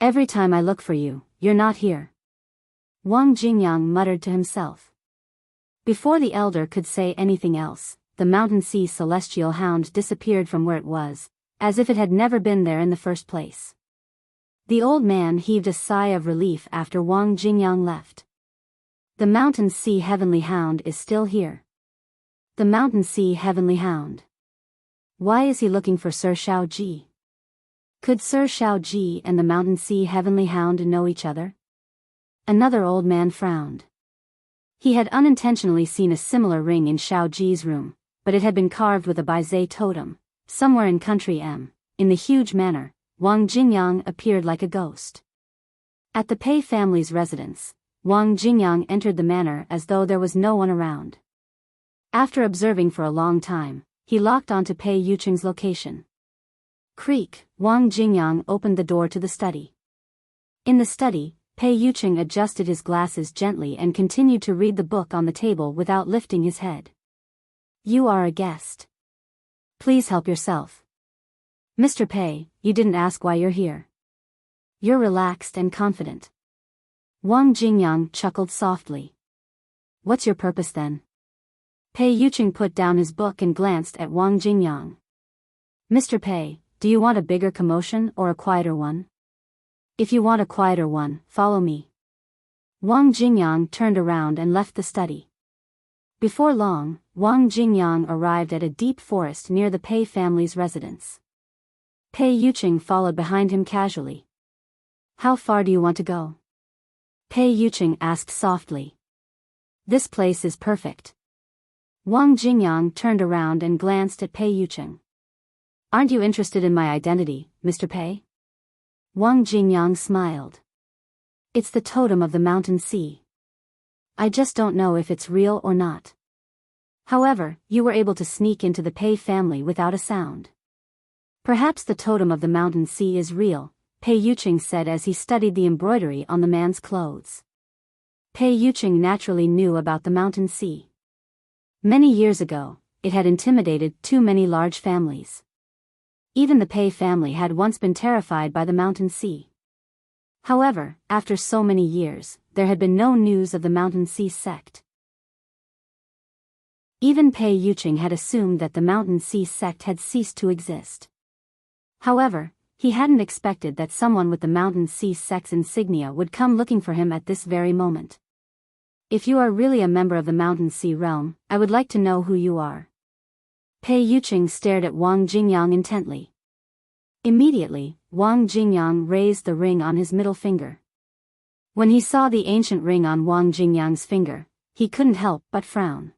Every time I look for you, you're not here. Wang Jingyang muttered to himself. Before the elder could say anything else, the Mountain Sea Celestial Hound disappeared from where it was, as if it had never been there in the first place. The old man heaved a sigh of relief after Wang Jingyang left. The Mountain Sea Heavenly Hound is still here. The Mountain Sea Heavenly Hound. Why is he looking for Sir Shao Ji? Could Sir Shao Ji and the Mountain Sea Heavenly Hound know each other? Another old man frowned. He had unintentionally seen a similar ring in Xiao Ji's room, but it had been carved with a Baizé totem, somewhere in country M. In the huge manor, Wang Jingyang appeared like a ghost. At the Pei family's residence, Wang Jingyang entered the manor as though there was no one around. After observing for a long time, he locked onto Pei Yucheng's location. Creak, Wang Jingyang opened the door to the study. In the study, Pei Yucheng adjusted his glasses gently and continued to read the book on the table without lifting his head. You are a guest. Please help yourself. Mr. Pei, you didn't ask why you're here. You're relaxed and confident. Wang Jingyang chuckled softly. What's your purpose then? Pei Yucheng put down his book and glanced at Wang Jingyang. Mr. Pei, do you want a bigger commotion or a quieter one? If you want a quieter one, follow me. Wang Jingyang turned around and left the study. Before long, Wang Jingyang arrived at a deep forest near the Pei family's residence. Pei Yucheng followed behind him casually. How far do you want to go? Pei Yucheng asked softly. This place is perfect. Wang Jingyang turned around and glanced at Pei Yucheng. Aren't you interested in my identity, Mr. Pei? Wang Jingyang smiled. It's the totem of the mountain sea. I just don't know if it's real or not. However, you were able to sneak into the Pei family without a sound. Perhaps the totem of the mountain sea is real, Pei Yucheng said as he studied the embroidery on the man's clothes. Pei Yucheng naturally knew about the mountain sea. Many years ago, it had intimidated too many large families. Even the Pei family had once been terrified by the mountain sea. However, after so many years, there had been no news of the mountain sea sect. Even Pei Yucheng had assumed that the mountain sea sect had ceased to exist. However, he hadn't expected that someone with the mountain sea sect's insignia would come looking for him at this very moment. If you are really a member of the mountain sea realm, I would like to know who you are. Pei Yucheng stared at Wang Jingyang intently. Immediately, Wang Jingyang raised the ring on his middle finger. When he saw the ancient ring on Wang Jingyang's finger, he couldn't help but frown.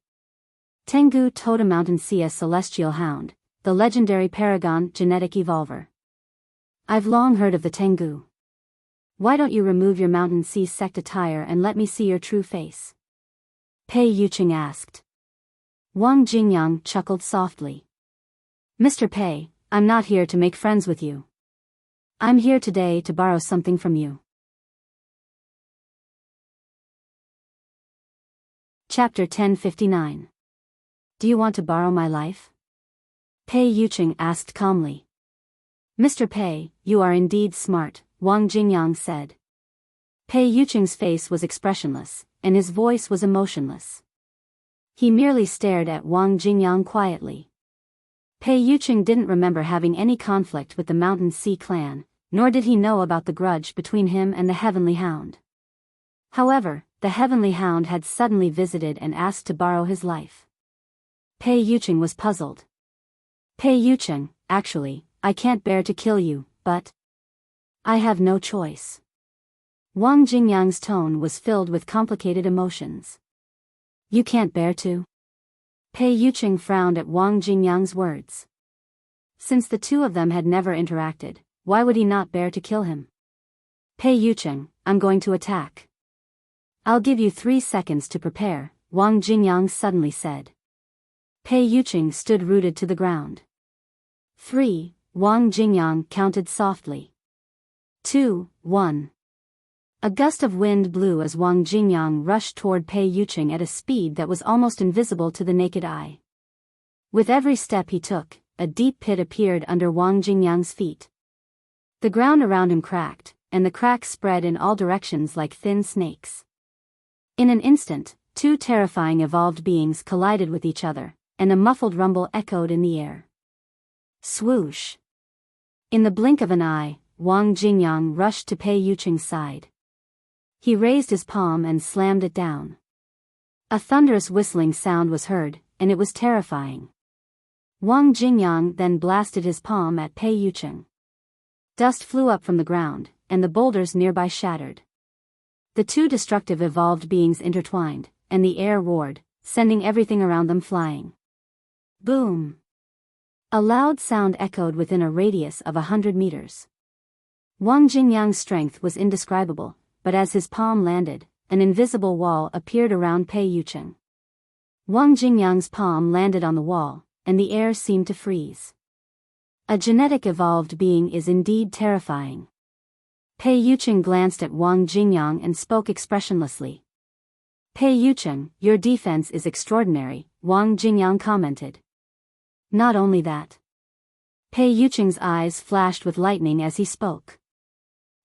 Tengu Totem Mountain Sea Celestial Hound, the legendary Paragon genetic evolver. I've long heard of the Tengu. Why don't you remove your mountain sea sect attire and let me see your true face? Pei Yucheng asked. Wang Jingyang chuckled softly. Mr. Pei, I'm not here to make friends with you. I'm here today to borrow something from you. Chapter 1059. Do you want to borrow my life? Pei Yucheng asked calmly. Mr. Pei, you are indeed smart, Wang Jingyang said. Pei Yucheng's face was expressionless, and his voice was emotionless. He merely stared at Wang Jingyang quietly. Pei Yucheng didn't remember having any conflict with the Mountain Sea clan, nor did he know about the grudge between him and the Heavenly Hound. However, the Heavenly Hound had suddenly visited and asked to borrow his life. Pei Yucheng was puzzled. Pei Yucheng, actually, I can't bear to kill you, but I have no choice. Wang Jingyang's tone was filled with complicated emotions. You can't bear to? Pei Yucheng frowned at Wang Jingyang's words. Since the two of them had never interacted, why would he not bear to kill him? Pei Yucheng, I'm going to attack. I'll give you 3 seconds to prepare, Wang Jingyang suddenly said. Pei Yucheng stood rooted to the ground. 3, Wang Jingyang counted softly. 2, 1. A gust of wind blew as Wang Jingyang rushed toward Pei Yucheng at a speed that was almost invisible to the naked eye. With every step he took, a deep pit appeared under Wang Jingyang's feet. The ground around him cracked, and the cracks spread in all directions like thin snakes. In an instant, 2 terrifying evolved beings collided with each other, and a muffled rumble echoed in the air. Swoosh! In the blink of an eye, Wang Jingyang rushed to Pei Yucheng's side. He raised his palm and slammed it down. A thunderous whistling sound was heard, and it was terrifying. Wang Jingyang then blasted his palm at Pei Yucheng. Dust flew up from the ground, and the boulders nearby shattered. The two destructive evolved beings intertwined, and the air roared, sending everything around them flying. Boom! A loud sound echoed within a radius of 100 meters. Wang Jingyang's strength was indescribable, but as his palm landed, an invisible wall appeared around Pei Yucheng. Wang Jingyang's palm landed on the wall, and the air seemed to freeze. A genetic evolved being is indeed terrifying. Pei Yucheng glanced at Wang Jingyang and spoke expressionlessly. Pei Yucheng, your defense is extraordinary, Wang Jingyang commented. Not only that. Pei Yucheng's eyes flashed with lightning as he spoke.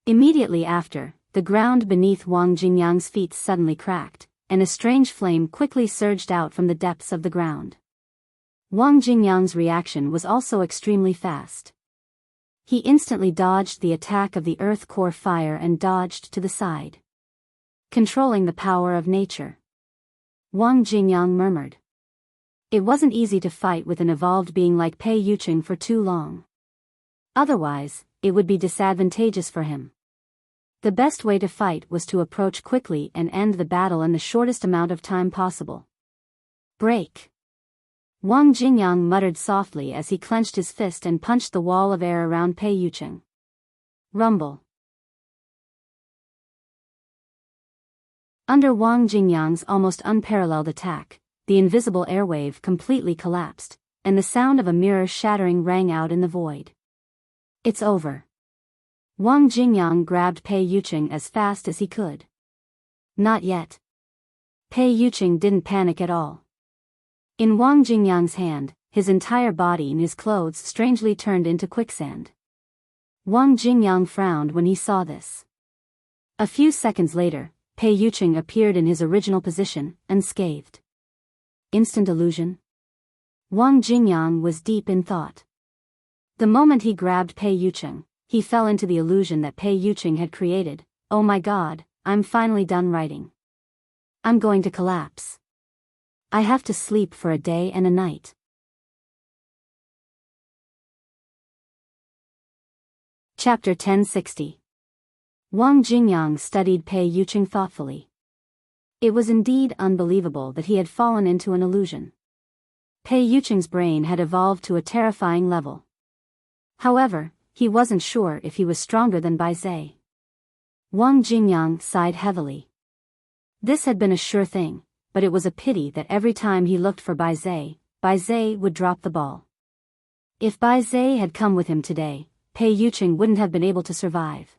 Immediately after, the ground beneath Wang Jingyang's feet suddenly cracked, and a strange flame quickly surged out from the depths of the ground. Wang Jingyang's reaction was also extremely fast. He instantly dodged the attack of the earth core fire and dodged to the side. Controlling the power of nature. Wang Jingyang murmured. It wasn't easy to fight with an evolved being like Pei Yucheng for too long. Otherwise, it would be disadvantageous for him. The best way to fight was to approach quickly and end the battle in the shortest amount of time possible. Break! Wang Jingyang muttered softly as he clenched his fist and punched the wall of air around Pei Yucheng. Rumble. Under Wang Jingyang's almost unparalleled attack, the invisible airwave completely collapsed, and the sound of a mirror shattering rang out in the void. It's over. Wang Jingyang grabbed Pei Yucheng as fast as he could. Not yet. Pei Yucheng didn't panic at all. In Wang Jingyang's hand, his entire body and his clothes strangely turned into quicksand. Wang Jingyang frowned when he saw this. A few seconds later, Pei Yucheng appeared in his original position, unscathed. Instant illusion? Wang Jingyang was deep in thought. The moment he grabbed Pei Yucheng, he fell into the illusion that Pei Yucheng had created. Oh my god, I'm finally done writing. I'm going to collapse. I have to sleep for a day and a night. Chapter 1060. Wang Jingyang studied Pei Yucheng thoughtfully. It was indeed unbelievable that he had fallen into an illusion. Pei Yucheng's brain had evolved to a terrifying level. However, he wasn't sure if he was stronger than Bai Zhe. Wang Jingyang sighed heavily. This had been a sure thing, but it was a pity that every time he looked for Bai Zhe would drop the ball. If Bai Zhe had come with him today, Pei Yucheng wouldn't have been able to survive.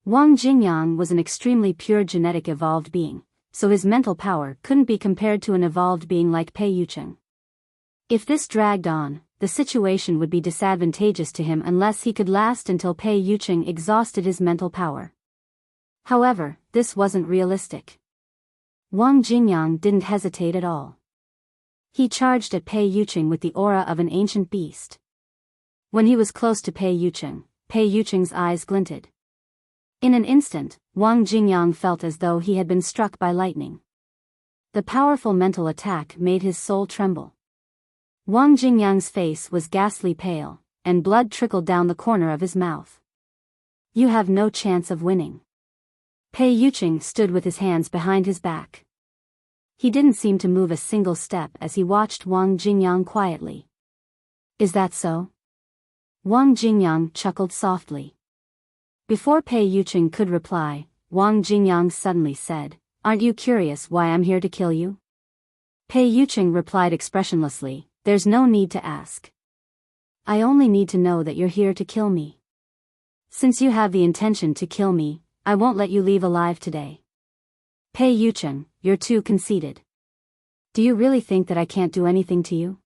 Wang Jingyang was an extremely pure genetic evolved being, so his mental power couldn't be compared to an evolved being like Pei Yucheng. If this dragged on, the situation would be disadvantageous to him unless he could last until Pei Yucheng exhausted his mental power. However, this wasn't realistic. Wang Jingyang didn't hesitate at all. He charged at Pei Yucheng with the aura of an ancient beast. When he was close to Pei Yucheng's eyes glinted. In an instant, Wang Jingyang felt as though he had been struck by lightning. The powerful mental attack made his soul tremble. Wang Jingyang's face was ghastly pale, and blood trickled down the corner of his mouth. You have no chance of winning. Pei Yucheng stood with his hands behind his back. He didn't seem to move a single step as he watched Wang Jingyang quietly. Is that so? Wang Jingyang chuckled softly. Before Pei Yucheng could reply, Wang Jingyang suddenly said, Aren't you curious why I'm here to kill you? Pei Yucheng replied expressionlessly, There's no need to ask. I only need to know that you're here to kill me. Since you have the intention to kill me, I won't let you leave alive today. Pei Yucheng, you're too conceited. Do you really think that I can't do anything to you?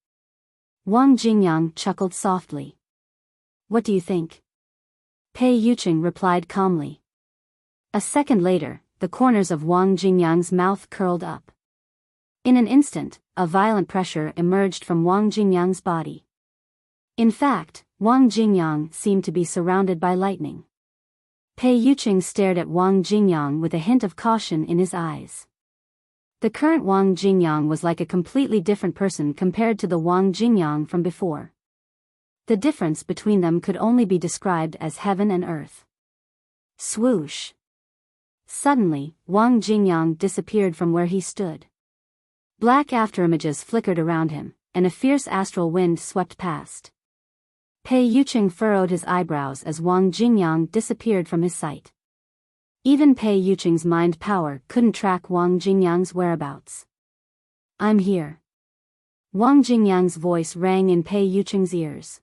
Wang Jingyang chuckled softly. What do you think? Pei Yucheng replied calmly. A second later, the corners of Wang Jingyang's mouth curled up. In an instant, a violent pressure emerged from Wang Jingyang's body. In fact, Wang Jingyang seemed to be surrounded by lightning. Pei Yucheng stared at Wang Jingyang with a hint of caution in his eyes. The current Wang Jingyang was like a completely different person compared to the Wang Jingyang from before. The difference between them could only be described as heaven and earth. Swoosh! Suddenly, Wang Jingyang disappeared from where he stood. Black afterimages flickered around him, and a fierce astral wind swept past. Pei Yuqing furrowed his eyebrows as Wang Jingyang disappeared from his sight. Even Pei Yuqing's mind power couldn't track Wang Jingyang's whereabouts. I'm here. Wang Jingyang's voice rang in Pei Yuqing's ears.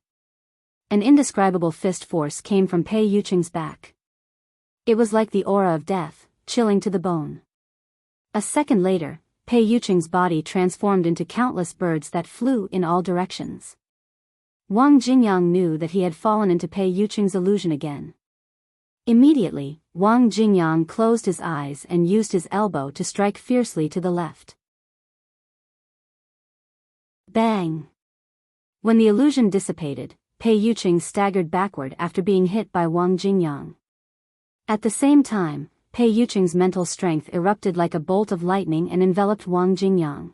An indescribable fist force came from Pei Yuqing's back. It was like the aura of death, chilling to the bone. A second later, Pei Yuqing's body transformed into countless birds that flew in all directions. Wang Jingyang knew that he had fallen into Pei Yuqing's illusion again. Immediately, Wang Jingyang closed his eyes and used his elbow to strike fiercely to the left. Bang! When the illusion dissipated, Pei Yuqing staggered backward after being hit by Wang Jingyang. At the same time, Pei Yuqing's mental strength erupted like a bolt of lightning and enveloped Wang Jingyang.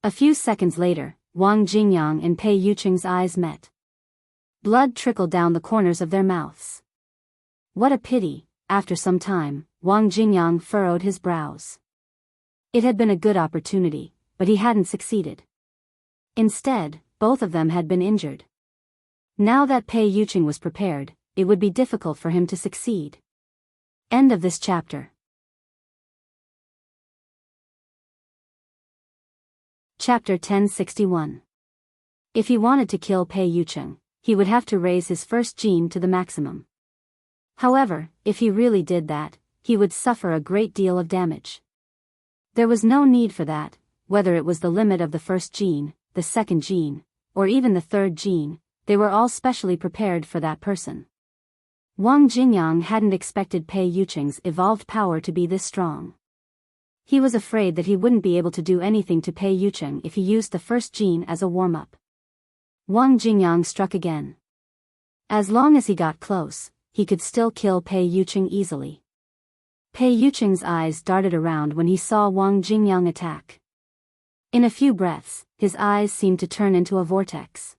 A few seconds later, Wang Jingyang and Pei Yuqing's eyes met. Blood trickled down the corners of their mouths. What a pity. After some time, Wang Jingyang furrowed his brows. It had been a good opportunity, but he hadn't succeeded. Instead, both of them had been injured. Now that Pei Yuqing was prepared, it would be difficult for him to succeed. End of this chapter. Chapter 1061. If he wanted to kill Pei Yuqing, he would have to raise his first gene to the maximum. However, if he really did that, he would suffer a great deal of damage. There was no need for that, whether it was the limit of the first gene, the second gene, or even the third gene, they were all specially prepared for that person. Wang Jingyang hadn't expected Pei Yuqing's evolved power to be this strong. He was afraid that he wouldn't be able to do anything to Pei Yuqing if he used the first gene as a warm-up. Wang Jingyang struck again. As long as he got close, he could still kill Pei Yuqing easily. Pei Yuqing's eyes darted around when he saw Wang Jingyang attack. In a few breaths, his eyes seemed to turn into a vortex.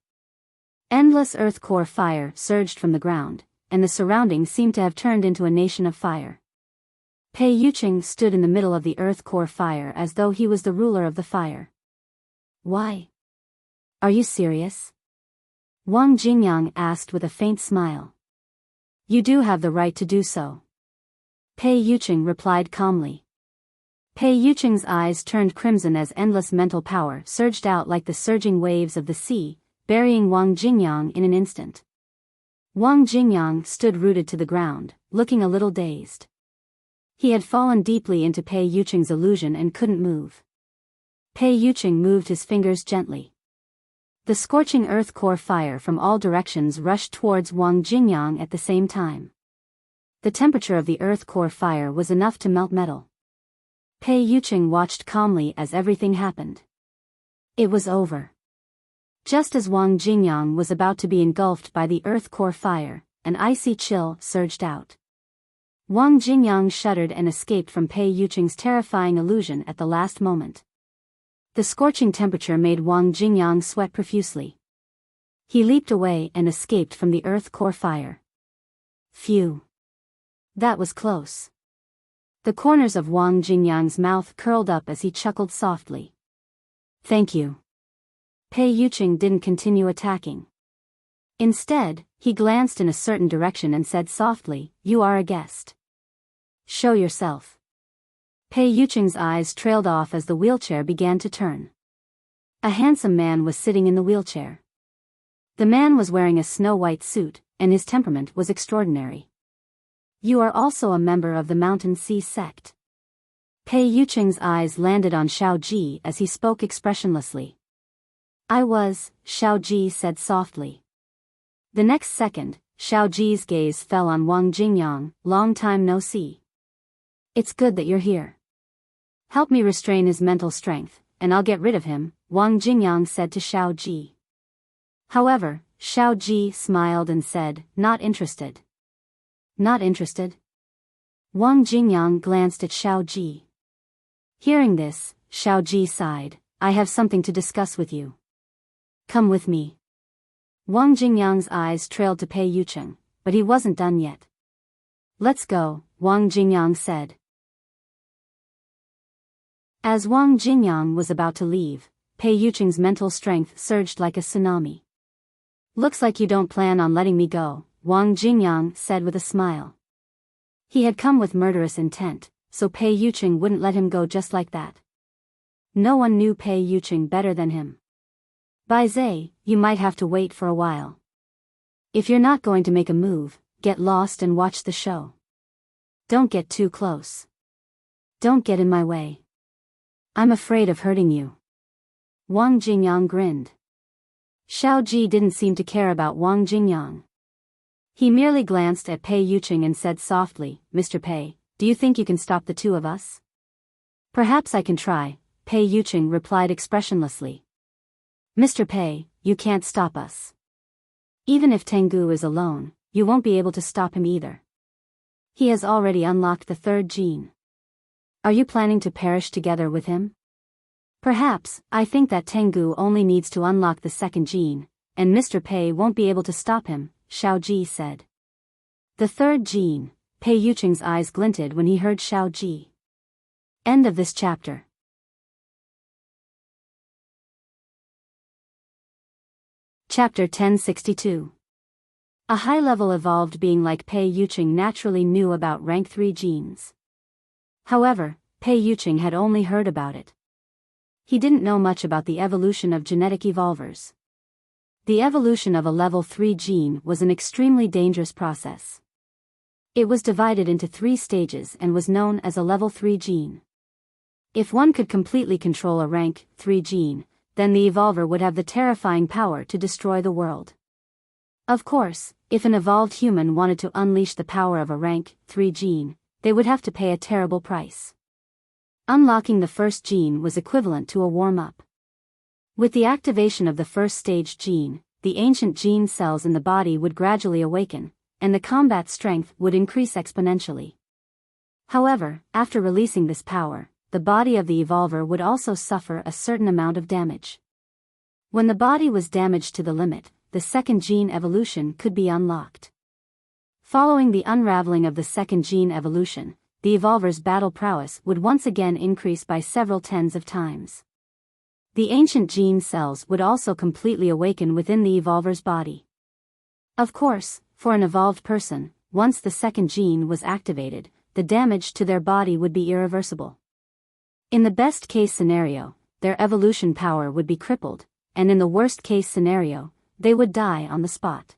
Endless earth core fire surged from the ground, and the surroundings seemed to have turned into a nation of fire. Pei Yuqing stood in the middle of the earth core fire as though he was the ruler of the fire. Why? Are you serious? Wang Jingyang asked with a faint smile. You do have the right to do so. Pei Yuqing replied calmly. Pei Yuqing's eyes turned crimson as endless mental power surged out like the surging waves of the sea, burying Wang Jingyang in an instant. Wang Jingyang stood rooted to the ground, looking a little dazed. He had fallen deeply into Pei Yuqing's illusion and couldn't move. Pei Yuqing moved his fingers gently. The scorching earth core fire from all directions rushed towards Wang Jingyang at the same time. The temperature of the earth core fire was enough to melt metal. Pei Yuqing watched calmly as everything happened. It was over. Just as Wang Jingyang was about to be engulfed by the earth core fire, an icy chill surged out. Wang Jingyang shuddered and escaped from Pei Yuqing's terrifying illusion at the last moment. The scorching temperature made Wang Jingyang sweat profusely. He leaped away and escaped from the earth core fire. Phew. That was close. The corners of Wang Jingyang's mouth curled up as he chuckled softly. Thank you. Pei Yuqing didn't continue attacking. Instead, he glanced in a certain direction and said softly, "You are a guest. Show yourself." Pei Yuqing's eyes trailed off as the wheelchair began to turn. A handsome man was sitting in the wheelchair. The man was wearing a snow-white suit, and his temperament was extraordinary. You are also a member of the Mountain Sea sect. Pei Yuqing's eyes landed on Xiao Ji as he spoke expressionlessly. I was, Xiao Ji said softly. The next second, Xiao Ji's gaze fell on Wang Jingyang. Long time no see. It's good that you're here. Help me restrain his mental strength, and I'll get rid of him, Wang Jingyang said to Xiao Ji. However, Xiao Ji smiled and said, not interested. Not interested? Wang Jingyang glanced at Xiao Ji. Hearing this, Xiao Ji sighed. I have something to discuss with you. Come with me. Wang Jingyang's eyes trailed to Pei Yuqing, but he wasn't done yet. Let's go, Wang Jingyang said. As Wang Jingyang was about to leave, Pei Yuqing's mental strength surged like a tsunami. "Looks like you don't plan on letting me go," Wang Jingyang said with a smile. He had come with murderous intent, so Pei Yuqing wouldn't let him go just like that. No one knew Pei Yuqing better than him. "Bai Zhe, you might have to wait for a while. If you're not going to make a move, get lost and watch the show. Don't get too close. Don't get in my way. I'm afraid of hurting you." Wang Jingyang grinned. Xiao Ji didn't seem to care about Wang Jingyang. He merely glanced at Pei Yuqing and said softly, "Mr. Pei, do you think you can stop the two of us?" "Perhaps I can try," Pei Yuqing replied expressionlessly. "Mr. Pei, you can't stop us. Even if Tengu is alone, you won't be able to stop him either. He has already unlocked the third gene. Are you planning to perish together with him?" "Perhaps, I think that Tengu only needs to unlock the second gene, and Mr. Pei won't be able to stop him," Xiao Ji said. The third gene. Pei Yuqing's eyes glinted when he heard Xiao Ji. End of this chapter. Chapter 1062. A high-level evolved being like Pei Yuqing naturally knew about rank 3 genes. However, Pei Yuqing had only heard about it. He didn't know much about the evolution of genetic evolvers. The evolution of a level 3 gene was an extremely dangerous process. It was divided into 3 stages and was known as a level 3 gene. If one could completely control a rank 3 gene, then the evolver would have the terrifying power to destroy the world. Of course, if an evolved human wanted to unleash the power of a rank 3 gene, they would have to pay a terrible price. Unlocking the first gene was equivalent to a warm-up. With the activation of the first stage gene, the ancient gene cells in the body would gradually awaken, and the combat strength would increase exponentially. However, after releasing this power, the body of the evolver would also suffer a certain amount of damage. When the body was damaged to the limit, the second gene evolution could be unlocked. Following the unraveling of the second gene evolution, the evolver's battle prowess would once again increase by several tens of times. The ancient gene cells would also completely awaken within the evolver's body. Of course, for an evolved person, once the second gene was activated, the damage to their body would be irreversible. In the best-case scenario, their evolution power would be crippled, and in the worst-case scenario, they would die on the spot.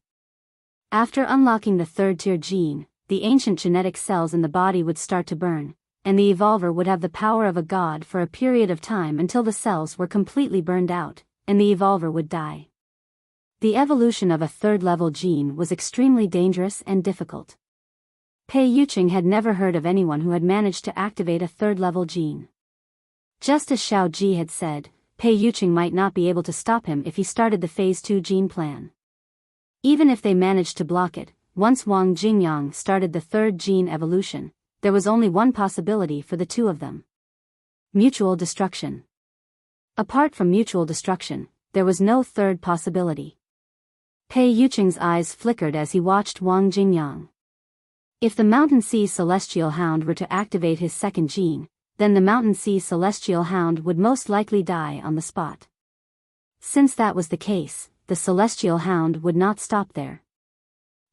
After unlocking the third-tier gene, the ancient genetic cells in the body would start to burn, and the evolver would have the power of a god for a period of time until the cells were completely burned out, and the evolver would die. The evolution of a third-level gene was extremely dangerous and difficult. Pei Yuqing had never heard of anyone who had managed to activate a third-level gene. Just as Xiao Ji had said, Pei Yuqing might not be able to stop him if he started the Phase 2 gene plan. Even if they managed to block it, once Wang Jingyang started the third gene evolution, there was only one possibility for the two of them. Mutual destruction. Apart from mutual destruction, there was no third possibility. Pei Yuqing's eyes flickered as he watched Wang Jingyang. If the Mountain Sea Celestial Hound were to activate his second gene, then the Mountain Sea Celestial Hound would most likely die on the spot. Since that was the case, the Celestial Hound would not stop there.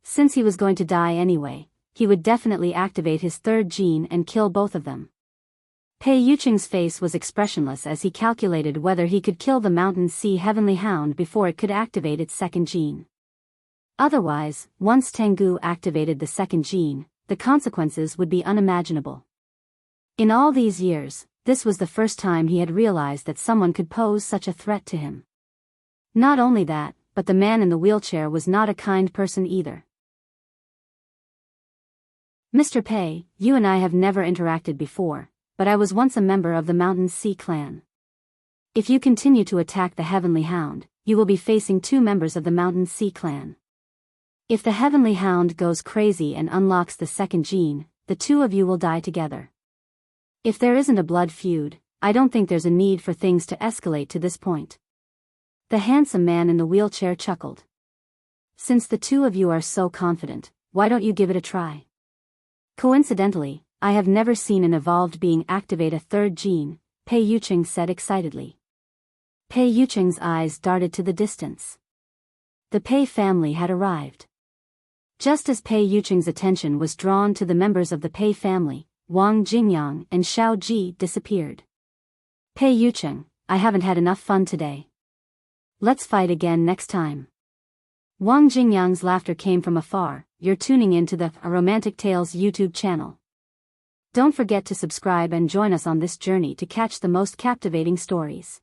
Since he was going to die anyway, he would definitely activate his third gene and kill both of them. Pei Yuqing's face was expressionless as he calculated whether he could kill the Mountain Sea Heavenly Hound before it could activate its second gene. Otherwise, once Tengu activated the second gene, the consequences would be unimaginable. In all these years, this was the first time he had realized that someone could pose such a threat to him. Not only that, but the man in the wheelchair was not a kind person either. "Mr. Pei, you and I have never interacted before, but I was once a member of the Mountain Sea clan. If you continue to attack the Heavenly Hound, you will be facing 2 members of the Mountain Sea clan. If the Heavenly Hound goes crazy and unlocks the second gene, the 2 of you will die together. If there isn't a blood feud, I don't think there's a need for things to escalate to this point." The handsome man in the wheelchair chuckled. "Since the 2 of you are so confident, why don't you give it a try? Coincidentally, I have never seen an evolved being activate a third gene, Pei Yuqing said excitedly. Pei Yuqing's eyes darted to the distance. The Pei family had arrived. Just as Pei Yuqing's attention was drawn to the members of the Pei family, Wang Jingyang and Xiao Ji disappeared. Pei Yuqing, I haven't had enough fun today. Let's fight again next time. Wang Jingyang's laughter came from afar. You're tuning into the Romantic Tales YouTube channel. Don't forget to subscribe and join us on this journey to catch the most captivating stories.